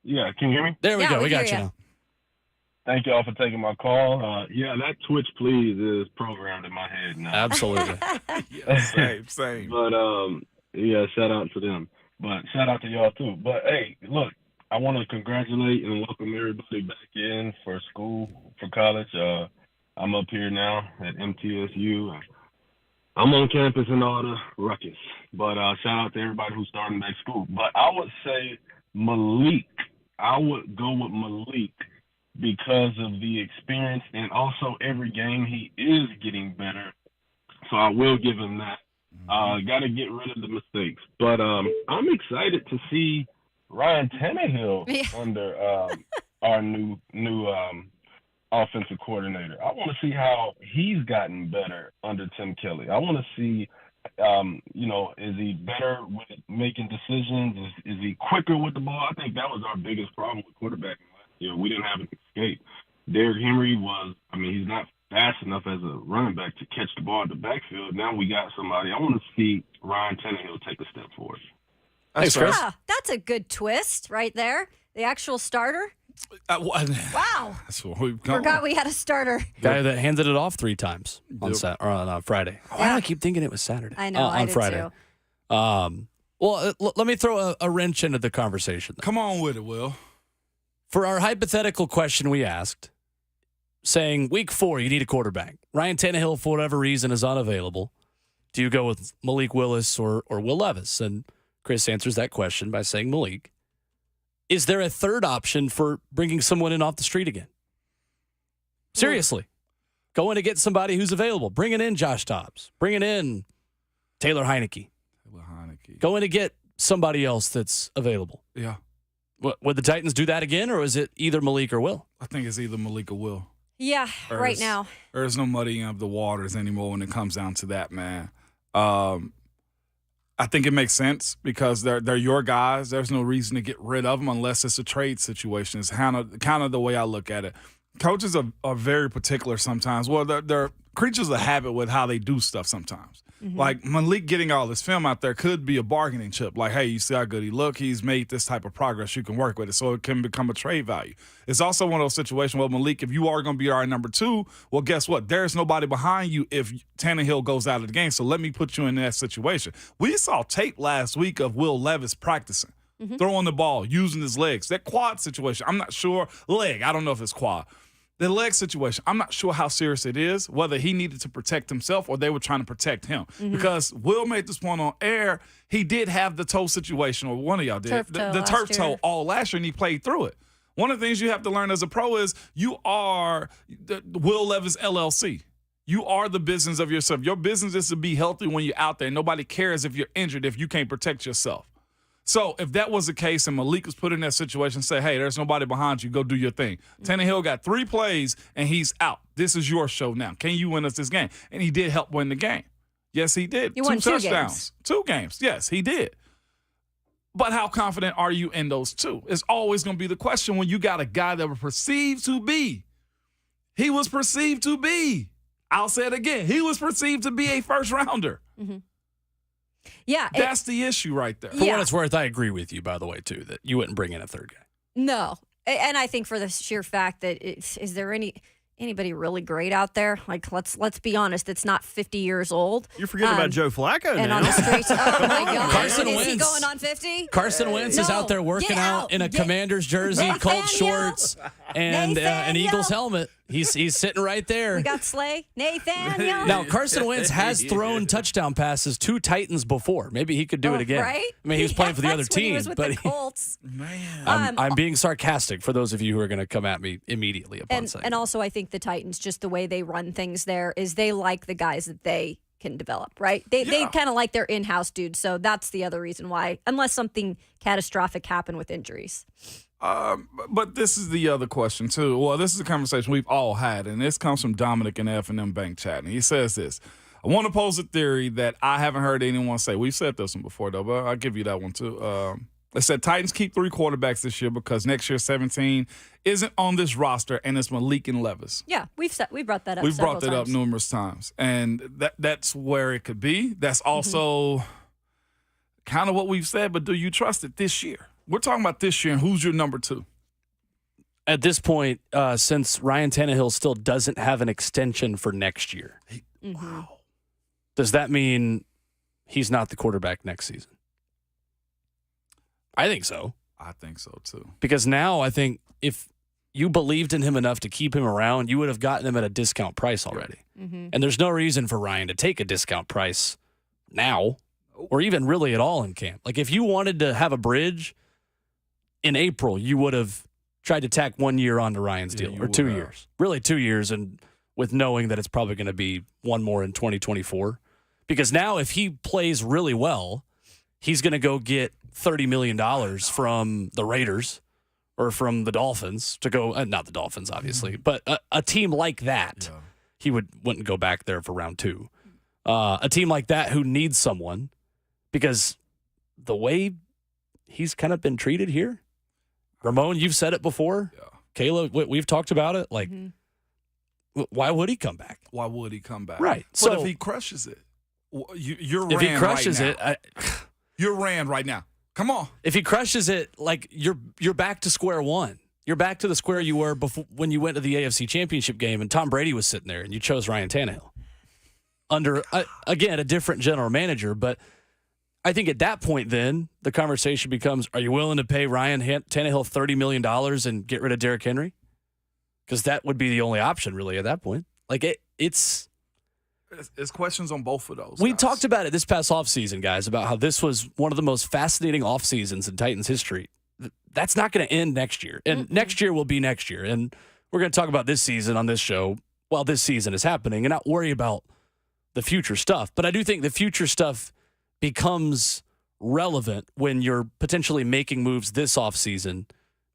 Yeah, can you hear me? There we Yeah, go. we We got hear you ya. now. Thank y'all for taking my call. Yeah, that Twitch please is programmed in my head now. Absolutely. Same. But yeah, shout out to them. But shout out to y'all too. But hey, look, I want to congratulate and welcome everybody back in for school, for college. I'm up here now at MTSU. I'm on campus and all the ruckus. But shout out to everybody who's starting back school. But I would say Malik. I would go with Malik because of the experience and also every game he is getting better. So I will give him that. Got to get rid of the mistakes. But I'm excited to see Ryan Tannehill under our new offensive coordinator. I want to see how he's gotten better under Tim Kelly. I want to see, is he better with making decisions? Is he quicker with the ball? I think that was our biggest problem with quarterbacking last year. We didn't have an escape. Derrick Henry he's not fast enough as a running back to catch the ball in the backfield. Now we got somebody. I want to see Ryan Tannehill take a step forward. Thanks, Chris. Yeah, that's a good twist right there. The actual starter. Wow. That's what we've Forgot we had a starter. Guy that handed it off 3 times on Friday. Why do I keep thinking it was Saturday? I know, I on did Friday. too. Well, let me throw a wrench into the conversation. Come on with it, Will. For our hypothetical question we asked, saying week 4, you need a quarterback. Ryan Tannehill, for whatever reason, is unavailable. Do you go with Malik Willis or Will Levis? And Chris answers that question by saying Malik. Is there a third option for bringing someone in off the street again? Seriously. Going to get somebody who's available. Bringing in Josh Dobbs. Bringing in Taylor Heineke. Going to get somebody else that's available. Yeah. Would the Titans do that again, or is it either Malik or Will? I think it's either Malik or Will. Yeah, right now. There's no muddying of the waters anymore when it comes down to that, man. I think it makes sense because they're your guys. There's no reason to get rid of them unless it's a trade situation. It's kind of the way I look at it. Coaches are very particular sometimes. Well, they're creatures of habit with how they do stuff sometimes. Mm-hmm. Like Malik getting all this film out there could be a bargaining chip. Like, hey, you see how good he look? He's made this type of progress. You can work with it. So it can become a trade value. It's also one of those situations where, Malik, if you are going to be our number 2, well, guess what? There's nobody behind you if Tannehill goes out of the game. So let me put you in that situation. We saw tape last week of Will Levis practicing, throwing the ball, using his legs. That quad situation, I'm not sure. Leg, I don't know if it's quad. The leg situation, I'm not sure how serious it is, whether he needed to protect himself or they were trying to protect him. Mm-hmm. Because Will made this point on air. He did have the toe situation, or one of y'all did, the turf toe all last year, and he played through it. One of the things you have to learn as a pro is you are the Will Levis LLC. You are the business of yourself. Your business is to be healthy when you're out there. Nobody cares if you're injured if you can't protect yourself. So if that was the case and Malik was put in that situation, say, hey, there's nobody behind you. Go do your thing. Tannehill got 3 plays, and he's out. This is your show now. Can you win us this game? And he did help win the game. Yes, he did. He won 2 touchdowns. 2 games. Yes, he did. But how confident are you in those 2? It's always going to be the question when you got a guy that was perceived to be. He was perceived to be. I'll say it again. He was perceived to be a first-rounder. Mm-hmm. Yeah. That's the issue right there. For what it's worth, I agree with you, by the way, too, that you wouldn't bring in a third guy. No. And I think for the sheer fact that is there anybody really great out there? Like, let's be honest, it's not 50 years old. You're forgetting about Joe Flacco and now. on the streets. Oh, my God. Carson Is Wentz. he going on 50? Carson Wentz is out there working out in a Commander's jersey, Colt shorts, and an Eagles helmet. He's sitting right there. We got Slay. Nathaniel. Now, Carson Wentz has thrown touchdown passes to Titans before. Maybe he could do it again. Right? I mean, he was playing for the other team. He was with the Colts. Man. I'm being sarcastic for those of you who are going to come at me immediately upon saying and also, I think the Titans, just the way they run things there, is they like the guys that they can develop, right? They kind of like their in-house dudes. So that's the other reason why, unless something catastrophic happened with injuries. But this is the other question, too. Well, this is a conversation we've all had, and this comes from Dominic and F&M Bank Chat. And he says this: I want to pose a theory that I haven't heard anyone say. We've said this one before, though, but I'll give you that one, too. It said Titans keep 3 quarterbacks this year because next year 17 isn't on this roster, and it's Malik and Levis. Yeah, we brought that up. We've brought that up numerous times, and that's where it could be. That's also kind of what we've said, but do you trust it this year? We're talking about this year, and who's your number 2? At this point, since Ryan Tannehill still doesn't have an extension for next year, Wow. Does that mean he's not the quarterback next season? I think so. I think so, too. Because now I think if you believed in him enough to keep him around, you would have gotten him at a discount price already. Mm-hmm. And there's no reason for Ryan to take a discount price now or even really at all in camp. Like, if you wanted to have a bridge in April, you would have tried to tack 1 year onto Ryan's deal, or 2 years. Really 2 years, and with knowing that it's probably going to be one more in 2024. Because now if he plays really well, he's going to go get $30 million from the Raiders or from the Dolphins to go, not the Dolphins, obviously, but a team like that. Yeah. He wouldn't go back there for round 2. A team like that who needs someone, because the way he's kind of been treated here, Ramon, you've said it before. Yeah. Kayla, we've talked about it. Like, why would he come back? Why would he come back? Right. But so if he crushes it, you're if he crushes right now. You're ran right now. Come on. If he crushes it, like you're back to square one. You're back to the square you were before when you went to the AFC Championship game and Tom Brady was sitting there and you chose Ryan Tannehill under again a different general manager. But I think at that point, then the conversation becomes: are you willing to pay Ryan Tannehill $30 million and get rid of Derrick Henry? Because that would be the only option, really, at that point. Like it's questions on both of those. We talked about it this past offseason, guys, about how this was one of the most fascinating off seasons in Titans history. That's not going to end next year. And next year will be next year. And we're going to talk about this season on this show while this season is happening and not worry about the future stuff. But I do think the future stuff becomes relevant when you're potentially making moves this offseason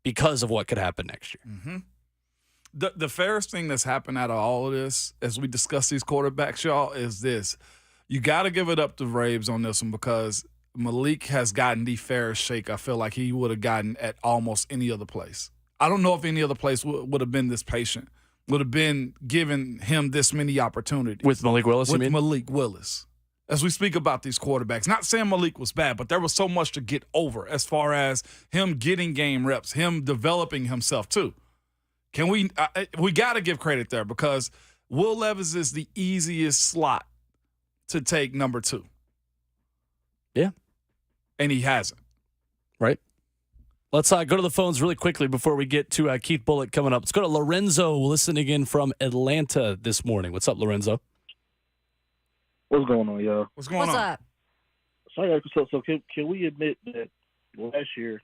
because of what could happen next year. Mm-hmm. The fairest thing that's happened out of all of this, as we discuss these quarterbacks, y'all, is this. You got to give it up to Rabes on this one because Malik has gotten the fairest shake I feel like he would have gotten at almost any other place. I don't know if any other place would have been this patient, would have been giving him this many opportunities. With Malik Willis, With Malik Willis. As we speak about these quarterbacks, not saying Malik was bad, but there was so much to get over as far as him getting game reps, him developing himself too. Can we got to give credit there because Will Levis is the easiest slot to take number 2. Yeah. And he hasn't. Right. Let's go to the phones really quickly before we get to Keith Bulluck coming up. Let's go to Lorenzo listening in from Atlanta this morning. What's up, Lorenzo? What's going on, y'all? What's going on? What's up? So can we admit that last year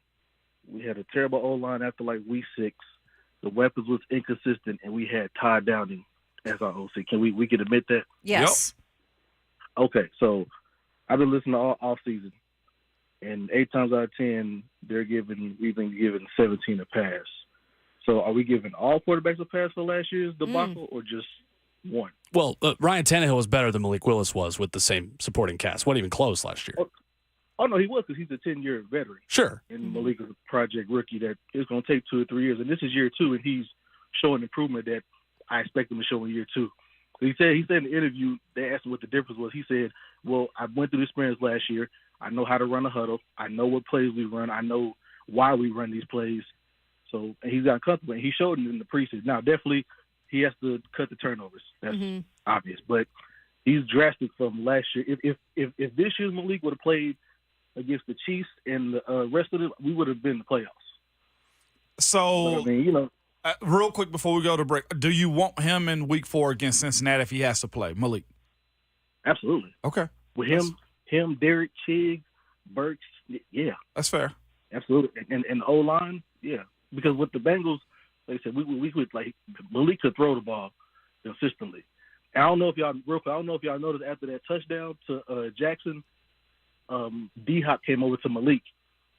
we had a terrible O-line after like week 6. The weapons was inconsistent, and we had Todd Downing as our OC. Can we can admit that? Yes. Yep. Okay, so I've been listening all off season, and 8 times out of 10, we've been giving 17 a pass. So are we giving all quarterbacks a pass for last year's debacle, or just one? Well, Ryan Tannehill was better than Malik Willis was with the same supporting cast. Wasn't even close last year. Oh, no, he was because he's a 10-year veteran. Sure. And Malik is a project rookie that is going to take 2 or 3 years. And this is year 2, and he's showing improvement that I expect him to show in year 2. He said in the interview, they asked him what the difference was. He said, well, I went through the experience last year. I know how to run a huddle. I know what plays we run. I know why we run these plays. So and he's got comfortable. And he showed it in the preseason. Now, definitely, he has to cut the turnovers. That's obvious. But he's drastic from last year. If this year's Malik would have played against the Chiefs and the rest of it, we would have been in the playoffs. So, but, I mean, real quick before we go to break, do you want him in week 4 against Cincinnati if he has to play, Malik? Absolutely. Okay. With him, Derek, Chiggs, Burks, yeah. That's fair. Absolutely. And the O-line, yeah. Because with the Bengals, like I said, we could, like, Malik could throw the ball consistently. And I don't know if y'all noticed after that touchdown to Jackson, D-Hop came over to Malik,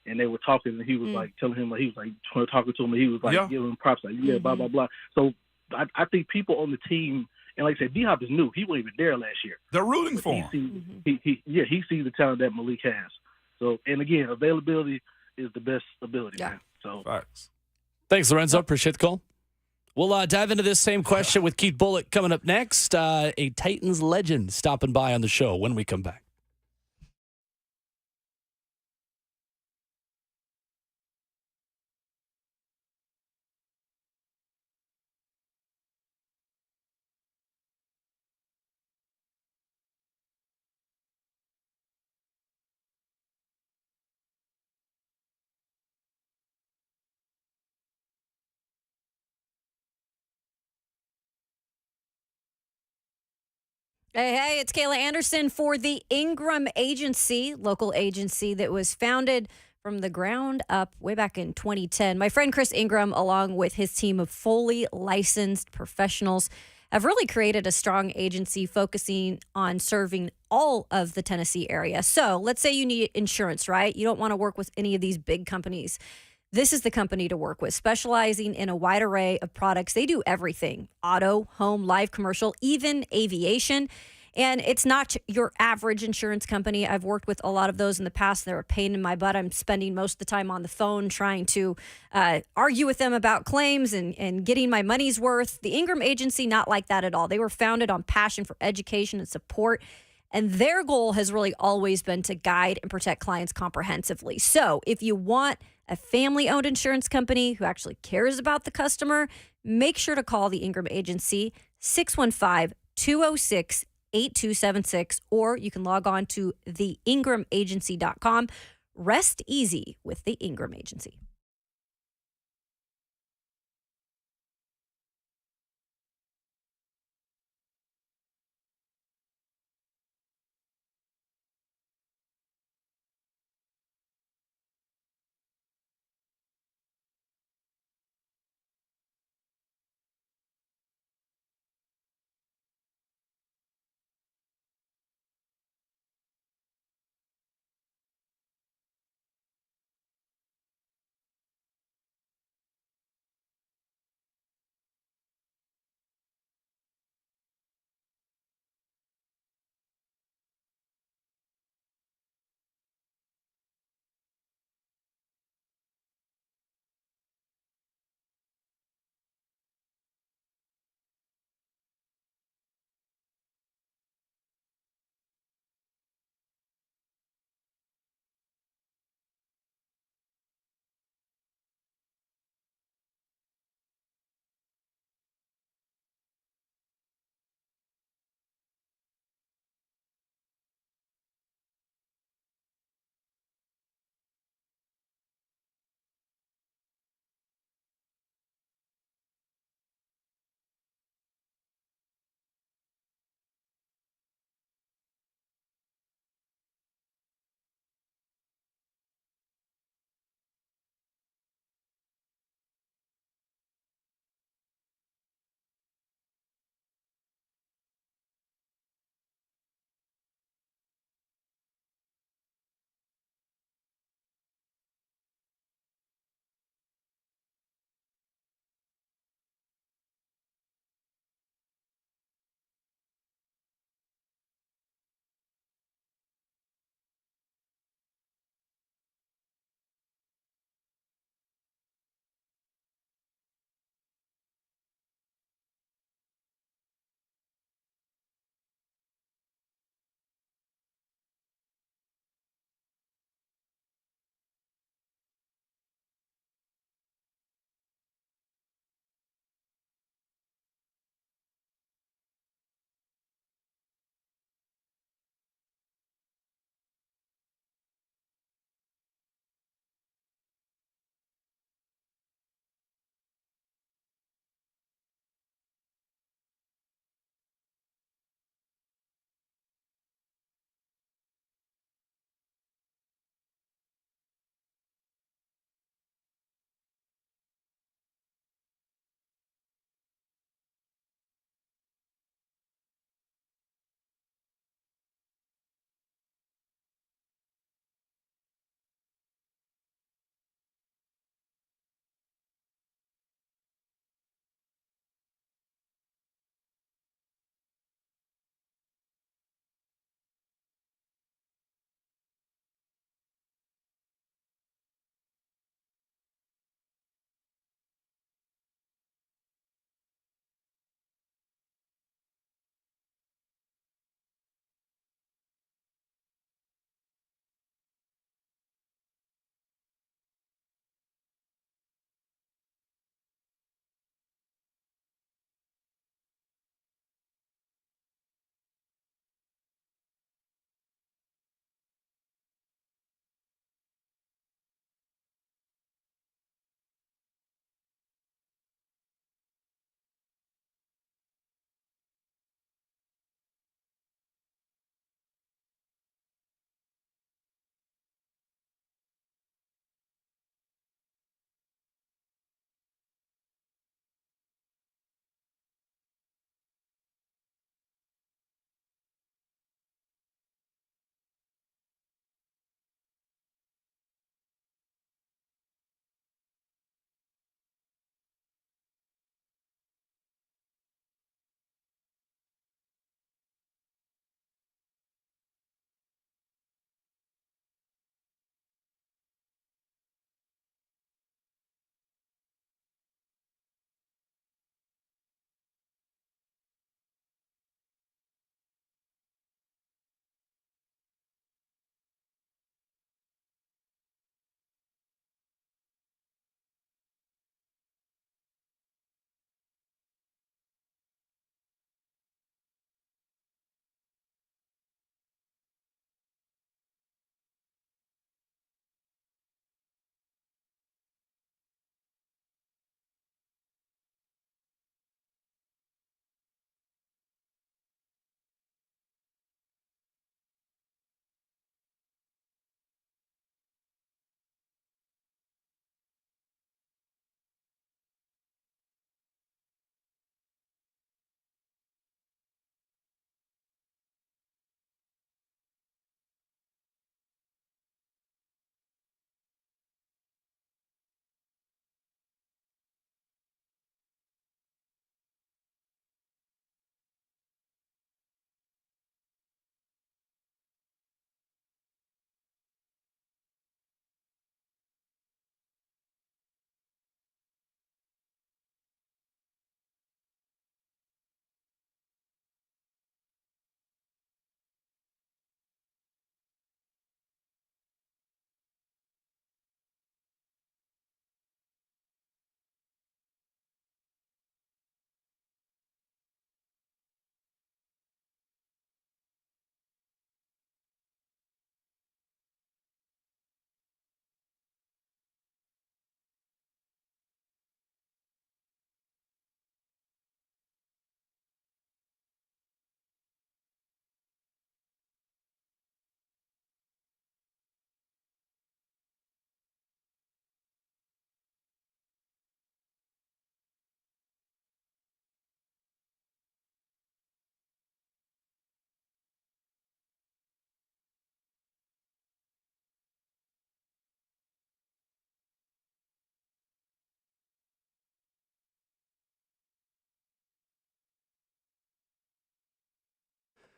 and they were talking, and he was like telling him, like he was like talking to him, and he was like giving him props, like blah blah blah. So I think people on the team, and like I said, D-Hop is new; he wasn't even there last year. They're rooting for him. He sees the talent that Malik has. So, and again, availability is the best ability, man. So, facts. Thanks, Lorenzo. Appreciate the call. We'll dive into this same question with Keith Bulluck coming up next. A Titans legend stopping by on the show when we come back. Hey, it's Kayla Anderson for the Ingram Agency, local agency that was founded from the ground up way back in 2010. My friend Chris Ingram, along with his team of fully licensed professionals, have really created a strong agency focusing on serving all of the Tennessee area. So let's say you need insurance, right? You don't want to work with any of these big companies. This is the company to work with, specializing in a wide array of products. They do everything: auto, home, life, commercial, even aviation. And it's not your average insurance company. I've worked with a lot of those in the past. They're a pain in my butt. I'm spending most of the time on the phone trying to argue with them about claims and getting my money's worth. The Ingram Agency, not like that at all. They were founded on passion for education and support. And their goal has really always been to guide and protect clients comprehensively. So if you want a family-owned insurance company who actually cares about the customer, make sure to call the Ingram Agency, 615-206-8276, or you can log on to theingramagency.com. Rest easy with the Ingram Agency.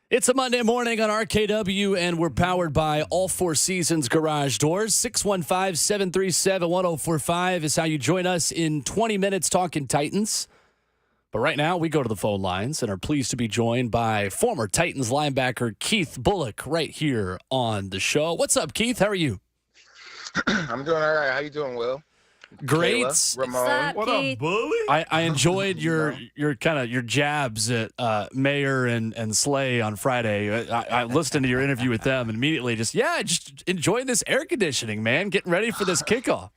It's a Monday morning on RKW, and we're powered by All Four Seasons Garage Doors. 615-737-1045 is how you join us in 20 minutes talking Titans. But right now, we go to the phone lines and are pleased to be joined by former Titans linebacker Keith Bulluck right here on the show. What's up, Keith? How are you? I'm doing all right. How you doing, Will? Great. Kayla, Ramon. What up, bully? I enjoyed your jabs at Mayer and Slay on Friday. I listened to your interview with them and immediately just enjoying this air conditioning, man. Getting ready for this kickoff.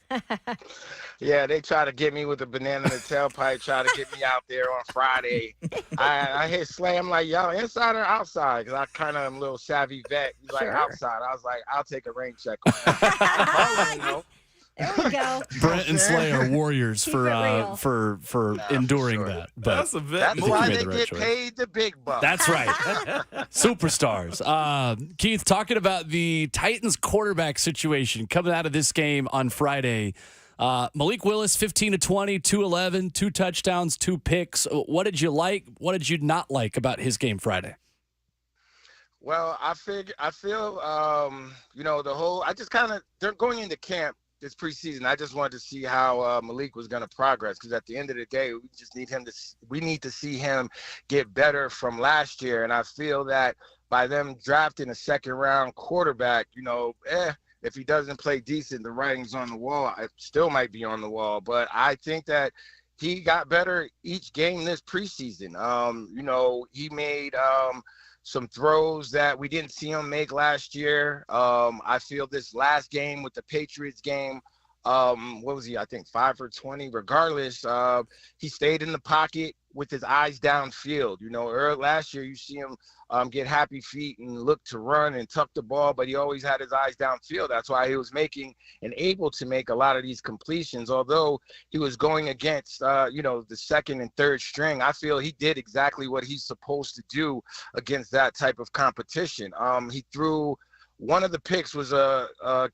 Yeah, they try to get me with a banana in the tailpipe, try to get me out there on Friday. I hit Slay. I'm like, y'all inside or outside? Because I kind of am a little savvy vet. He's like, outside. I was like, I'll take a rain check on that. There we go. Brent and Slay are warriors for enduring that. But that's a vet. That's why they get paid the big bucks. That's right. Superstars. Keith, talking about the Titans quarterback situation coming out of this game on Friday. Malik Willis, 15-20, 211, 2 touchdowns, 2 picks. What did you like? What did you not like about his game Friday? Well, I feel, I just kind of, they're going into camp this preseason. I just wanted to see how Malik was going to progress, because at the end of the day, we need to see him get better from last year. And I feel that by them drafting a second-round quarterback, if he doesn't play decent, the writing's on the wall. It still might be on the wall, but I think that he got better each game this preseason. He made some throws that we didn't see him make last year. I feel this last game with the Patriots game, what was he? I think 5 for 20. Regardless, he stayed in the pocket with his eyes downfield. Last year you see him get happy feet and look to run and tuck the ball, but he always had his eyes downfield. That's why he was making and able to make a lot of these completions. Although he was going against, the second and third string, I feel he did exactly what he's supposed to do against that type of competition. He threw one of the picks was a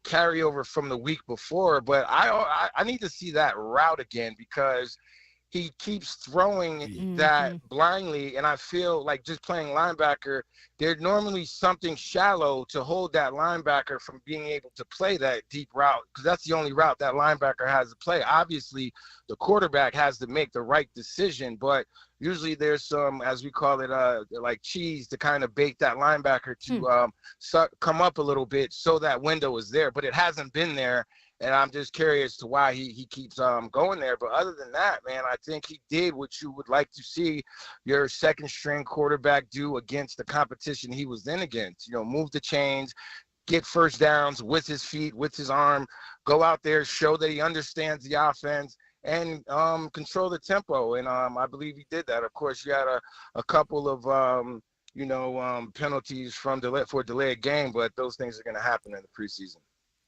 carryover from the week before, but I need to see that route again, because he keeps throwing that blindly, and I feel like just playing linebacker, there's normally something shallow to hold that linebacker from being able to play that deep route, because that's the only route that linebacker has to play. Obviously, the quarterback has to make the right decision, but usually there's some, as we call it, like cheese to kind of bake that linebacker to come up a little bit so that window is there, but it hasn't been there. And I'm just curious to why he keeps going there. But other than that, man, I think he did what you would like to see your second-string quarterback do against the competition he was in against. Move the chains, get first downs with his feet, with his arm, go out there, show that he understands the offense, and control the tempo. And I believe he did that. Of course, you had a couple of penalties for delayed game, but those things are going to happen in the preseason.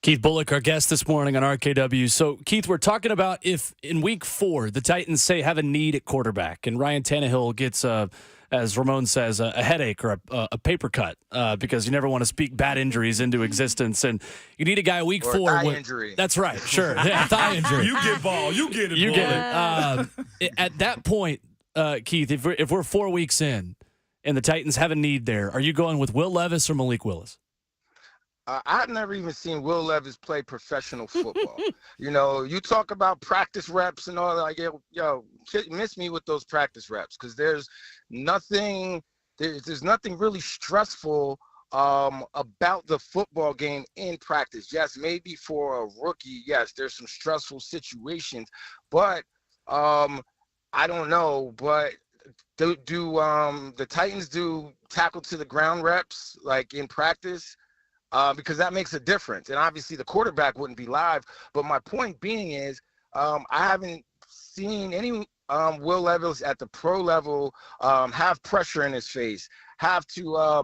Keith Bulluck, our guest this morning on RKW. So, Keith, we're talking about if in week 4 the Titans have a need at quarterback and Ryan Tannehill gets, as Ramon says, a headache or a paper cut because you never want to speak bad injuries into existence, and you need a guy week 4. Thigh injury. That's right, sure. Yeah, thigh injury. You get ball. You get it, You boy. get it. At that point, Keith, if we're 4 weeks in and the Titans have a need there, are you going with Will Levis or Malik Willis? I've never even seen Will Levis play professional football. You talk about practice reps and all that. Like, miss me with those practice reps, because there's nothing really stressful about the football game in practice. Yes, maybe for a rookie, yes, there's some stressful situations, but I don't know. But do the Titans do tackle to the ground reps like in practice? Because that makes a difference. And obviously the quarterback wouldn't be live. But my point being is I haven't seen any Will Levis at the pro level have pressure in his face, have to I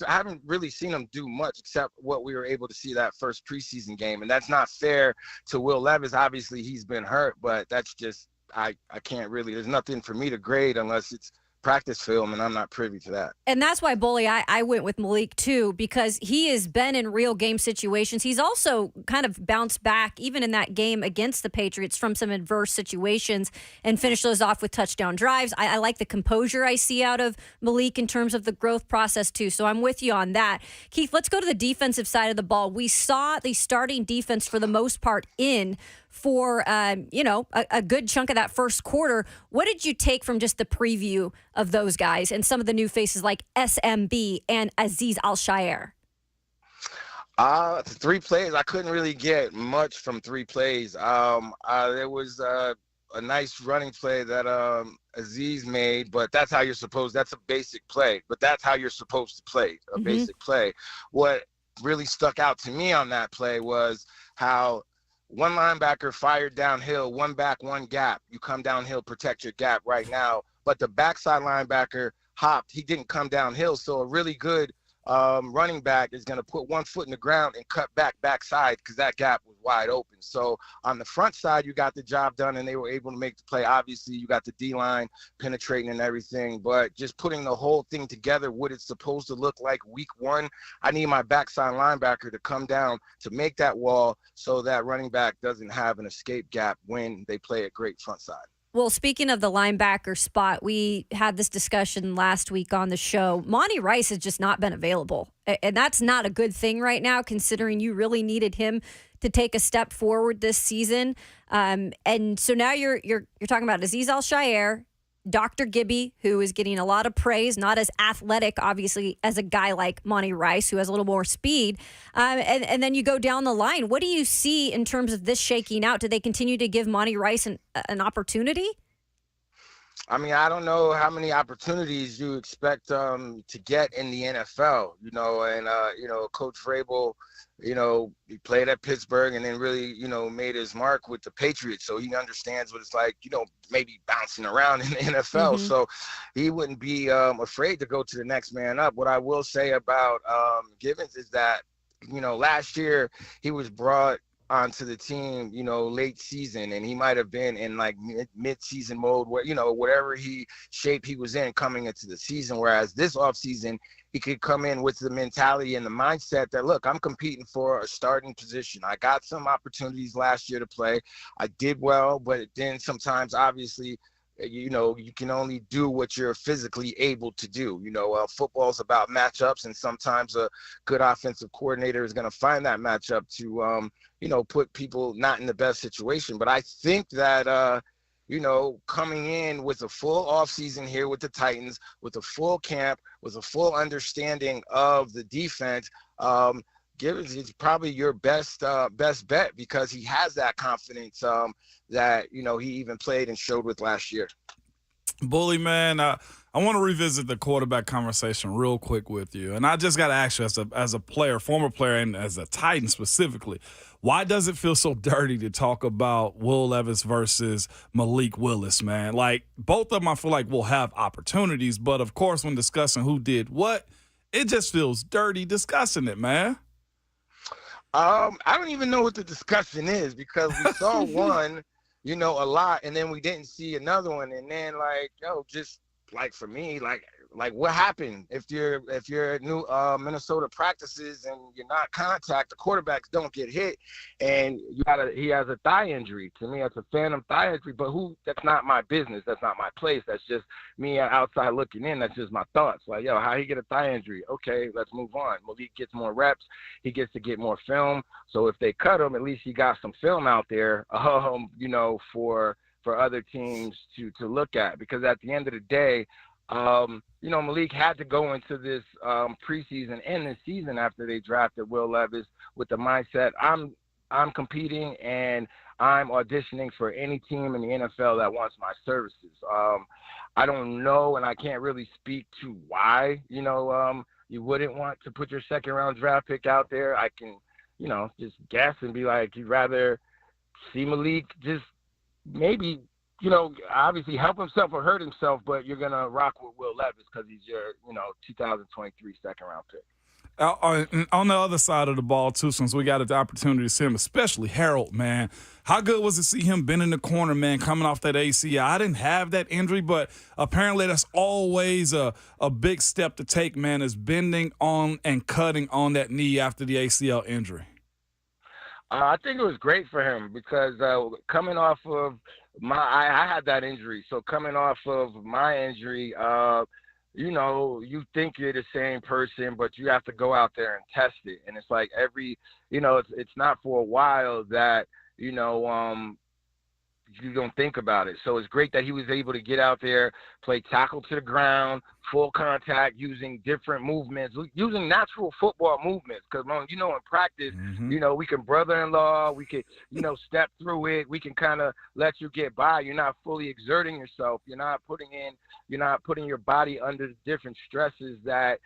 haven't really seen him do much except what we were able to see that first preseason game. And that's not fair to Will Levis. Obviously he's been hurt, but that's just, I can't really, there's nothing for me to grade unless it's practice film, and I'm not privy to that. And that's why, Bully, I went with Malik, too, because he has been in real game situations. He's also kind of bounced back, even in that game against the Patriots, from some adverse situations and finished those off with touchdown drives. I like the composure I see out of Malik in terms of the growth process, too. So I'm with you on that. Keith, let's go to the defensive side of the ball. We saw the starting defense, for the most part, in for a good chunk of that first quarter. What did you take from just the preview of those guys and some of the new faces like SMB and Azeez Al-Shaair? 3 plays, I couldn't really get much from 3 plays. There was a nice running play that Azeez made, but that's how you're supposed. That's a basic play, but that's how you're supposed to play a basic play. What really stuck out to me on that play was how one linebacker fired downhill, one back, one gap. You come downhill, protect your gap right now. But the backside linebacker hopped. He didn't come downhill. So a really good running back is going to put one foot in the ground and cut backside because that gap was wide open. So on the front side, you got the job done, and they were able to make the play. Obviously, you got the D-line penetrating and everything, but just putting the whole thing together, what it's supposed to look like week 1, I need my backside linebacker to come down to make that wall so that running back doesn't have an escape gap when they play a great front side. Well, speaking of the linebacker spot, we had this discussion last week on the show. Monty Rice has just not been available, and that's not a good thing right now, considering you really needed him to take a step forward this season. And so now you're talking about Azeez Al-Shaair, Dr. Gibby, who is getting a lot of praise, not as athletic, obviously, as a guy like Monty Rice, who has a little more speed. And then you go down the line. What do you see in terms of this shaking out? Do they continue to give Monty Rice an opportunity? I mean, I don't know how many opportunities you expect to get in the NFL, and Coach Vrabel, he played at Pittsburgh and then really, made his mark with the Patriots. So he understands what it's like, maybe bouncing around in the NFL. Mm-hmm. So he wouldn't be afraid to go to the next man up. What I will say about Givens is that, last year he was brought onto the team, late season, and he might have been in like mid-season mode where, whatever shape he was in coming into the season. Whereas this offseason, he could come in with the mentality and the mindset that, look, I'm competing for a starting position. I got some opportunities last year to play. I did well, but then sometimes, obviously, you can only do what you're physically able to do. Football's about matchups, and sometimes a good offensive coordinator is going to find that matchup to, put people not in the best situation. But I think that, coming in with a full offseason here with the Titans, with a full camp, with a full understanding of the defense, Givens is probably your best bet because he has that confidence that, he even played and showed with last year. Bully, man, I want to revisit the quarterback conversation real quick with you. And I just got to ask you, as a player, former player, and as a Titan specifically, why does it feel so dirty to talk about Will Levis versus Malik Willis, man? Like, both of them I feel like will have opportunities, but, of course, when discussing who did what, it just feels dirty discussing it, man. I don't even know what the discussion is because we saw one, a lot, and then we didn't see another one. And then, just like for me, like what happened if you're at new Minnesota practices and you're not contact, the quarterbacks don't get hit, and he has a thigh injury. To me, that's a phantom thigh injury, but that's not my business. That's not my place. That's just me outside looking in. That's just my thoughts. Like, how he get a thigh injury? Okay, let's move on. Malik gets more reps. He gets to get more film. So if they cut him, at least he got some film out there, for other teams to look at. Because at the end of the day, Malik had to go into this preseason and this season after they drafted Will Levis with the mindset, I'm competing and I'm auditioning for any team in the NFL that wants my services. I don't know, and I can't really speak to why, you wouldn't want to put your second-round draft pick out there. I can, just guess and be like, you'd rather see Malik just maybe – obviously help himself or hurt himself, but you're going to rock with Will Levis because he's your, 2023 second-round pick. On the other side of the ball, too, since we got the opportunity to see him, especially Harold, man. How good was it to see him bend in the corner, man, coming off that ACL? I didn't have that injury, but apparently that's always a big step to take, man, is bending on and cutting on that knee after the ACL injury. I think it was great for him because coming off of I had that injury. So coming off of my injury, you think you're the same person, but you have to go out there and test it. And it's like it's not for a while that, you don't think about it. So it's great that he was able to get out there, play tackle to the ground, full contact, using different movements, using natural football movements. Because, in practice, we can brother-in-law, we can, step through it. We can kind of let you get by. You're not fully exerting yourself. You're not putting your body under the different stresses that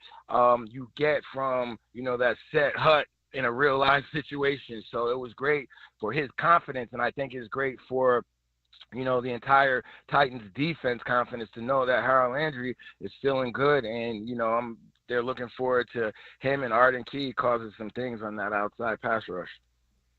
you get from, that set hut in a real life situation. So it was great for his confidence, and I think it's great for the entire Titans defense confidence to know that Harold Landry is feeling good, and they're looking forward to him and Arden Key causing some things on that outside pass rush.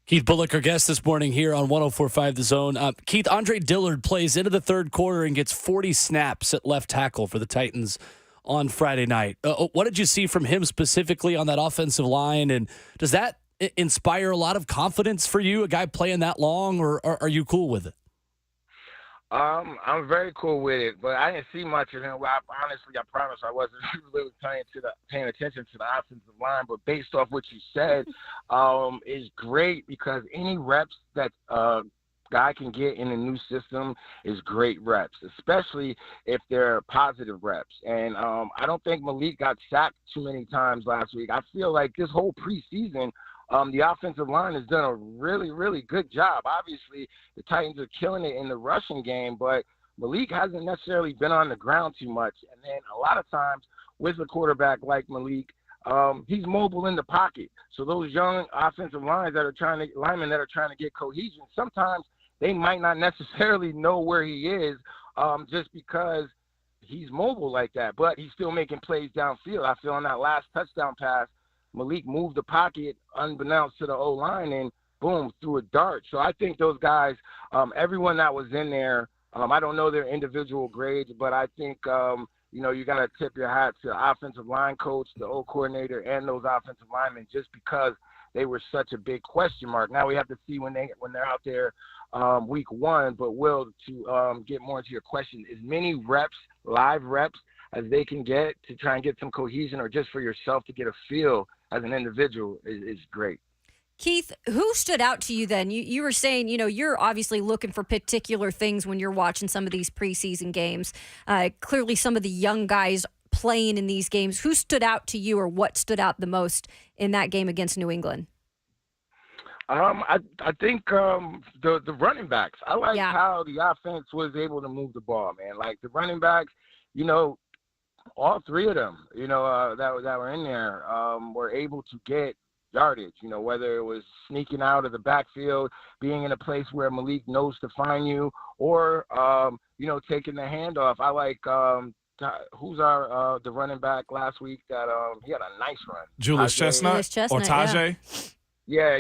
Keith Bulluck, our guest this morning here on 104.5 The Zone. Keith, Andre Dillard plays into the third quarter and gets 40 snaps at left tackle for the Titans on Friday night. What did you see from him specifically on that offensive line, and does that inspire a lot of confidence for you, a guy playing that long, or are you cool with it? I'm very cool with it, but I didn't see much of him. I promise I wasn't really paying attention to the offensive line. But based off what you said, is great because any reps that guy can get in a new system is great reps, especially if they're positive reps. And I don't think Malik got sacked too many times last week. I feel like this whole preseason, the offensive line has done a really, really good job. Obviously, the Titans are killing it in the rushing game, but Malik hasn't necessarily been on the ground too much. And then a lot of times with a quarterback like Malik, he's mobile in the pocket. So those young offensive linemen that are trying to get cohesion, sometimes they might not necessarily know where he is just because he's mobile like that. But he's still making plays downfield. I feel on that last touchdown pass, Malik moved the pocket unbeknownst to the O-line and, boom, threw a dart. So I think those guys, everyone that was in there, I don't know their individual grades, but I think, you got to tip your hat to the offensive line coach, the O coordinator, and those offensive linemen just because they were such a big question mark. Now we have to see when they're out there week one, but Will, to get more into your question, as many reps, live reps, as they can get to try and get some cohesion or just for yourself to get a feel as an individual is great. Keith, who stood out to you then? You were saying, you're obviously looking for particular things when you're watching some of these preseason games. Clearly some of the young guys playing in these games. Who stood out to you, or what stood out the most in that game against New England? I think the running backs. I like how the offense was able to move the ball, man. Like the running backs, all three of them, that were in there, were able to get yardage, whether it was sneaking out of the backfield, being in a place where Malik knows to find you, or, taking the handoff. I like, who's the running back last week that he had a nice run? Julius Chestnut or Tajay? Yeah.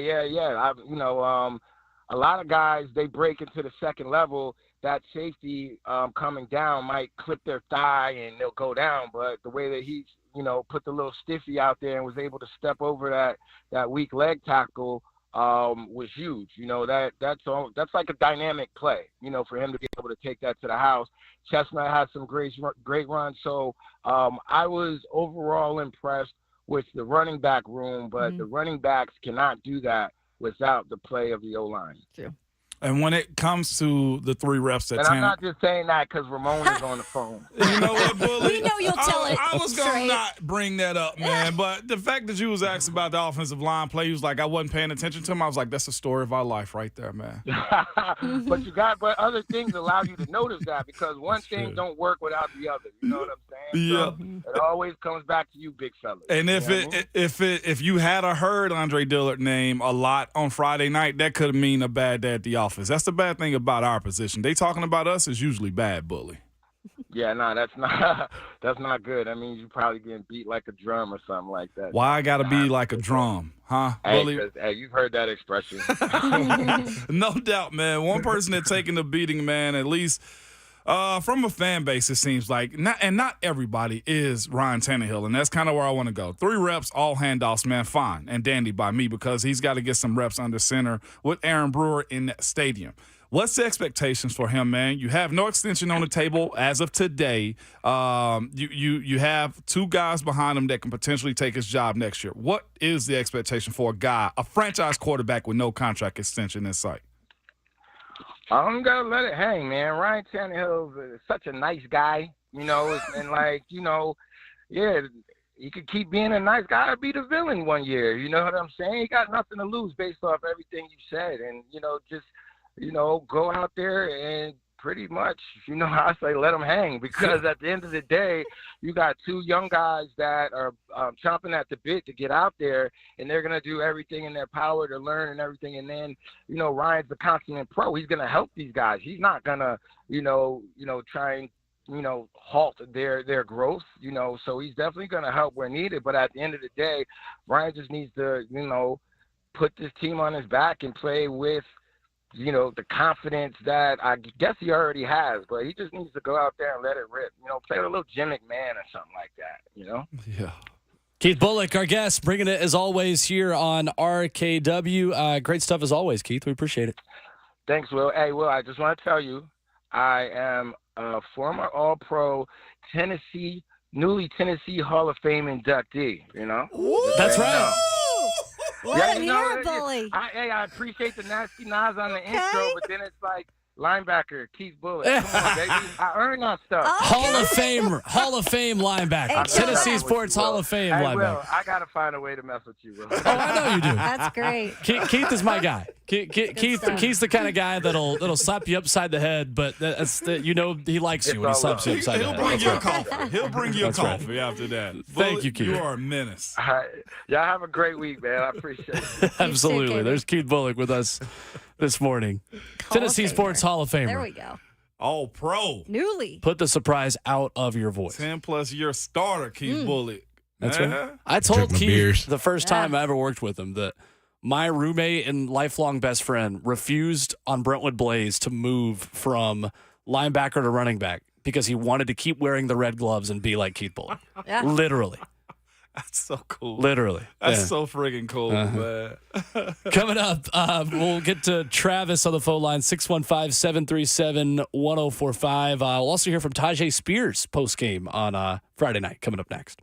A lot of guys, they break into the second level. That safety coming down might clip their thigh and they'll go down. But the way that he, put the little stiffy out there and was able to step over that weak leg tackle was huge. That's like a dynamic play, for him to be able to take that to the house. Chestnut had some great runs. So I was overall impressed with the running back room, but the running backs cannot do that without the play of the O-line. True. And when it comes to the 3 reps that I'm not just saying that because Ramon is on the phone. You know what, Bully? We know you'll tell it. I was going to not bring that up, man. But the fact that you was asked about the offensive line play, you was like, I wasn't paying attention to him. I was like, that's the story of our life right there, man. But other things allow you to notice that because one thing don't work without the other. You know what I'm saying? Yeah. So it always comes back to you, big fella. And if you had heard Andre Dillard name a lot on Friday night, that could mean a bad day at the office. That's the bad thing about our position. They talking about us is usually bad, Bully. Yeah, no, that's not that's not good. That means you probably getting beat like a drum or something like that. Why I got to be like a drum, huh? Hey, Bully? 'cause, hey, you've heard that expression. No doubt, man. One person that's taking the beating, man, at least from a fan base, it seems like, not everybody is Ryan Tannehill, and that's kind of where I want to go. 3 reps, all handoffs, man, fine and dandy by me because he's got to get some reps under center with Aaron Brewer in that stadium. What's the expectations for him, man? You have no extension on the table as of today. You have 2 guys behind him that can potentially take his job next year. What is the expectation for a franchise quarterback with no contract extension in sight? I'm gonna let it hang, man. Ryan Tannehill is such a nice guy, yeah, he could keep being a nice guy or be the villain one year. You know what I'm saying? He got nothing to lose based off everything you said, and go out there and pretty much, I say let him hang because at the end of the day, you got 2 young guys that are chomping at the bit to get out there, and they're going to do everything in their power to learn and everything. And then, Ryan's a consummate pro. He's going to help these guys. He's not going to, try and, halt their growth, so he's definitely going to help where needed. But at the end of the day, Ryan just needs to, put this team on his back and play with, the confidence that I guess he already has, but he just needs to go out there and let it rip. Play with a little Jim McMahon or something like that, Yeah. Keith Bulluck, our guest, bringing it as always here on RKW. Great stuff as always, Keith. We appreciate it. Thanks, Will. Hey, Will, I just want to tell you, I am a former All-Pro newly Tennessee Hall of Fame inductee, That's right. What a mirror bully. I appreciate the nasty Nas on the intro, but then it's like linebacker Keith Bulluck. Come on, baby. I earned that stuff. Hall of Fame linebacker. Tennessee Sports Hall of Fame linebacker. Will, I got to find a way to mess with you, Will. Oh, I know you do. That's great. Keith is my guy. Keith's the kind of guy that'll slap you upside the head, but he likes you when he slaps you upside the head. He'll bring you a coffee. He'll bring you a coffee after that. Thank you, Keith. You are a menace. All right. Y'all have a great week, man. I appreciate it. Absolutely. There's Keith Bulluck with us this morning. Tennessee Sports Hall of Famer. There we go. All pro. Newly. Put the surprise out of your voice. 10+ year starter, Keith Bulluck. That's right. I told Keith the first time I ever worked with him that my roommate and lifelong best friend refused on Brentwood Blaze to move from linebacker to running back because he wanted to keep wearing the red gloves and be like Keith Bulluck. Yeah. Literally. That's so cool. Literally. That's so friggin' cool, man. Coming up, we'll get to Travis on the phone line, 615-737-1045. We'll also hear from Tajay Spears post-game on Friday night, coming up next.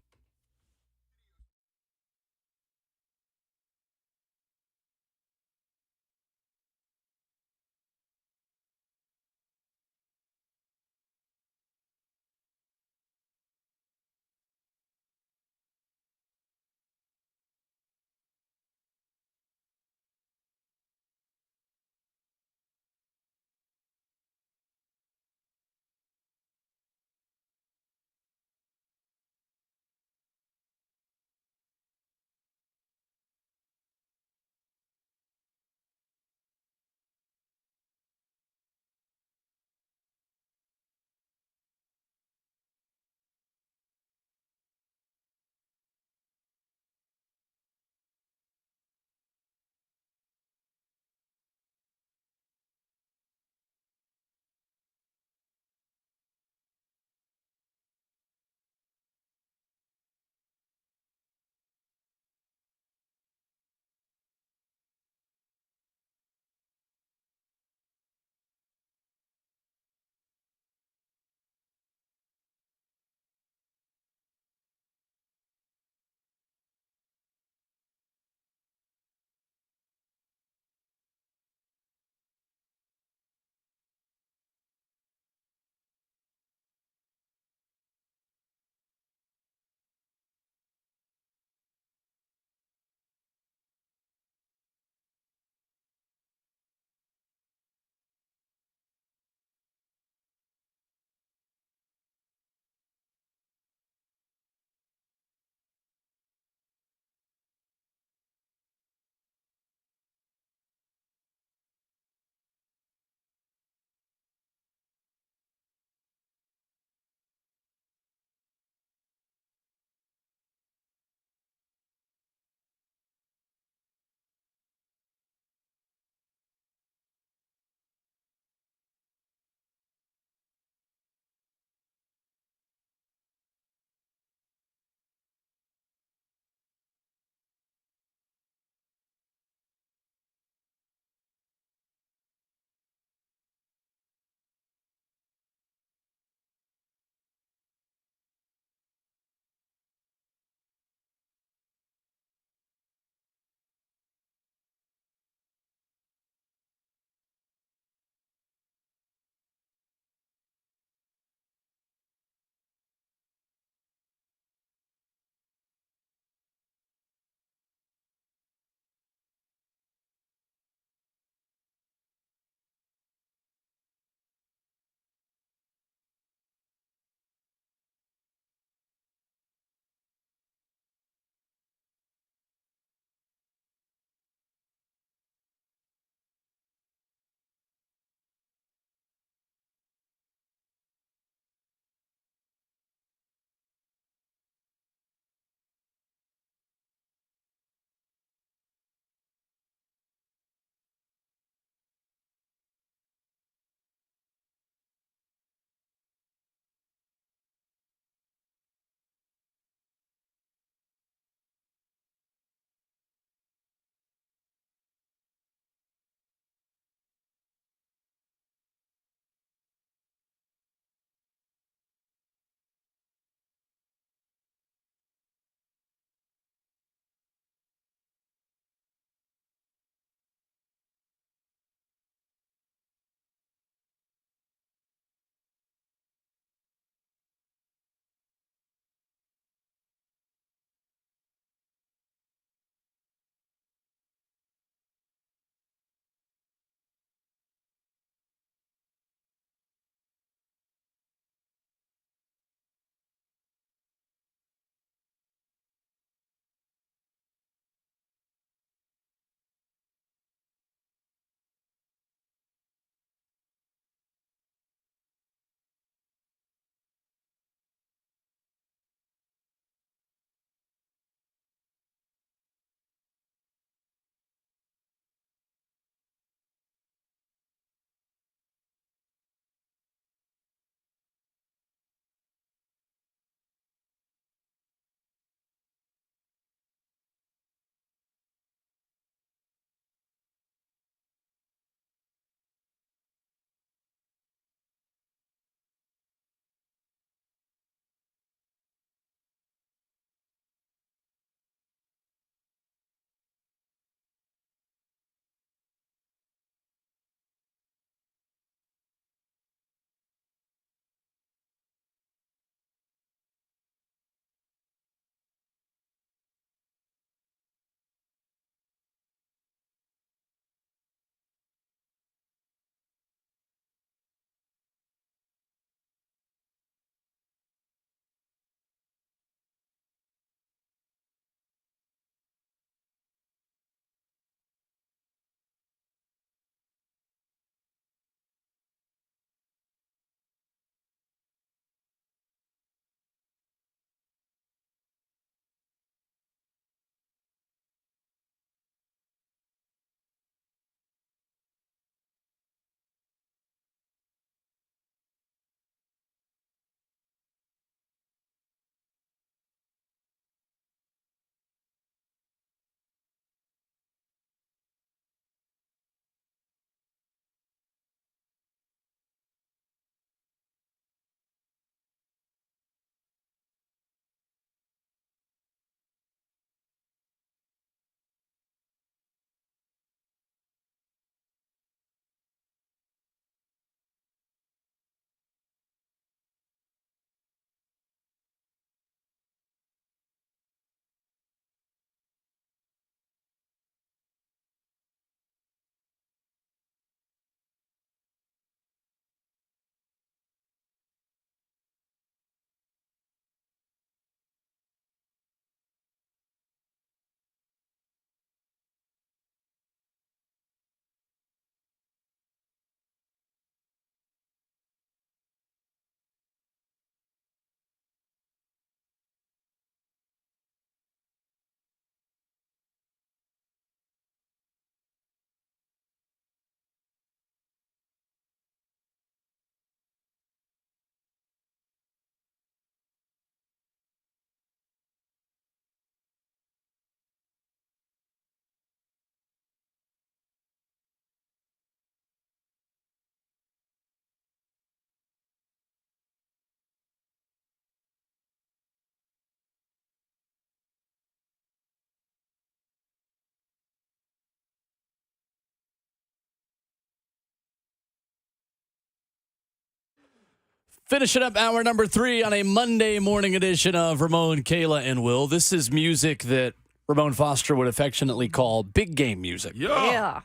Finishing up hour number 3 on a Monday morning edition of Ramon, Kayla, and Will. This is music that Ramon Foster would affectionately call big game music. Yeah.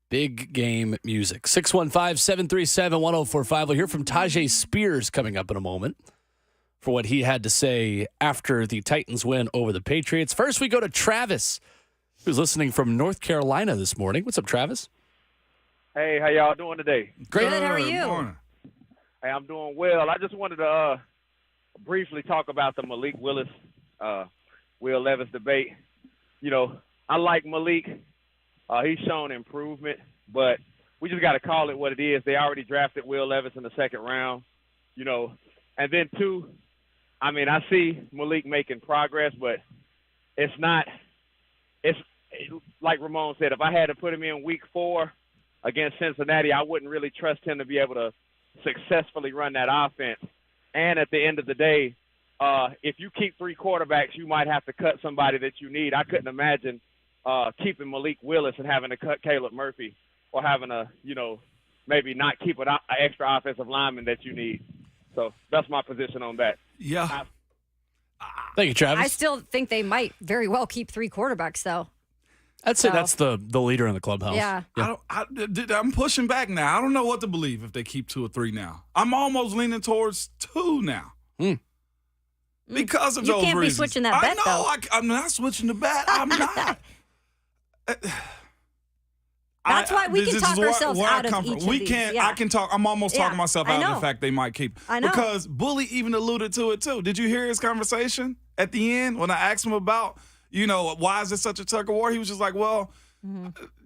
Big game music. 615-737-1045. We'll hear from Tajay Spears coming up in a moment for what he had to say after the Titans win over the Patriots. First, we go to Travis, who's listening from North Carolina this morning. What's up, Travis? Hey, how y'all doing today? Great. Good, how are you? Hey, I'm doing well. I just wanted to briefly talk about the Malik Willis, Will Levis debate. You know, I like Malik. He's shown improvement, but we just got to call it what it is. They already drafted Will Levis in the second round, you know. And then, two, I mean, I see Malik making progress, but it's like Ramon said, if I had to put him in week 4 against Cincinnati, I wouldn't really trust him to be able to successfully run that offense. And at the end of the day, if you keep 3 quarterbacks, you might have to cut somebody that you need. I couldn't imagine keeping Malik Willis and having to cut Caleb Murphy, or having to, you know, maybe not keep an extra offensive lineman that you need. So that's my position on that. Yeah. Thank you, Travis. I still think they might very well keep 3 quarterbacks, though. I'd say that's the leader in the clubhouse. Yeah. I'm pushing back now. I don't know what to believe if they keep 2 or 3 now. I'm almost leaning towards 2 now. Because of those reasons. You can't be switching that bet, though. I'm not switching the bet. I'm not. That's why we can talk ourselves out of each of these. Yeah. I can talk. I'm almost talking myself out of the fact they might keep. I know. Because Bully even alluded to it, too. Did you hear his conversation at the end when I asked him about, you know, why is it such a tug of war? He was just like, well,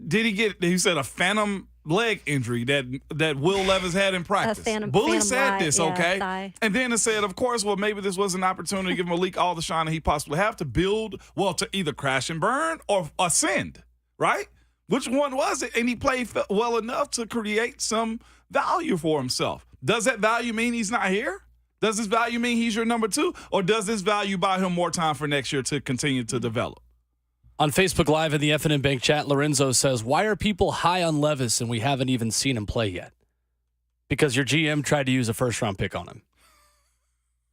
did he said a phantom leg injury that Will Levis had in practice. Bully said this, okay? Thigh. And then it said, of course, well, maybe this was an opportunity to give Malik all the shine that he possibly have to build, well, to either crash and burn or ascend, right? Which one was it? And he played well enough to create some value for himself. Does that value mean he's not here? Does this value mean he's your number 2? Or does this value buy him more time for next year to continue to develop? On Facebook Live in the F&M Bank chat, Lorenzo says, why are people high on Levis and we haven't even seen him play yet? Because your GM tried to use a first-round pick on him.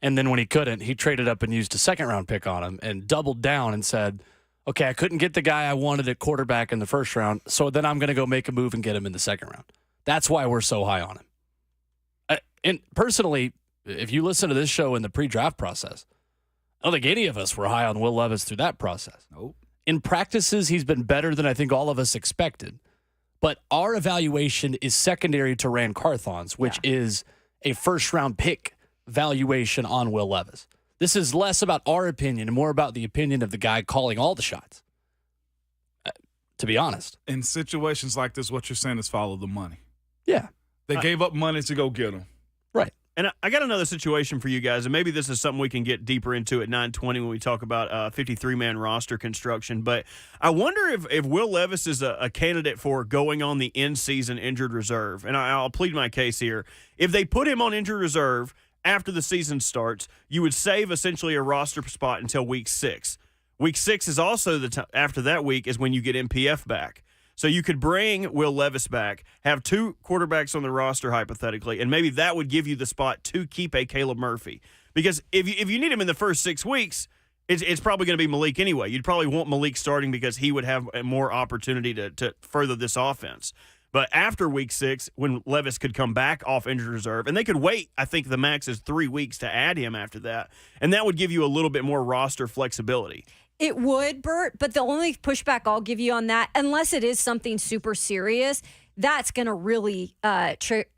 And then when he couldn't, he traded up and used a second-round pick on him and doubled down and said, okay, I couldn't get the guy I wanted at quarterback in the first round, so then I'm going to go make a move and get him in the second round. That's why we're so high on him. And personally, if you listen to this show in the pre-draft process, I don't think any of us were high on Will Levis through that process. Nope. In practices, he's been better than I think all of us expected. But our evaluation is secondary to Rand Carthon's, which is a first-round pick valuation on Will Levis. This is less about our opinion and more about the opinion of the guy calling all the shots, to be honest. In situations like this, what you're saying is follow the money. Yeah. They gave up money to go get him. Right. And I got another situation for you guys, and maybe this is something we can get deeper into at 9:20 when we talk about 53-man roster construction. But I wonder if Will Levis is a candidate for going on the in-season injured reserve. And I'll plead my case here. If they put him on injured reserve after the season starts, you would save essentially a roster spot until week 6. Week 6 is also after that week is when you get MPF back. So you could bring Will Levis back, have 2 quarterbacks on the roster hypothetically, and maybe that would give you the spot to keep a Caleb Murphy. Because if you need him in the first 6 weeks, it's probably going to be Malik anyway. You'd probably want Malik starting because he would have more opportunity to further this offense. But after week 6, when Levis could come back off injured reserve, and they could wait, I think the max is 3 weeks to add him after that, and that would give you a little bit more roster flexibility. It would, Bert, but the only pushback I'll give you on that, unless it is something super serious, that's going to really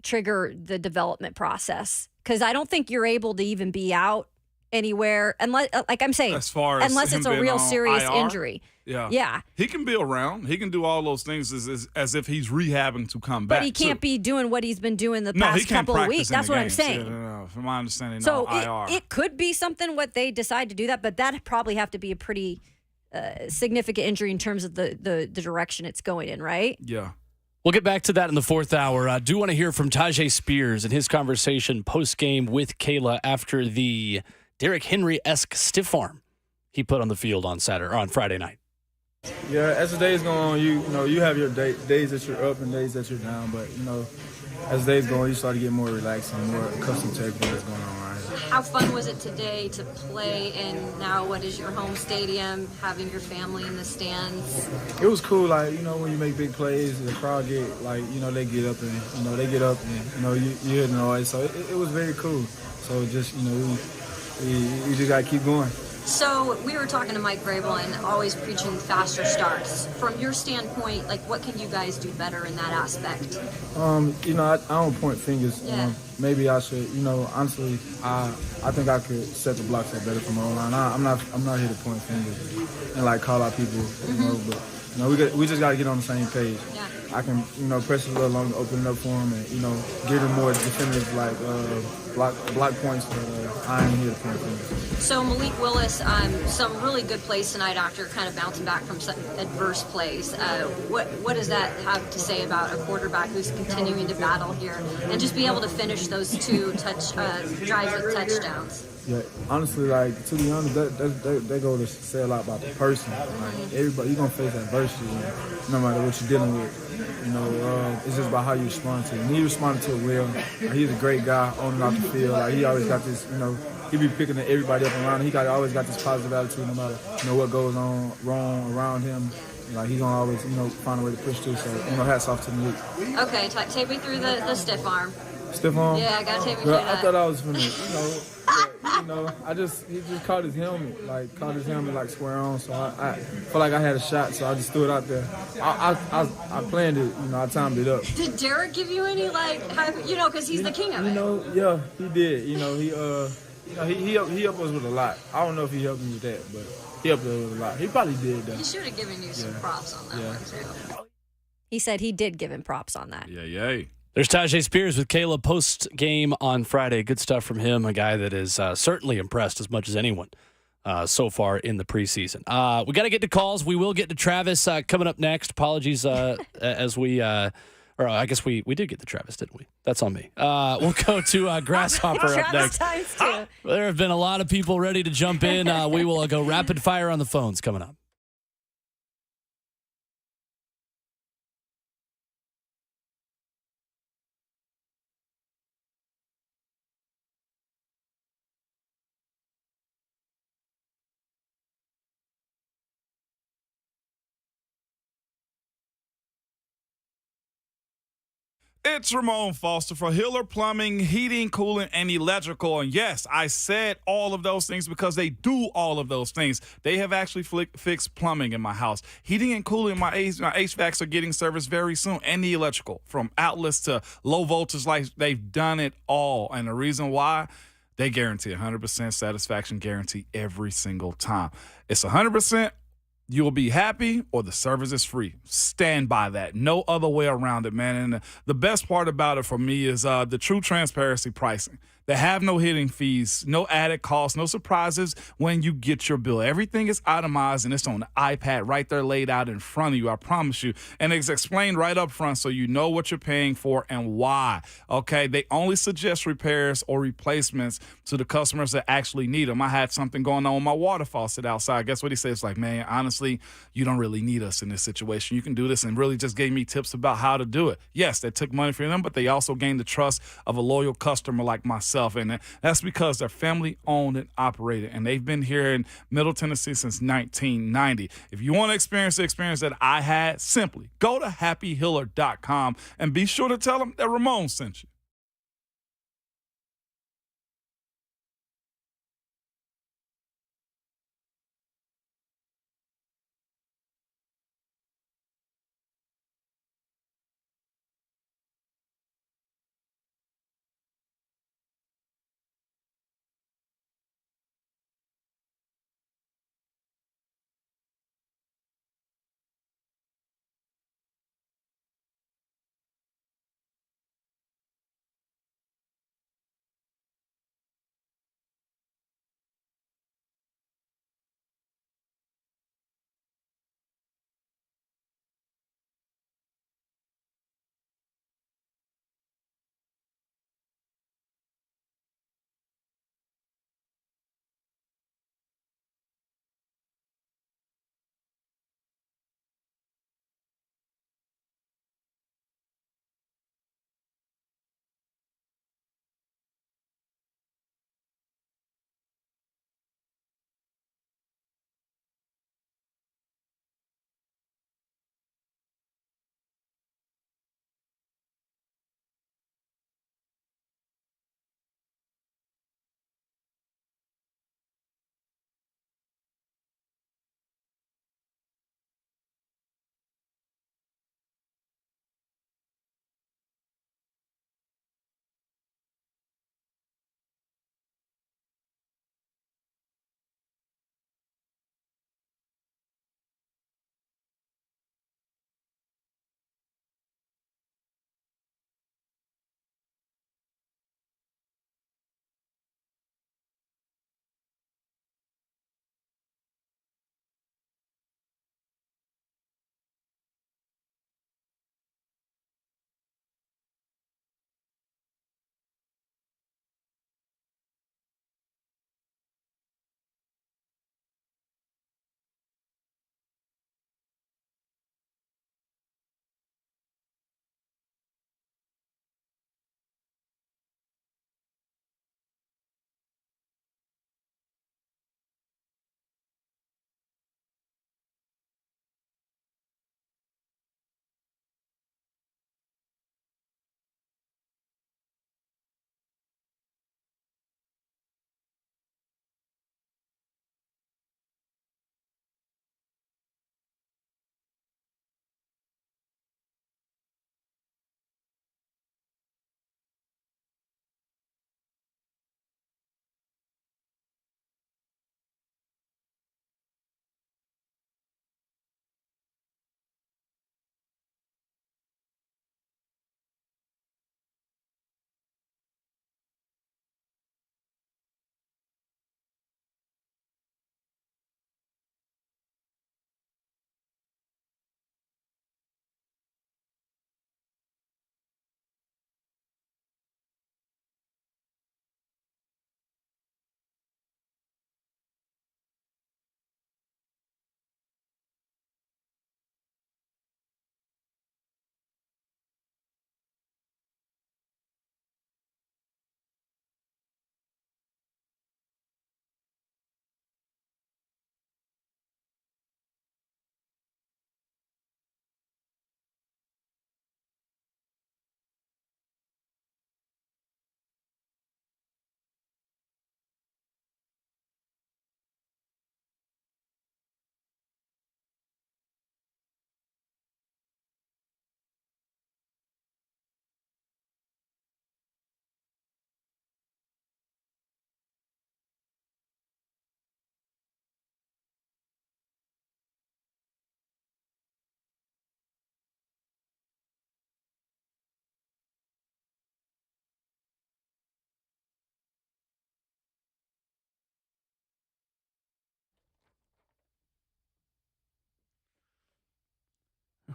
trigger the development process. Because I don't think you're able to even be out anywhere, unless, like I'm saying, unless it's a real serious injury. Yeah. He can be around. He can do all those things as if he's rehabbing to come back. But he can't be doing what he's been doing the past couple of weeks. That's what I'm saying. No, from my understanding, so IR. it could be something what they decide to do that, but that'd probably have to be a pretty significant injury in terms of the direction it's going in, right? Yeah. We'll get back to that in the 4th hour. I do want to hear from Tajay Spears and his conversation post-game with Kayla after the Derrick Henry-esque stiff arm he put on the field on Friday night. Yeah, as the days go on, you have your days that you're up and days that you're down. But as days go on, you start to get more relaxed and more accustomed to everything that's going on around here. How fun was it today to play in now what is your home stadium, having your family in the stands? It was cool, like, when you make big plays, the crowd get, like, they get up and, you hear the noise. So it was very cool. So just, we just got to keep going. So we were talking to Mike Vrabel and always preaching faster starts. From your standpoint, like, what can you guys do better in that aspect? I don't point fingers. Yeah. Maybe I should, honestly, I think I could set the blocks up better from my own line. I'm not here to point fingers and like call out people, but we just got to get on the same page. Yeah. I can, press a little longer, open it up for him, and give him more definitive like block points. But I ain't here to point fingers. So Malik Willis, some really good plays tonight after kind of bouncing back from some adverse plays. What does that have to say about a quarterback who's continuing to battle here and just be able to finish those two drives with touchdowns? Yeah, honestly, like, to be honest, they go to say a lot about the person. Like, everybody, you're gonna face adversity, no matter what you're dealing with. It's just about how you respond to it. And he responded to it well. He's a great guy on and off the field. Like, he always got this, he be picking everybody up around him. He always got this positive attitude, no matter what goes on wrong around him. Like, he's gonna always, find a way to push through. So, hats off to the league. Okay, take me through the stiff arm. Stiff arm? Yeah, I gotta take me through that. I thought I was finna, he just caught his helmet, like square on. So I felt like I had a shot, so I just threw it out there. I planned it, I timed it up. Did Derek give you any because he's the king of it? Yeah, he did. He helped us with a lot. I don't know if he helped me with that, but he helped us with a lot. He probably did though. He should have given you some props on that one too. He said he did give him props on that. Yay. There's Tajay Spears with Caleb post-game on Friday. Good stuff from him, a guy that is certainly impressed as much as anyone so far in the preseason. We got to get to calls. We will get to Travis coming up next. Apologies as we or I guess we did get to Travis, didn't we? That's on me. We'll go to Grasshopper up next. There have been a lot of people ready to jump in. We will go rapid fire on the phones coming up. It's Ramon Foster for Hiller Plumbing, Heating, Cooling, and Electrical. And yes, I said all of those things because they do all of those things. They have actually fixed plumbing in my house. Heating and cooling, my HVACs are getting service very soon. And the electrical, from outlets to low voltage lights, they've done it all. And the reason why, they guarantee 100% satisfaction guarantee every single time. It's 100%. You'll be happy or the service is free. Stand by that. No other way around it, man. And the best part about it for me is the true transparency pricing. They have no hidden fees, no added costs, no surprises when you get your bill. Everything is itemized, and it's on the iPad right there laid out in front of you, I promise you. And it's explained right up front so you know what you're paying for and why, okay? They only suggest repairs or replacements to the customers that actually need them. I had something going on with my water faucet outside. Guess what he said? It's like, man, honestly, you don't really need us in this situation. You can do this, and really just gave me tips about how to do it. Yes, they took money from them, but they also gained the trust of a loyal customer like myself. And that's because they're family owned and operated, and they've been here in Middle Tennessee since 1990. If you want to experience the experience that I had, simply go to happyhiller.com and be sure to tell them that Ramon sent you.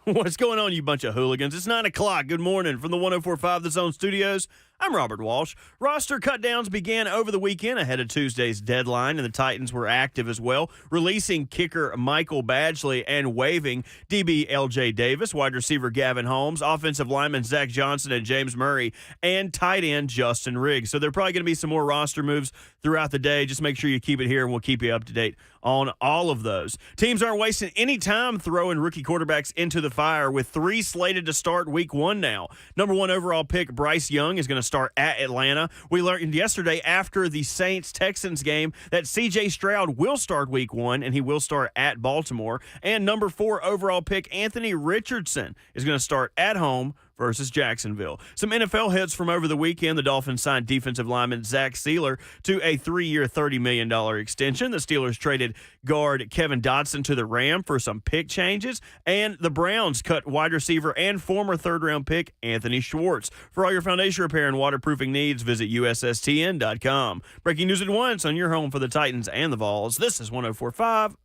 What's going on, you bunch of hooligans? It's 9 o'clock. Good morning from the 104.5 The Zone Studios. I'm Robert Walsh. Roster cutdowns began over the weekend ahead of Tuesday's deadline, and the Titans were active as well, releasing kicker Michael Badgley and waiving DB LJ Davis, wide receiver Gavin Holmes, offensive lineman Zach Johnson and James Murray, and tight end Justin Riggs. So there are probably going to be some more roster moves throughout the day. Just make sure you keep it here, and we'll keep you up to date on all of those. Teams aren't wasting any time throwing rookie quarterbacks into the fire, with 3 slated to start week 1 now. Number 1 overall pick Bryce Young is going to start at Atlanta. We learned yesterday after the Saints-Texans game that C.J. Stroud will start week 1, and he will start at Baltimore. And number 4 overall pick Anthony Richardson is going to start at home versus Jacksonville. Some NFL hits from over the weekend. The Dolphins signed defensive lineman Zach Sealer to a 3-year, $30 million extension. The Steelers traded guard Kevin Dotson to the Rams for some pick changes. And the Browns cut wide receiver and former third-round pick Anthony Schwartz. For all your foundation repair and waterproofing needs, visit USSTN.com. Breaking news at once on your home for the Titans and the Vols. This is 104.5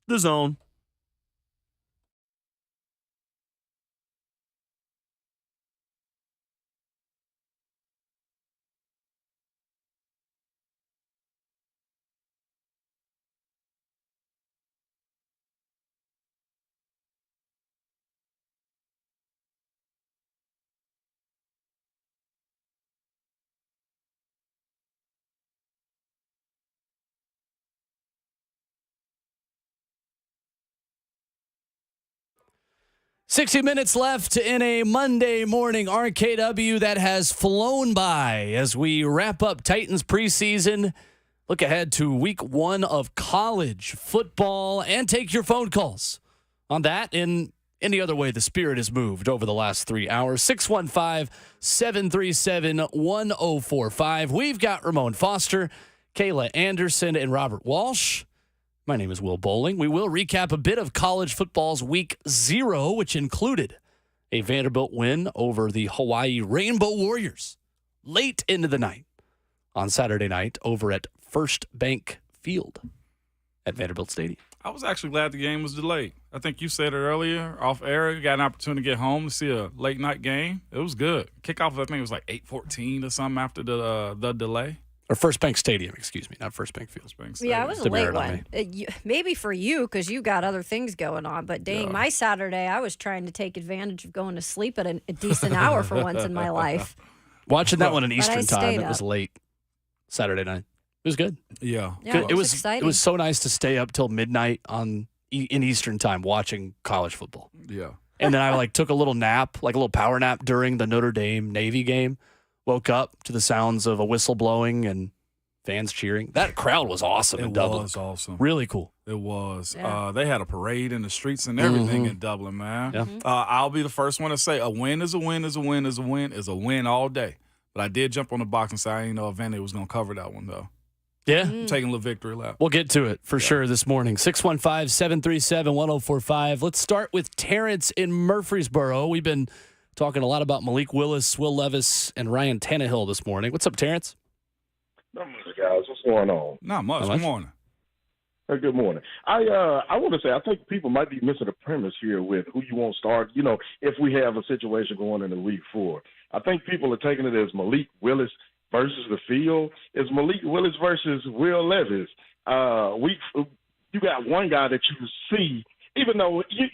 The Zone. $60 minutes left in a Monday morning RKW that has flown by as we wrap up Titans preseason. Look ahead to week 1 of college football and take your phone calls on that and any other way the spirit has moved over the last 3 hours. 615-737-1045. We've got Ramon Foster, Kayla Anderson, and Robert Walsh. My name is Will Bowling. We will recap a bit of college football's week 0, which included a Vanderbilt win over the Hawaii Rainbow Warriors late into the night on Saturday night over at First Bank Field at Vanderbilt Stadium. I was actually glad the game was delayed. I think you said it earlier off air. You got an opportunity to get home to see a late night game. It was good. Kickoff, I think it was like 8:14 or something after the delay. Or First Bank Stadium, excuse me, not First Bank Field. Yeah, it was a late one. Maybe for you because you got other things going on. But dang, my Saturday, I was trying to take advantage of going to sleep at a decent hour for once in my life. Watching that one in Eastern time, it was late Saturday night. It was good. Yeah, it was exciting. It was so nice to stay up till midnight in Eastern time watching college football. Yeah. And then I took a little nap, like a little power nap during the Notre Dame Navy game. Woke up to the sounds of a whistle blowing and fans cheering. That crowd was awesome in Dublin. It was awesome. Really cool. It was. Yeah. They had a parade in the streets and everything in Dublin, man. Yeah. I'll be the first one to say a win is a win is a win is a win is a win all day. But I did jump on the box and say I didn't know if Vandy was going to cover that one, though. Yeah. I'm taking a little victory lap. We'll get to it for sure this morning. 615-737-1045. Let's start with Terrence in Murfreesboro. We've been talking a lot about Malik Willis, Will Levis, and Ryan Tannehill this morning. What's up, Terrence? Not much, guys. What's going on? Not much. Good morning. Good morning. I want to say I think people might be missing the premise here with who you want to start. If we have a situation going into week 4, I think people are taking it as Malik Willis versus the field. It's Malik Willis versus Will Levis. You got one guy that you see, even though you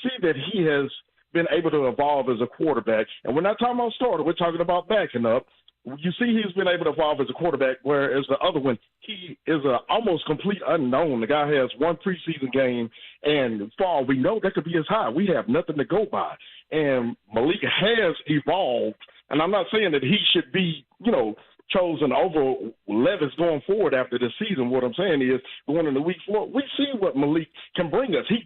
see that he has been able to evolve as a quarterback. And we're not talking about starter. We're talking about backing up. You see he's been able to evolve as a quarterback, whereas the other one, he is an almost complete unknown. The guy has one preseason game, and for all we know, that could be his high. We have nothing to go by. And Malik has evolved, and I'm not saying that he should be, chosen over Levis going forward after this season. What I'm saying is, going into week 4, we see what Malik can bring us. He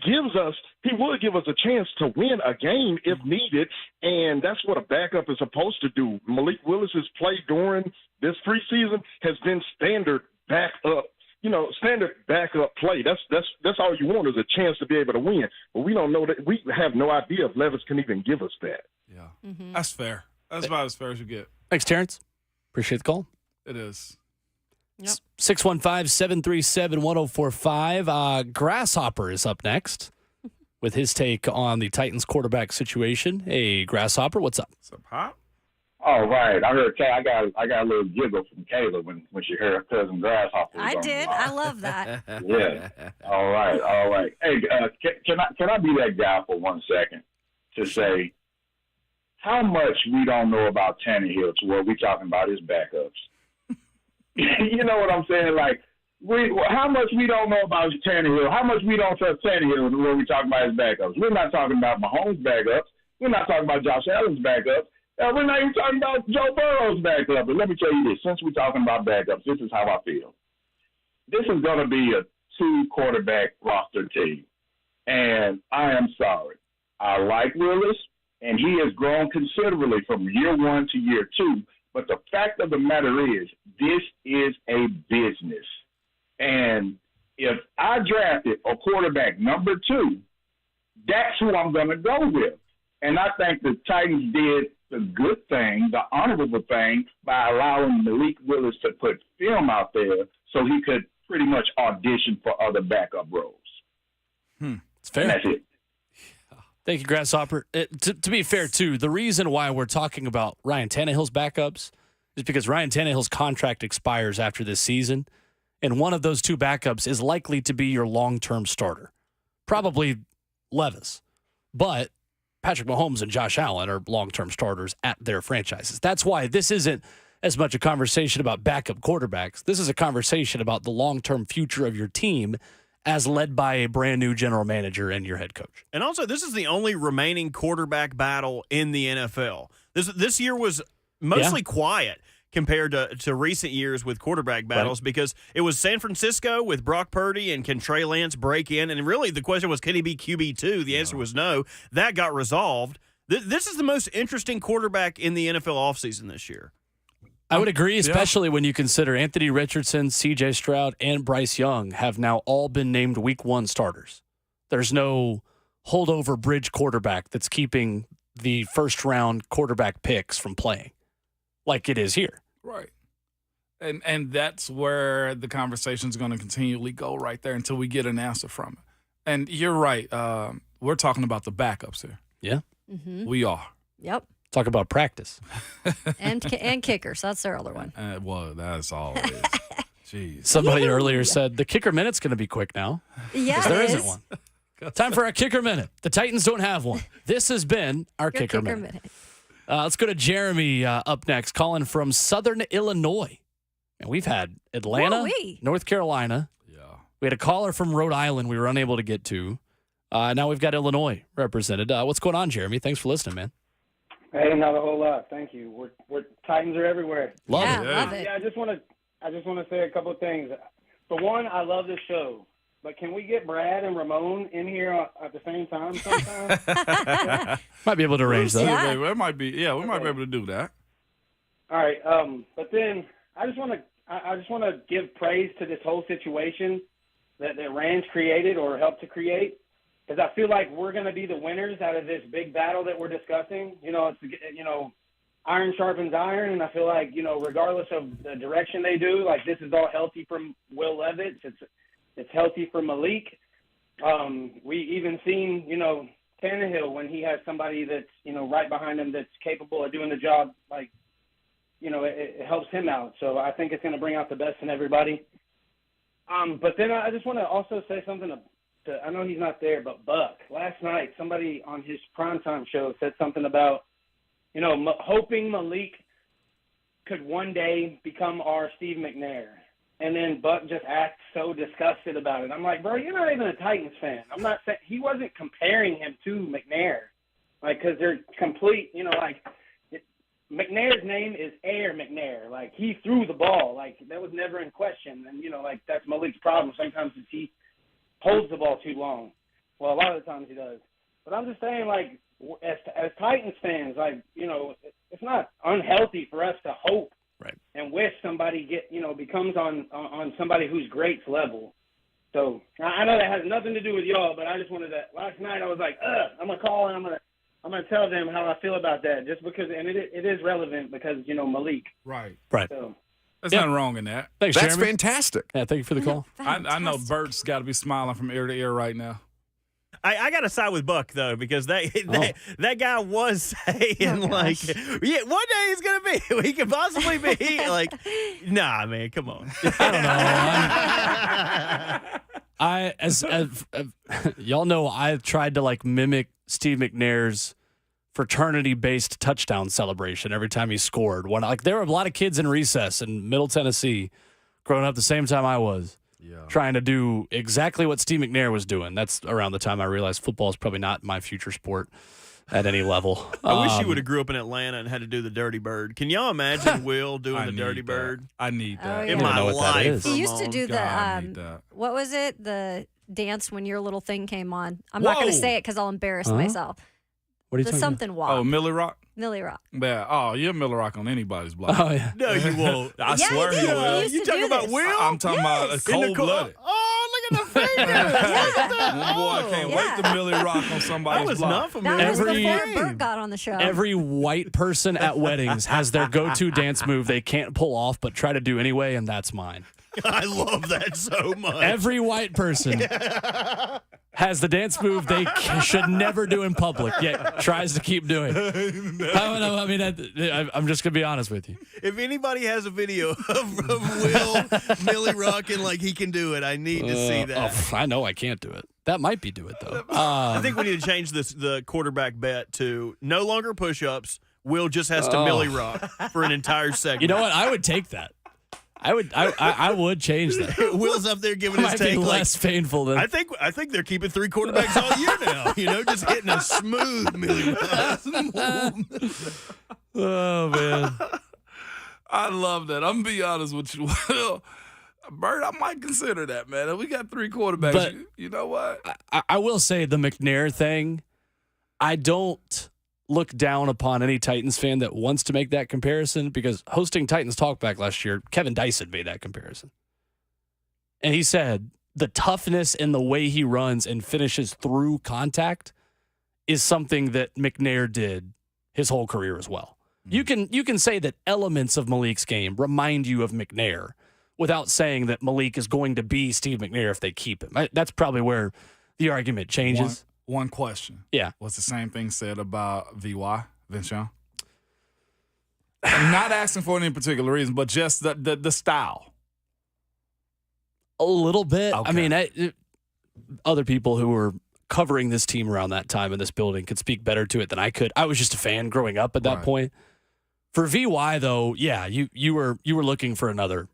will give us a chance to win a game if needed, and that's what a backup is supposed to do. Malik Willis's play during this preseason has been standard backup play. That's all you want is a chance to be able to win. But we don't know that. We have no idea if Levis can even give us that. Yeah, That's fair. That's about as fair as you get. Thanks, Terrence. Appreciate the call. It is. Yep. 615-737-1045. Grasshopper is up next with his take on the Titans quarterback situation. Hey, Grasshopper, what's up? What's up, Pop? All right. I heard I got a little giggle from Kayla when she heard her cousin Grasshopper. I did. I love that. Yeah. All right. Hey, can I be that guy for 1 second to say how much we don't know about Tannehill to where we talking about his backups? You know what I'm saying? Like, how much we don't know about Tannehill, how much we don't trust Tannehill when we talk about his backups. We're not talking about Mahomes' backups. We're not talking about Josh Allen's backups. We're not even talking about Joe Burrow's backup. But let me tell you this. Since we're talking about backups, this is how I feel. This is going to be a 2-quarterback roster team. And I am sorry. I like Willis, and he has grown considerably from year 1 to year 2. But the fact of the matter is, this is a business. And if I drafted a quarterback number 2, that's who I'm going to go with. And I think the Titans did the good thing, the honorable thing, by allowing Malik Willis to put film out there so he could pretty much audition for other backup roles. It's fair. And that's it. Thank you, Grasshopper. To be fair, too, the reason why we're talking about Ryan Tannehill's backups is because Ryan Tannehill's contract expires after this season, and one of those 2 backups is likely to be your long-term starter. Probably Levis. But Patrick Mahomes and Josh Allen are long-term starters at their franchises. That's why this isn't as much a conversation about backup quarterbacks. This is a conversation about the long-term future of your team as led by a brand new general manager and your head coach. And also, this is the only remaining quarterback battle in the NFL. This year was mostly quiet compared to recent years with quarterback battles because it was San Francisco with Brock Purdy and can Trey Lance break in? And really the question was, can he be QB2? The answer was no. That got resolved. This is the most interesting quarterback in the NFL offseason this year. I would agree, especially when you consider Anthony Richardson, C.J. Stroud, and Bryce Young have now all been named Week 1 starters. There's no holdover bridge quarterback that's keeping the first-round quarterback picks from playing like it is here. Right. And that's where the conversation is going to continually go right there until we get an answer from it. And you're right. We're talking about the backups here. Yeah. Mm-hmm. We are. Yep. Talk about practice. and kickers. That's their other one. Well, that's all it is. Jeez. Somebody earlier said the kicker minute's going to be quick now. Yeah, there isn't one. Time for our kicker minute. The Titans don't have one. This has been our kicker minute. Let's go to Jeremy up next, calling from Southern Illinois. And we've had Atlanta, North Carolina. Yeah. We had a caller from Rhode Island we were unable to get to. Now we've got Illinois represented. What's going on, Jeremy? Thanks for listening, man. Hey, not a whole lot. Thank you. We're Titans are everywhere. Love it. Yeah, I just want to say a couple of things. For one, I love this show, but can we get Brad and Ramon in here at the same time sometime? Might be able to arrange that. Yeah, we might be able to do that. All right. But then I just want to give praise to this whole situation that Rand's created or helped to create. Because I feel like we're going to be the winners out of this big battle that we're discussing. It's iron sharpens iron, and I feel like regardless of the direction they do, like this is all healthy from Will Levis. It's healthy for Malik. We even seen Tannehill when he has somebody that's right behind him that's capable of doing the job. Like it helps him out. So I think it's going to bring out the best in everybody. But then I just want to also say something. I know he's not there, but Buck, last night, somebody on his primetime show said something about, hoping Malik could one day become our Steve McNair. And then Buck just acts so disgusted about it. I'm like, bro, you're not even a Titans fan. I'm not saying he wasn't comparing him to McNair, because they're complete, McNair's name is Air McNair. Like, he threw the ball. Like, that was never in question. And, that's Malik's problem. Sometimes he holds the ball too long. Well, a lot of the times he does. But I'm just saying, as Titans fans, it's not unhealthy for us to hope and wish somebody becomes on somebody who's great's level. So I know that has nothing to do with y'all, but I just wanted to. Last night I was like, I'm gonna call and I'm gonna tell them how I feel about that, just because, and it is relevant because Malik. Right. Right. So. There's nothing wrong in that. Thanks, That's Jeremy. fantastic. Yeah, thank you for the call. I know Bert's got to be smiling from ear to ear right now. I got to side with Buck, though, because that guy was saying, yeah, one day he's going to be, he could possibly be, like, nah, man, come on. I don't know. As y'all know, I've tried to, like, mimic Steve McNair's fraternity-based touchdown celebration every time he scored. There were a lot of kids in recess in Middle Tennessee growing up the same time I was. Yeah. Trying to do exactly what Steve McNair was doing. That's around the time I realized football is probably not my future sport at any level. I wish you would have grew up in Atlanta and had to do the Dirty Bird. Can y'all imagine Will doing the Dirty Bird? I need that. In my life. He used to do what was it? The dance when your little thing came on. I'm not going to say it because I'll embarrass myself. What are you the talking something about? walk. Oh, Millie Rock? Millie Rock. Yeah. Oh, you're Millie Rock on anybody's block. Oh, yeah. No, you won't. I swear he will. You talking about Will? I'm talking about a cold-blooded. Oh, look at the finger. Boy, I can't wait to Millie Rock on somebody's block. Not for me. That was before Bert got on the show. Every white person at weddings has their go-to dance move they can't pull off but try to do anyway, and that's mine. I love that so much. Every white person has the dance move they should never do in public, yet tries to keep doing. I don't know. I mean, I'm just going to be honest with you. If anybody has a video of Will Millie rocking like he can do it, I need to see that. I know I can't do it. That might be do it, though. I think we need to change the quarterback bet to no longer push-ups. Will just has to Millie rock for an entire segment. You know what? I would take that. I would change that. Will's up there giving his take less painful than I think they're keeping 3 quarterbacks all year now. Just hitting a smooth Millie rock. Oh man, I love that. I'm gonna be honest with you, Will. Bert, I might consider that, man. We got 3 quarterbacks. But you know what? I will say the McNair thing. I don't look down upon any Titans fan that wants to make that comparison, because hosting Titans Talkback last year, Kevin Dyson made that comparison. And he said the toughness in the way he runs and finishes through contact is something that McNair did his whole career as well. Mm-hmm. You can say that elements of Malik's game remind you of McNair without saying that Malik is going to be Steve McNair if they keep him. That's probably where the argument changes. One question. Yeah. Was the same thing said about VY, Vincent? I'm not asking for any particular reason, but just the style. A little bit. Okay. I mean, other people who were covering this team around that time in this building could speak better to it than I could. I was just a fan growing up at that point. For VY, though, yeah, you were looking for another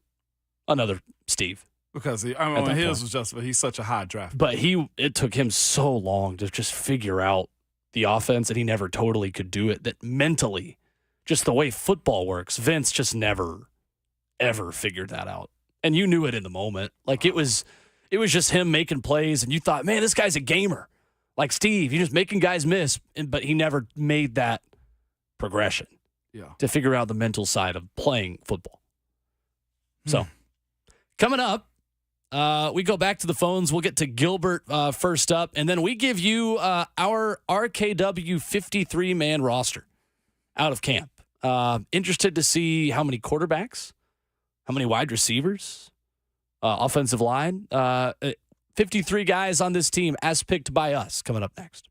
Steve. Because his was just, he's such a high draft. But it took him so long to just figure out the offense, and he never totally could do it. That mentally, just the way football works, Vince just never, ever figured that out. And you knew it in the moment. Like it was just him making plays, and you thought, man, this guy's a gamer. Like Steve, he's just making guys miss, but he never made that progression to figure out the mental side of playing football. So, coming up, we go back to the phones. We'll get to Gilbert first up, and then we give you our RKW 53-man roster out of camp. Interested to see how many quarterbacks, how many wide receivers, offensive line. 53 guys on this team as picked by us coming up next.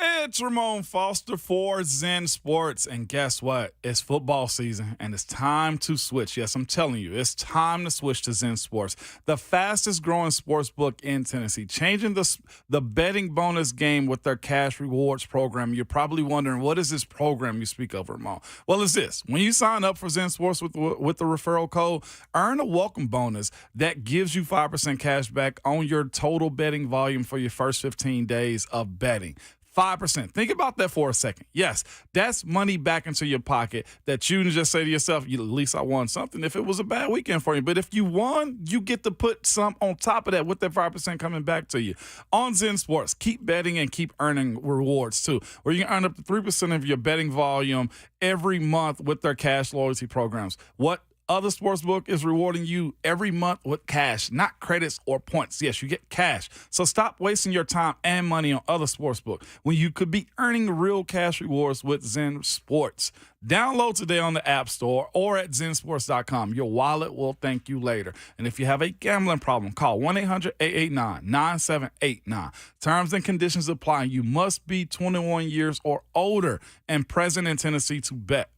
It's Ramon Foster for Zen Sports, and guess what? It's football season, and it's time to switch. Yes, I'm telling you, it's time to switch to Zen Sports, the fastest-growing sports book in Tennessee, changing the betting bonus game with their cash rewards program. You're probably wondering, what is this program you speak of, Ramon? Well, it's this. When you sign up for Zen Sports with the referral code, earn a welcome bonus that gives you 5% cash back on your total betting volume for your first 15 days of betting. 5%. Think about that for a second. Yes, that's money back into your pocket that you can just say to yourself, at least I won something if it was a bad weekend for you. But if you won, you get to put some on top of that with that 5% coming back to you. On Zen Sports, keep betting and keep earning rewards too, where you can earn up to 3% of your betting volume every month with their cash loyalty programs. What other sportsbook is rewarding you every month with cash, not credits or points. Yes, you get cash. So stop wasting your time and money on other sportsbook when you could be earning real cash rewards with Zen Sports. Download today on the App Store or at zensports.com. Your wallet will thank you later. And if you have a gambling problem, call 1-800-889-9789. Terms and conditions apply. You must be 21 years or older and present in Tennessee to bet.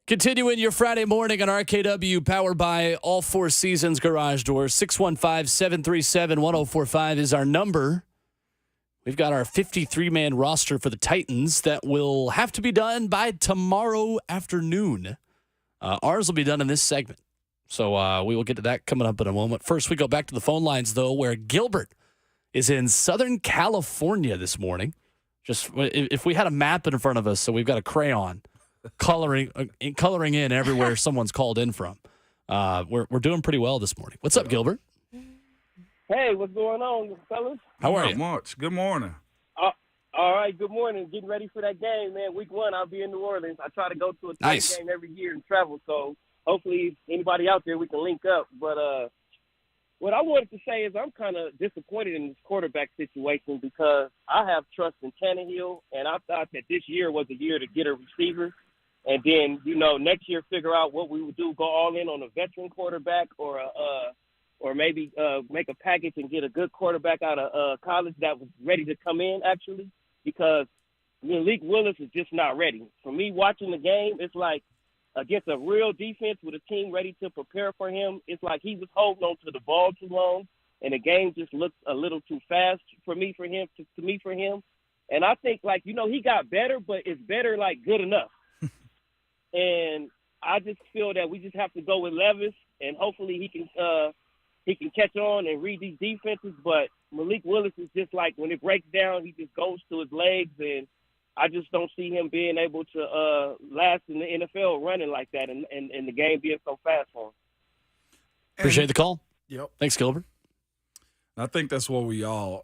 Continuing your Friday morning on RKW, powered by All Four Seasons Garage Doors. 615-737-1045 is our number. We've got our 53-man roster for the Titans that will have to be done by tomorrow afternoon. Ours will be done in this segment. So we will get to that coming up in a moment. First, we go back to the phone lines, though, where Gilbert is in Southern California this morning. Just if we had a map in front of us, so we've got a crayon coloring in everywhere someone's called in from. We're doing pretty well this morning. What's up, Gilbert? Hey, what's going on, fellas? How are you? Not much. Good morning. All right, good morning. Getting ready for that game, man. Week 1, I'll be in New Orleans. I try to go to a Titans game every year and travel, so hopefully anybody out there, we can link up. But what I wanted to say is I'm kind of disappointed in this quarterback situation because I have trust in Tannehill, and I thought that this year was a year to get a receiver. And then, next year figure out what we would do, go all in on a veteran quarterback or maybe make a package and get a good quarterback out of college that was ready to come in, actually, because Malik Willis is just not ready. For me, watching the game, it's like against a real defense with a team ready to prepare for him, it's like he was holding on to the ball too long, and the game just looked a little too fast for him. And I think, he got better, but it's better, good enough. And I just feel that we just have to go with Levis, and hopefully he can catch on and read these defenses. But Malik Willis is just when it breaks down, he just goes to his legs, and I just don't see him being able to last in the NFL running like that and the game being so fast for him. Appreciate the call. Yep. Thanks, Gilbert. I think that's where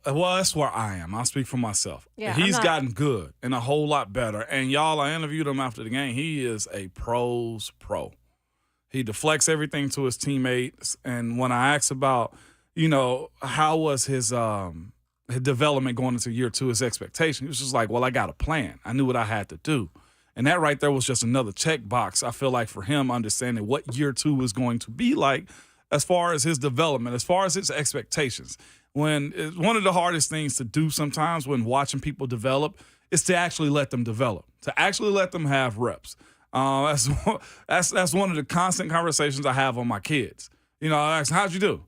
that's where I am. I'll speak for myself. Yeah, He's gotten good and a whole lot better. And y'all, I interviewed him after the game. He is a pro's pro. He deflects everything to his teammates. And when I asked about, how was his development going into year 2, his expectation, he was just like, well, I got a plan. I knew what I had to do. And that right there was just another checkbox, I feel like, for him understanding what year 2 is going to be like as far as his development, as far as his expectations. When it's one of the hardest things to do sometimes when watching people develop is to actually let them develop, to actually let them have reps. That's one of the constant conversations I have on my kids. I ask, how'd you do?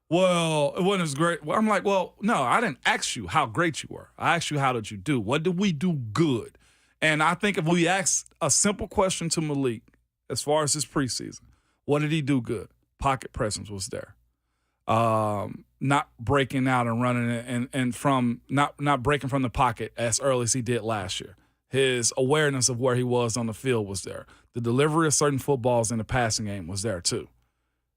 Well, it wasn't as great. Well, I'm like, well, no, I didn't ask you how great you were. I asked you, how did you do? What did we do good? And I think if we ask a simple question to Malik as far as his preseason, what did he do good? Pocket presence was there. Not breaking out and running and from not breaking from the pocket as early as he did last year. His awareness of where he was on the field was there. The delivery of certain footballs in the passing game was there too.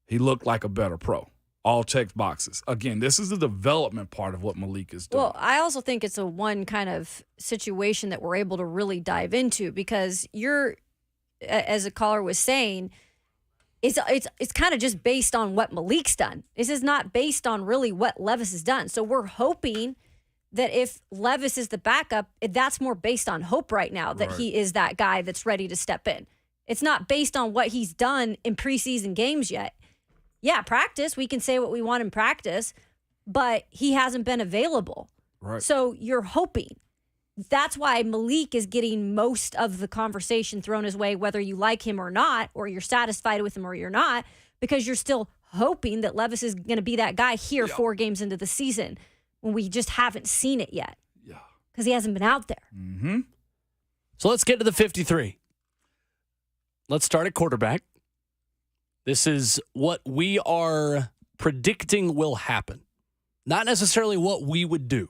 He looked like a better pro. All checked boxes. Again, this is the development part of what Malik is doing. Well, I also think it's a one kind of situation that we're able to really dive into because you're, as a caller was saying, it's kind of just based on what Malik's done. This is not based on really what Levis has done. So we're hoping that if Levis is the backup, that's more based on hope right now that he is that guy that's ready to step in. It's not based on what he's done in preseason games yet. Yeah, practice, we can say what we want in practice, but he hasn't been available. Right. So you're hoping. That's why Malik is getting most of the conversation thrown his way, whether you like him or not, or you're satisfied with him or you're not, because you're still hoping that Levis is going to be that guy here 4 games into the season when we just haven't seen it yet. Yeah. Because he hasn't been out there. Mm-hmm. So let's get to the 53. Let's start at quarterback. This is what we are predicting will happen. Not necessarily what we would do.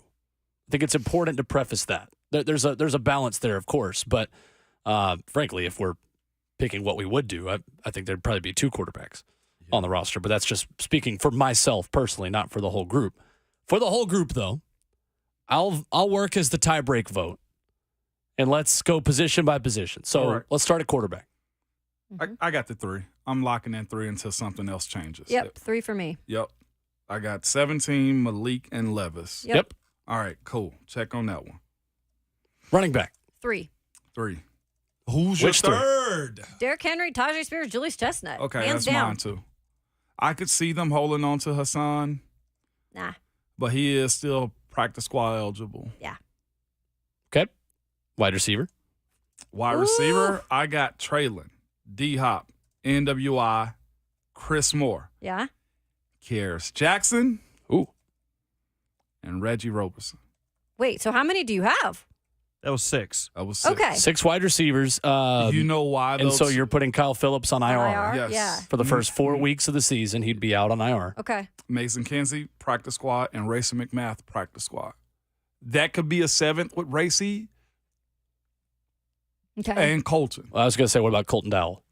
I think it's important to preface that. There's a balance there, of course, but frankly, if we're picking what we would do, I think there'd probably be 2 quarterbacks on the roster, but that's just speaking for myself personally, not for the whole group. For the whole group, though, I'll work as the tie-break vote, and let's go position by position. So let's start at quarterback. I got the 3. I'm locking in 3 until something else changes. Yep, 3 for me. Yep. I got 17, Malik, and Levis. Yep. All right, cool. Check on that one. Running back. 3. 3. Who's your third? Derrick Henry, Tajay Spears, Julius Chestnut. Okay, hands that's down. mine too. I could see them holding on to Hassan. Nah. But he is still practice squad eligible. Yeah. Okay. Wide receiver. Wide receiver, I got Traylon. D-Hop, NWI, Chris Moore. Yeah. Kearis Jackson. Ooh. And Reggie Roberson. Wait, so how many do you have? That was 6. That was 6. Okay. 6 wide receivers. You know why? And so you're putting Kyle Phillips on IR. Yes. Yeah. For the first 4 weeks of the season, he'd be out on IR. Okay. Mason Kinsey, practice squad, and Rayson McMath, practice squad. That could be a 7th with Racy Okay. and Colton. Well, I was going to say, what about Colton Dowell?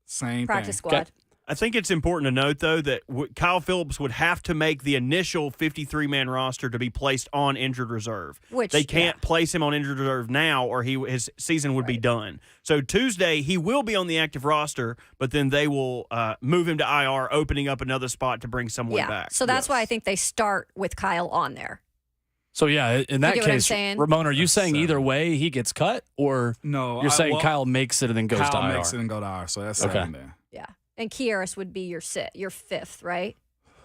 Same Practice thing. squad. I think it's important to note, though, that Kyle Phillips would have to make the initial 53-man roster to be placed on injured reserve. Which they can't place him on injured reserve now, or his season would be done. So Tuesday, he will be on the active roster, but then they will move him to IR, opening up another spot to bring someone back. So that's why I think they start with Kyle on there. So, yeah, in that get what I'm case, saying? Ramon, are you saying either way he gets cut, or No, you're saying Kyle makes it and then goes to Kyle IR? makes it and go to IR, so that's Okay. 7 there. Yeah. And Kearis would be your 5th, right?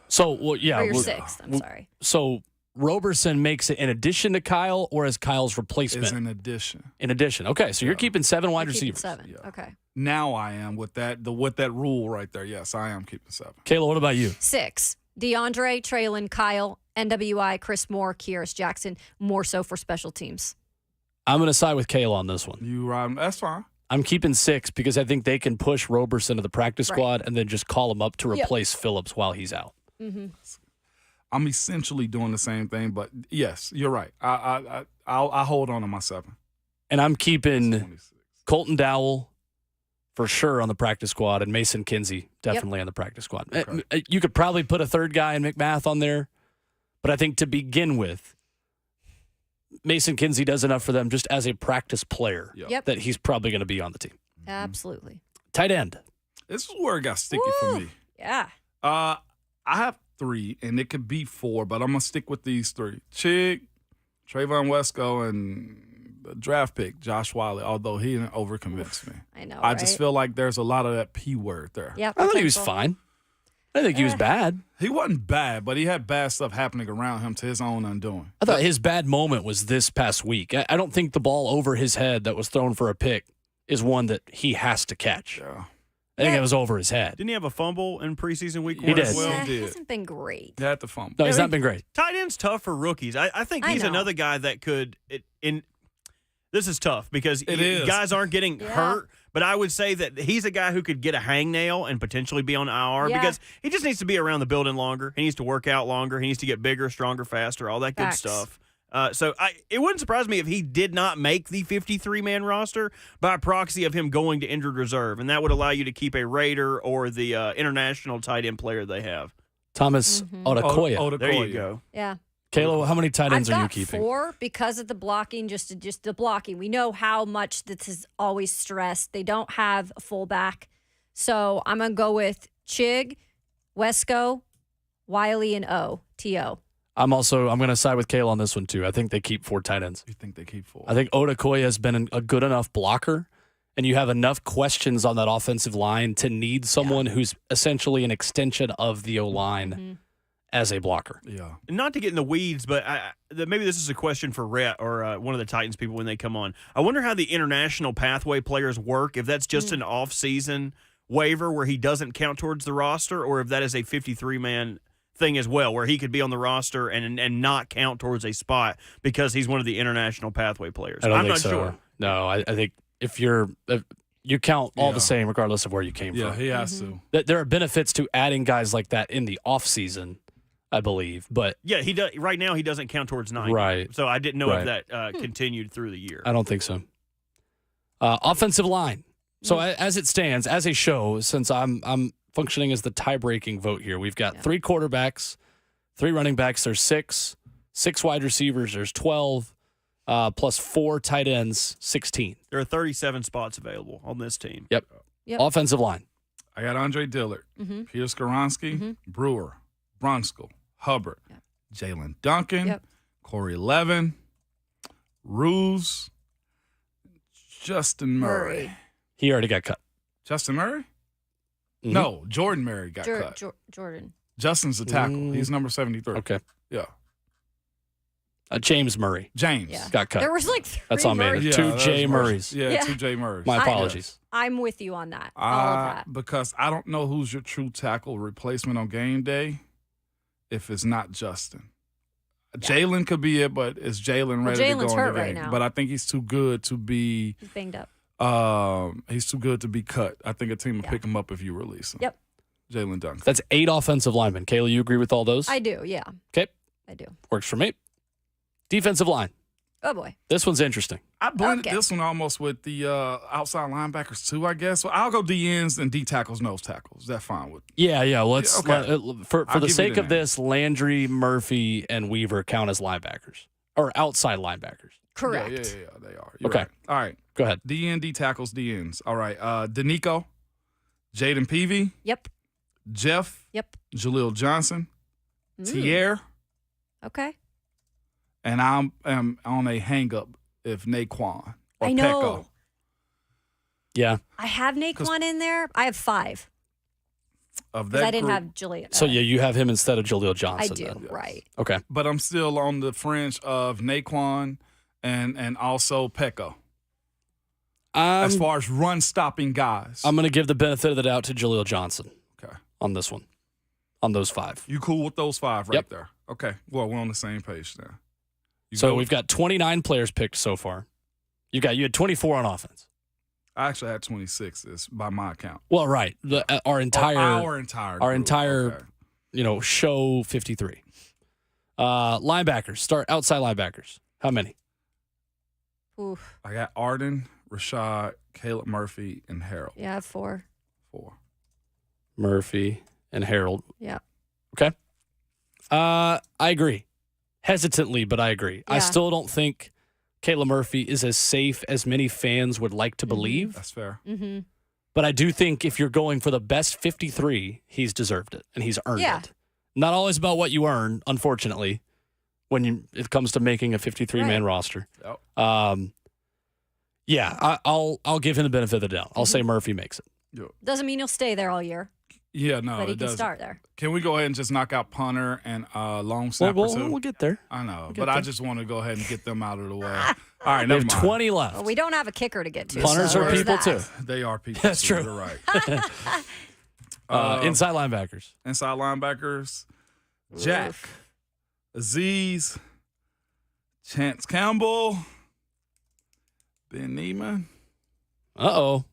So, well, yeah. Or your well, 6th, I'm well, sorry. So, Roberson makes it in addition to Kyle or as Kyle's replacement? It's in addition. In addition. Okay, so you're keeping 7 wide You're keeping receivers. 7. Okay. Now I am with that rule right there. Yes, I am keeping 7. Kayla, what about you? 6. DeAndre, Traylon, Kyle, NWI, Chris Moore, Kearis Jackson, more so for special teams. I'm going to side with Kayla on this one. That's fine. I'm keeping 6 because I think they can push Roberson to the practice squad and then just call him up to replace Phillips while he's out. Mm-hmm. I'm essentially doing the same thing, but yes, you're right. I'll hold on to my 7. And I'm keeping Colton Dowell for sure on the practice squad and Mason Kinsey definitely on the practice squad. Okay. You could probably put a third guy in McMath on there, but I think to begin with, Mason Kinsey does enough for them just as a practice player that he's probably going to be on the team. Absolutely. Tight end. This is where it got sticky for me. Yeah. I have 3, and it could be 4, but I'm going to stick with these 3. Chig, Trayvon Wesco, and the draft pick, Josh Wiley, although he didn't overconvince me. I know, I just feel like there's a lot of that P word there. Yeah, I thought he was fine. I think he was bad. He wasn't bad, but he had bad stuff happening around him to his own undoing. I thought his bad moment was this past week. I don't think the ball over his head that was thrown for a pick is one that he has to catch. Yeah. I think it was over his head. Didn't he have a fumble in preseason week 1 He did. as well? Yeah, he hasn't been great. He had the fumble. No, he's not been great. Tight end's tough for rookies. I think he's another guy that could this is tough because guys aren't getting hurt, but I would say that he's a guy who could get a hangnail and potentially be on IR because he just needs to be around the building longer. He needs to work out longer. He needs to get bigger, stronger, faster, all that good stuff. So it wouldn't surprise me if he did not make the 53-man roster by proxy of him going to injured reserve, and that would allow you to keep a Raider or the international tight end player they have. Thomas Odakoya. There you go. Yeah. Kayla, how many tight ends I've are you got keeping? 4 because of the blocking, just the blocking. We know how much this is always stressed. They don't have a fullback. So I'm going to go with Chig, Wesco, Wiley, and T.O. I'm going to side with Kayla on this one, too. I think they keep 4 tight ends. You think they keep 4? I think Odakoya has been a good enough blocker, and you have enough questions on that offensive line to need someone who's essentially an extension of the O-line as a blocker. Yeah. Not to get in the weeds, but maybe this is a question for Rhett or one of the Titans people when they come on. I wonder how the international pathway players work, if that's just an off-season waiver where he doesn't count towards the roster, or if that is a 53-man thing as well, where he could be on the roster and not count towards a spot because he's one of the international pathway players. I'm not sure. No, I think if you count all the same regardless of where you came from. Yeah, he has to. There are benefits to adding guys like that in the offseason, I believe. But yeah, he does. Right now, he doesn't count towards 9. Right. So I didn't know if that continued through the year. I don't think so. Offensive line. So as it stands, as a show, since I'm functioning as the tie-breaking vote here, we've got 3 quarterbacks, 3 running backs. There's 6 wide receivers. There's 12, plus 4 tight ends, 16. There are 37 spots available on this team. Yep. Offensive line. I got Andre Dillard, Peter Skoronski, Brewer, Brunskill, Hubbard, Jalen Duncan, Corey Levin, Ruse, Justin Murray. He already got cut. Justin Murray? No, Jordan Murray got cut. Jordan. Justin's the tackle. He's number 73. Okay. Yeah. James Murray. James. Got cut. There was like 3 That's on me. Murrays. 2 J Murrays. Yeah, 2 J Murrays. My apologies. I'm with you on that. All of that. Because I don't know who's your true tackle replacement on game day if it's not Justin. Jalen could be it, but is Jalen ready to go in the hurt game? right now. But I think he's too good to be. He's banged up. He's too good to be cut. I think a team will pick him up if you release him. Yep. Jalen Duncan. That's 8 offensive linemen. Kayla, you agree with all those? I do, yeah. Okay. I do. Works for me. Defensive line. Oh, boy. This one's interesting. I blended this one almost with the outside linebackers too, I guess. So I'll go D ends and D tackles, nose tackles. Is that fine with Yeah. Let's for I'll the give sake you of that. this, Landry, Murphy, and Weaver count as linebackers or outside linebackers. Correct. Yeah, they are. You're Okay. right. All right. Go ahead. D end, D tackles, D ends. All right. Danico, Jaden Peavy. Yep. Jeff. Yep. Jaleel Johnson. Tier. Okay. And I'm on a hang up if Naquan or I know. Pecco. Yeah. I have Naquan in there. I have 5. Of Because that I didn't group. have Juliet. So, you have him instead of Jaleel Johnson. I do, then. right. Okay. But I'm still on the fringe of Naquan and also Pecco. As far as run stopping guys. I'm going to give the benefit of the doubt to Jaleel Johnson. Okay. On this one. On those 5. You cool with those 5 right Yep. there? Okay. Well, we're on the same page now. So we've got 29 players picked so far. You had 24 on offense. I actually had 26 by my account. Well, right. Our entire group. show 53. Linebackers. Start outside linebackers. How many? Oof. I got Arden, Rashad, Caleb Murphy, and Harold. Yeah, I have 4. 4. Murphy and Harold. Yeah. Okay. I agree. Hesitantly, but I agree. I Yeah. still don't think Caleb Murphy is as safe as many fans would like to believe. That's fair. Mm-hmm. But I do think if you're going for the best 53, he's deserved it and he's earned it. Not always about what you earn, unfortunately, when it comes to making a 53-man roster. Yep. I'll give him the benefit of the doubt. I'll say Murphy makes it. Doesn't mean you'll stay there all year. Yeah, no, But he it can doesn't. start there. Can we go ahead and just knock out punter and long snapper too? We'll get there. I know, We'll get but I there. just want to go ahead and get them out of the way. All right, We never have mind. 20 left. Well, we don't have a kicker to get to. Punters so are there's people, that. too. They are people. That's too. true. You're right. Inside linebackers. Inside linebackers, Jack, Aziz, Chance Campbell, Ben Neiman. Uh-oh.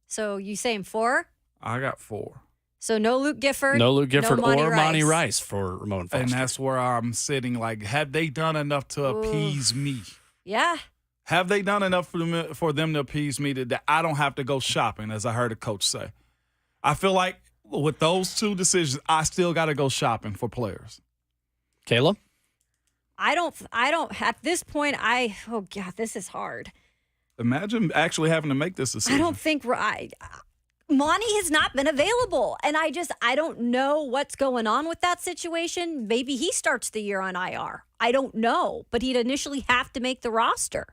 So you saying 4? I got 4. So no Luke Gifford. No Luke Gifford Monty or Rice. Monty Rice for Ramon Foster. And that's where I'm sitting. Like, have they done enough to appease me? Yeah. Have they done enough for them to appease me that I don't have to go shopping, as I heard a coach say? I feel like with those 2 decisions, I still got to go shopping for players. Caleb? I don't at this point oh god, this is hard. Imagine actually having to make this decision. I don't think Monty has not been available, and I don't know what's going on with that situation. Maybe he starts the year on IR. I don't know, but he'd initially have to make the roster.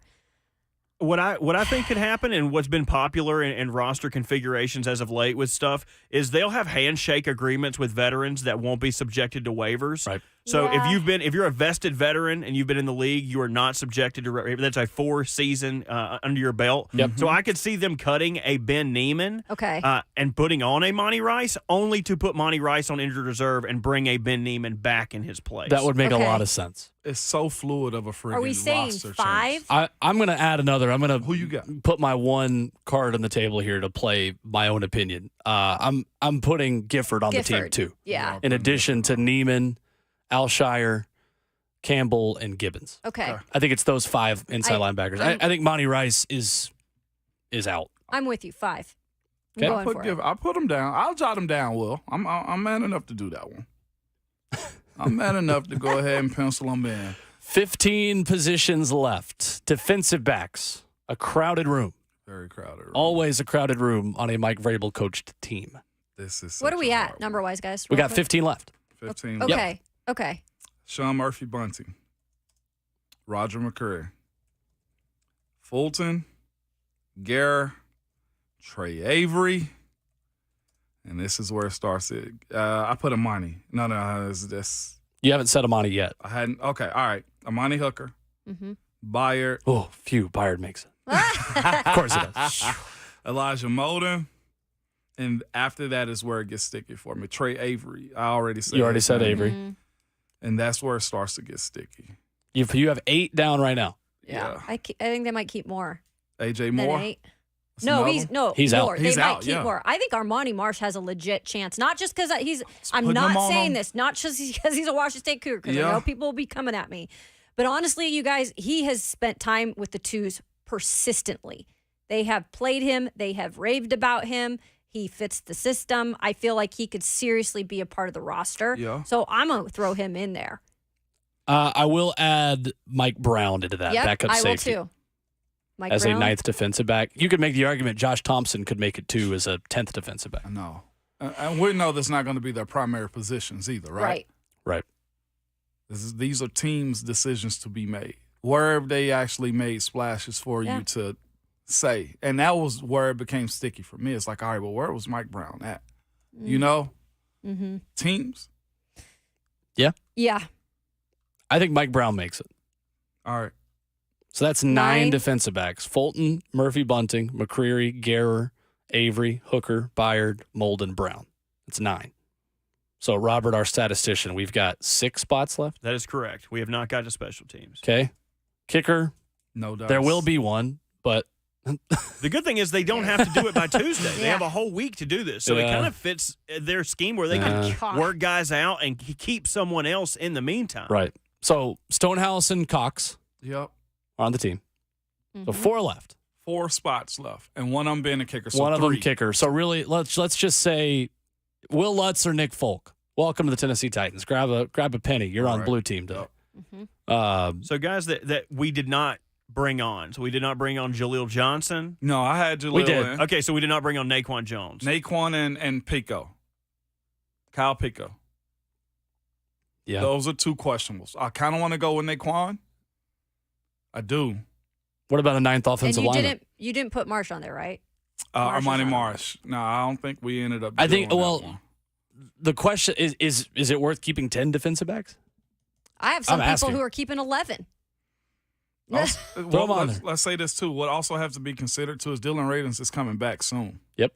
What I think could happen, and what's been popular in roster configurations as of late with stuff, is they'll have handshake agreements with veterans that won't be subjected to waivers. Right. So Yeah. if you're a vested veteran and you've been in the league, you are not subjected to that's a 4-season under your belt. Yep. So I could see them cutting a Ben Neiman, Okay. and putting on a Monty Rice, only to put Monty Rice on injured reserve and bring a Ben Neiman back in his place. That would make Okay. a lot of sense. It's so fluid of a freaking Are we saying roster 5? change. I'm going to add another. I'm going Who you got? to put my one card on the table here to play my own opinion. I'm putting Gifford on the team Gifford. too. Yeah. In addition to Neiman, Alshire, Campbell, and Gibbons. Okay. I think it's those 5 inside linebackers. I I'm- think Monty Rice is out. I'm with you. 5. I'm Okay. going for it. I'll put them down. I'll jot them down, Will. I'm man enough to do that one. I'm man enough to go ahead and pencil them in. 15 positions left. Defensive backs. A crowded room. Very crowded. Room. Always a crowded room on a Mike Vrabel coached team. This is What are such we a at, hard number wise, guys? We Real got quick. 15 left. 15. Okay. Okay. Sean Murphy Bunting. Roger McCreary. Fulton. Gare. Trey Avery. And this is where it starts. I put a money. No, it's this. You haven't said Amani yet. I hadn't. Okay, all right. Amani Hooker, Mm-hmm. Byard. Oh, Byard makes it. Of course it does. Elijah Molden. And after that is where it gets sticky for me. Trey Avery. I already said You already said name. Avery. Mm-hmm. And that's where it starts to get sticky. You have 8 down right now. Yeah. I think they might keep more. AJ than Moore. 8. That's No, another he's one? no He's more. out. They He's might out, keep yeah. more. I think Armani Marsh has a legit chance. Not just because I'm put not him on saying him. this. Not just because he's a Washington State Cougar. Because I Yeah. know people will be coming at me. But honestly, you guys, he has spent time with the twos persistently. They have played him. They have raved about him. He fits the system. I feel like he could seriously be a part of the roster. Yeah. So I'm gonna throw him in there. I will add Mike Brown into that Yep, backup I safety will too. Mike as Brown? a 9th defensive back. You could make the argument Josh Thompson could make it too as a 10th defensive back. No. And we know that's not going to be their primary positions either, right? Right. These are teams' decisions to be made. Where they actually made splashes for Yeah. you to say. And that was where it became sticky for me. It's like, all right, well, where was Mike Brown at? You know? Mm-hmm. Teams? Yeah. Yeah. I think Mike Brown makes it. All right. So that's 9 defensive backs. Fulton, Murphy Bunting, McCreary, Guerrer, Avery, Hooker, Byard, Molden, Brown. That's 9. So, Robert, our statistician, we've got 6 spots left. That is correct. We have not got to special teams. Okay. Kicker, No doubt. there will be one, but The good thing is they don't have to do it by Tuesday. They have a whole week to do this. So it Yeah. kind of fits their scheme where they can work guys out and keep someone else in the meantime. right. So, Stonehouse and Cox Yep. are on the team. Mm-hmm. So, 4 left. 4 spots left. And one of them being a kicker. So One of 3. them kicker. So, really, let's just say Will Lutz or Nick Folk. Welcome to the Tennessee Titans. Grab a penny. You're on right. blue team today. Mm-hmm. So guys that we did not bring on. So we did not bring on Jaleel Johnson. No, I had Jaleel We did. in. Okay, so we did not bring on Naquan Jones. Naquan and Pico. Kyle Pico. Yeah. Those are 2 questionables. I kind of want to go with Naquan. I do. What about a 9th And offensive lineman? you didn't put Marsh on there, right? Armani Marsh. No, I don't think we ended up I think, doing that well, one. the question is it worth keeping 10 defensive backs? I have some I'm people asking. who are keeping 11. Also, Throw 'em well, on let's say this too. What also has to be considered too is Dylan Radins is coming back soon. Yep.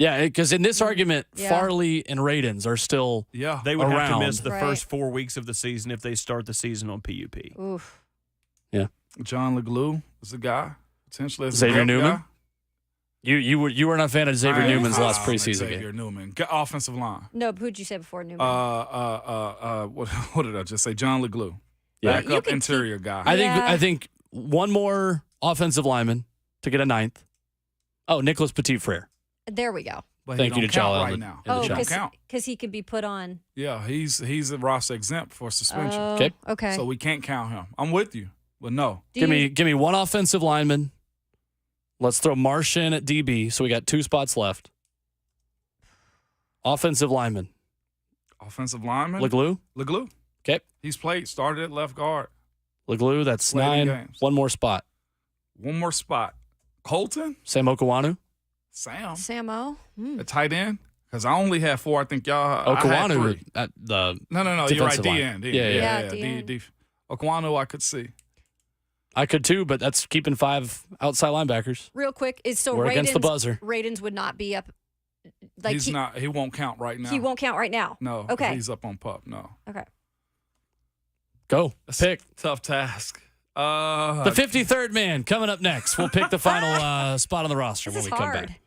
Yeah, because in this argument, Yeah. Farley and Radins are still Yeah. They would have to around. miss the Right. first 4 weeks of the season if they start the season on PUP. Oof. John LeGlue is the guy. Potentially as a Xavier depth Newman? guy. You were not a fan of Xavier Newman's last preseason Xavier game. Newman. Offensive line. No, but who'd you say before Newman? What did I just say? John LeGlue. Yeah. Backup interior guy. I think one more offensive lineman to get a 9th. Oh, Nicholas Petit-Frere. There we go. But Thank he you don't to count Chala. right now. Oh, He don't count. because he could be put on. Yeah, he's a roster exempt for suspension. Oh, Okay. Okay. So we can't count him. I'm with you, but no. Give me one offensive lineman. Let's throw Marsh in at DB. So we got 2 spots left. Offensive lineman. Offensive lineman. LeGlue. LeGlue. Okay. He's started at left guard. LeGlue, that's Played in 9. games. One more spot. One more spot. Colton. Sam Okawanu. Sam. Samo. A tight end. Because I only have 4. I think y'all. I had 3. Okawanu at the No. You're right. defensive line. D-end. Yeah. D-end. Okwano, I could see. I could too, but that's keeping 5 outside linebackers. Real quick, is so We're against the buzzer. Radins would not be up. Like He's not. He won't count right now. He won't count right now. No. Okay. He's up on pup. No. Okay. Go. Pick. Tough task. The 53rd man coming up next. We'll pick the final spot on the roster when we come back.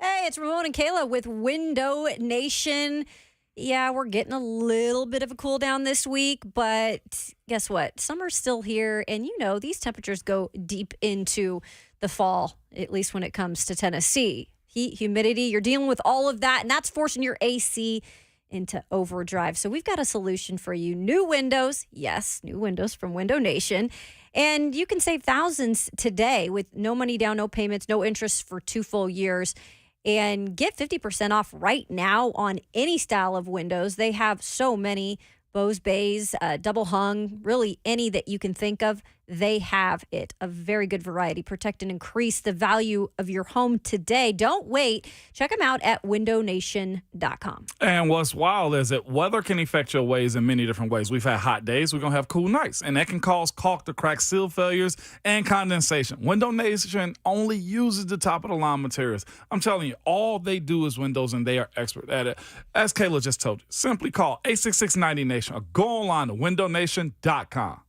Hey, it's Ramon and Kayla with Window Nation. Yeah, we're getting a little bit of a cool down this week, but guess what? Summer's still here, and these temperatures go deep into the fall, at least when it comes to Tennessee. Heat, humidity, you're dealing with all of that, and that's forcing your AC into overdrive. So we've got a solution for you. New windows, yes, new windows from Window Nation. And you can save thousands today with no money down, no payments, no interest for 2 full years. And get 50% off right now on any style of windows. They have so many, Bose bays, double hung, really any that you can think of. They have it. A very good variety. Protect and increase the value of your home today. Don't wait. Check them out at windownation.com. And what's wild is that weather can affect your ways in many different ways. We've had hot days. We're going to have cool nights. And that can cause caulk to crack, seal failures, and condensation. Window Nation only uses the top-of-the-line materials. I'm telling you, all they do is windows, and they are expert at it. As Kayla just told you, simply call 866-90-NATION or go online to windownation.com.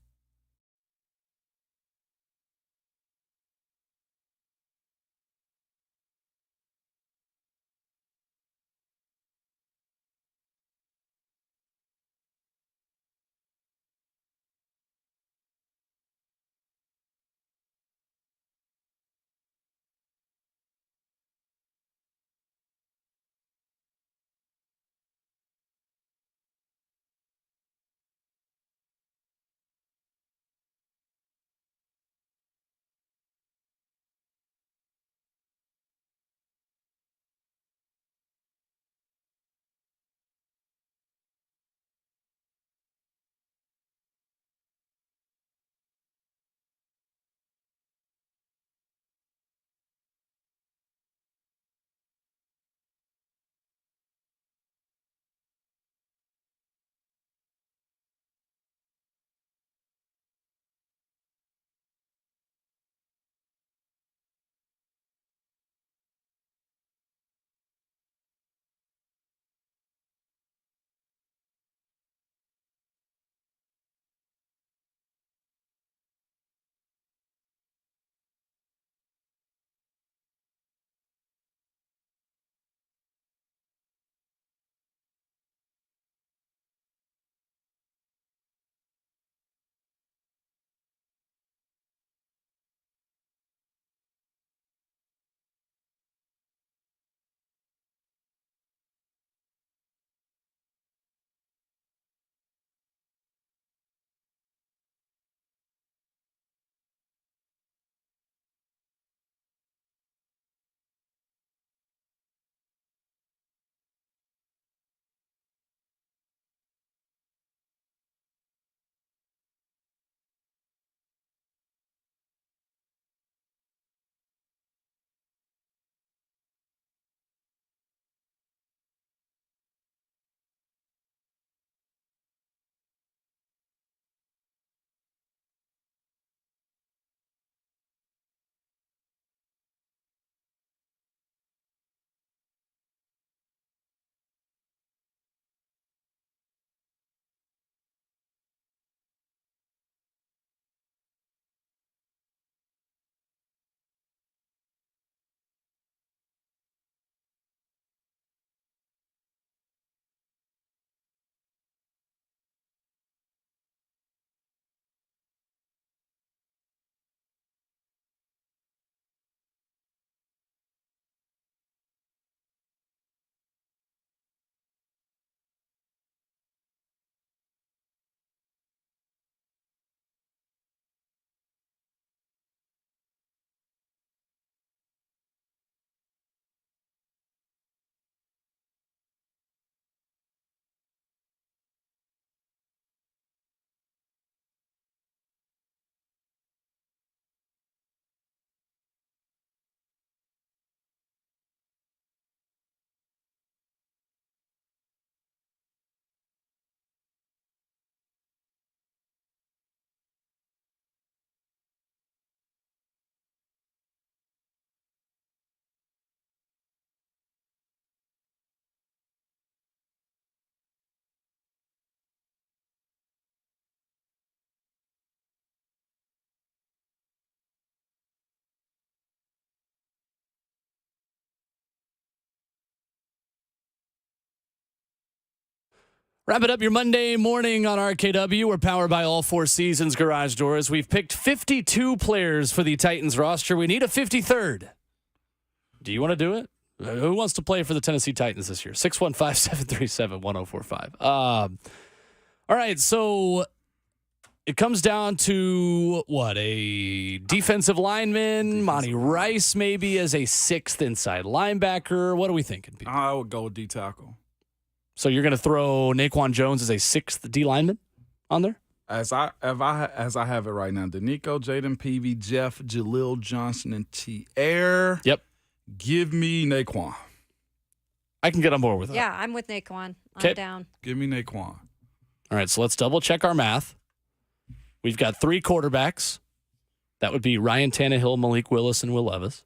Wrap it up your Monday morning on RKW. We're powered by All Four Seasons Garage Doors. We've picked 52 players for the Titans roster. We need a 53rd. Do you want to do it? Who wants to play for the Tennessee Titans this year? 615-737-1045. All right, so it comes down to, what, a defensive lineman, Monty Rice maybe as a sixth inside linebacker. What are we thinking, Pete? I would go with D tackle. So you're going to throw Naquan Jones as a sixth D lineman on there? As I have it right now, Danico, Jaden Peavy, Jeff, Jaleel Johnson, and T-Air. Yep. Give me Naquan. I can get on board with that. Yeah, I'm with Naquan. Okay. I'm down. Give me Naquan. All right, so let's double check our math. We've got 3 quarterbacks. That would be Ryan Tannehill, Malik Willis, and Will Levis.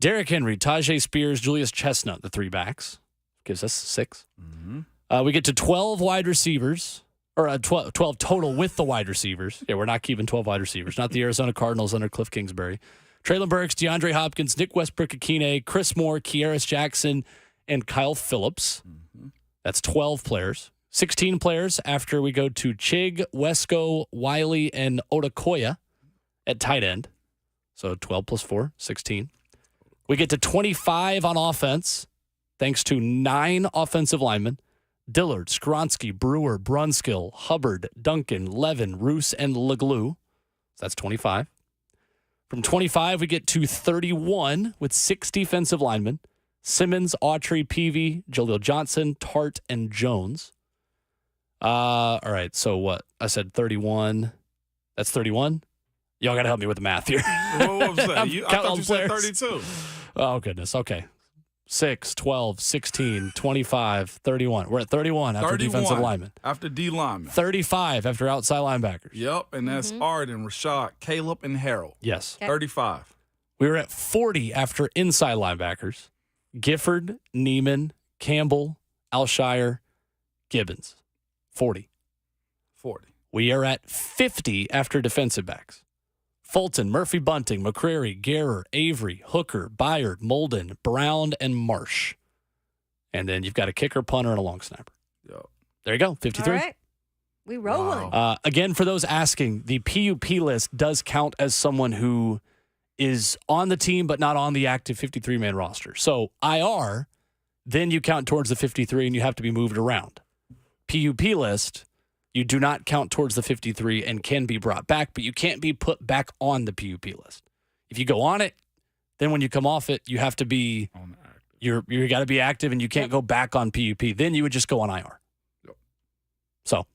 Derrick Henry, Tajay Spears, Julius Chestnut, the 3 backs. Gives us 6. Mm-hmm. We get to 12 wide receivers, or 12 total with the wide receivers. Yeah, we're not keeping 12 wide receivers. Not the Arizona Cardinals under Cliff Kingsbury. Traylon Burks, DeAndre Hopkins, Nick Westbrook-Akine, Chris Moore, Kearis Jackson, and Kyle Phillips. Mm-hmm. That's 12 players. 16 players after we go to Chig, Wesco, Wiley, and Odakoya at tight end. So 12 plus 4, 16. We get to 25 on offense, thanks to 9 offensive linemen. Dillard, Skronsky, Brewer, Brunskill, Hubbard, Duncan, Levin, Roos, and Leglue. So that's 25. From 25, we get to 31 with 6 defensive linemen. Simmons, Autry, Peavy, Jaleel Johnson, Tart, and Jones. All right, so what? I said 31. That's 31? Y'all got to help me with the math here. What was that? I thought you said 32. Oh, goodness. Okay. 6, 12, 16, 25, 31. We're at 31 after 31 defensive linemen. After D linemen. 35 after outside linebackers. Yep, and that's Arden, Rashad, Caleb, and Harold. Yes. 35. We were at 40 after inside linebackers. Gifford, Neiman, Campbell, Alshire, Gibbons. 40. 40. We are at 50 after defensive backs. Fulton, Murphy Bunting, McCrary, Guerrer, Avery, Hooker, Byard, Molden, Brown, and Marsh. And then you've got a kicker, punter, and a long snapper. Yep. There you go, 53. All right. We rolling. Again, for those asking, the PUP list does count as someone who is on the team but not on the active 53-man roster. So IR, then you count towards the 53 and you have to be moved around. PUP list, you do not count towards the 53 and can be brought back, but you can't be put back on the PUP list. If you go on it, then when you come off it, you have to be you got to be active and you can't go back on PUP. Then you would just go on IR. Yep. So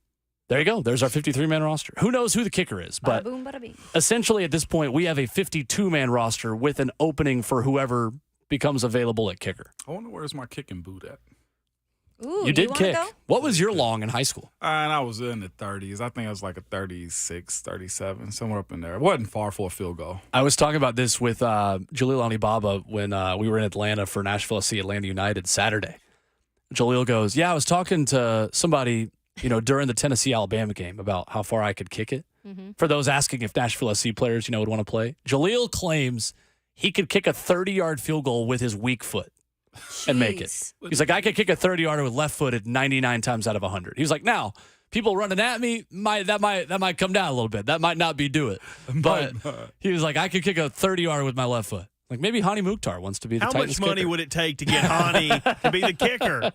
there you go. There's our 53-man roster. Who knows who the kicker is? But Bada boom, bada bing. Essentially at this point, we have a 52-man roster with an opening for whoever becomes available at kicker. I wonder where's my kicking boot at. Ooh, You did wanna kick. go? What was your long in high school? And I was in the 30s. I think I was like a 36, 37, somewhere up in there. It wasn't far for a field goal. I was talking about this with Jaleel Alibaba when we were in Atlanta for Nashville SC Atlanta United Saturday. Jaleel goes, yeah, I was talking to somebody, during the Tennessee-Alabama game about how far I could kick it. Mm-hmm. For those asking if Nashville SC players, would want to play, Jaleel claims he could kick a 30-yard field goal with his weak foot and make it. He's like, I could kick a 30-yarder with left footed 99 times out of 100. He's like, now, people running at me, that might come down a little bit. That might not be do it. But he was like, I could kick a 30-yarder with my left foot. Like maybe Hani Mukhtar wants to be the How Titans much money kicker. would it take to get Hani to be the kicker?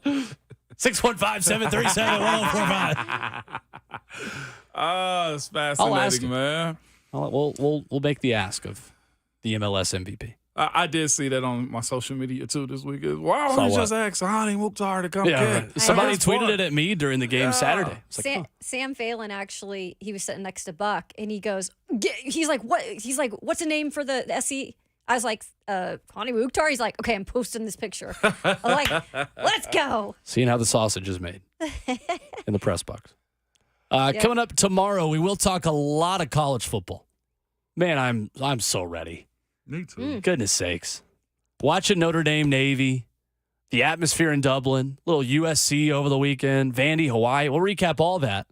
615-737-1045. It's fascinating, man. We'll make the ask of the MLS MVP. I did see that on my social media too this week. Why Saw don't you what? just ask Hani Mukhtar to come Yeah, kick? right. Somebody tweeted it at me during the game Saturday. It's like, Sam Phelan actually, he was sitting next to Buck, and he goes, he's like, what? He's like, what's the name for the SC? I was like, Hani Mukhtar. He's like, okay, I'm posting this picture. I'm like, let's go. seeing how the sausage is made in the press box. Coming up tomorrow, we will talk a lot of college football. Man, I'm so ready. Me too. Goodness sakes. Watching Notre Dame Navy, the atmosphere in Dublin, little USC over the weekend, Vandy, Hawaii. We'll recap all that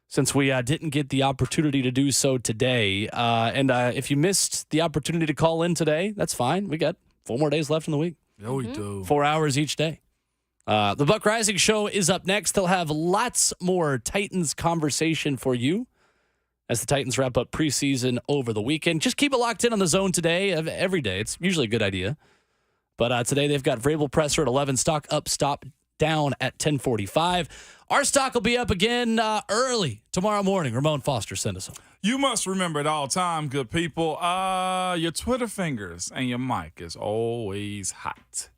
since we didn't get the opportunity to do so today. And if you missed the opportunity to call in today, that's fine. We got 4 more days left in the week. Yeah, we do. 4 hours each day. The Buck Rising Show is up next. They'll have lots more Titans conversation for you as the Titans wrap up preseason over the weekend. Just keep it locked in on the Zone today, every day. It's usually a good idea. But today they've got Vrabel Presser at 11, stock up, stop down at 10:45. Our stock will be up again early tomorrow morning. Ramon Foster, send us home. You must remember at all time, good people, your Twitter fingers and your mic is always hot.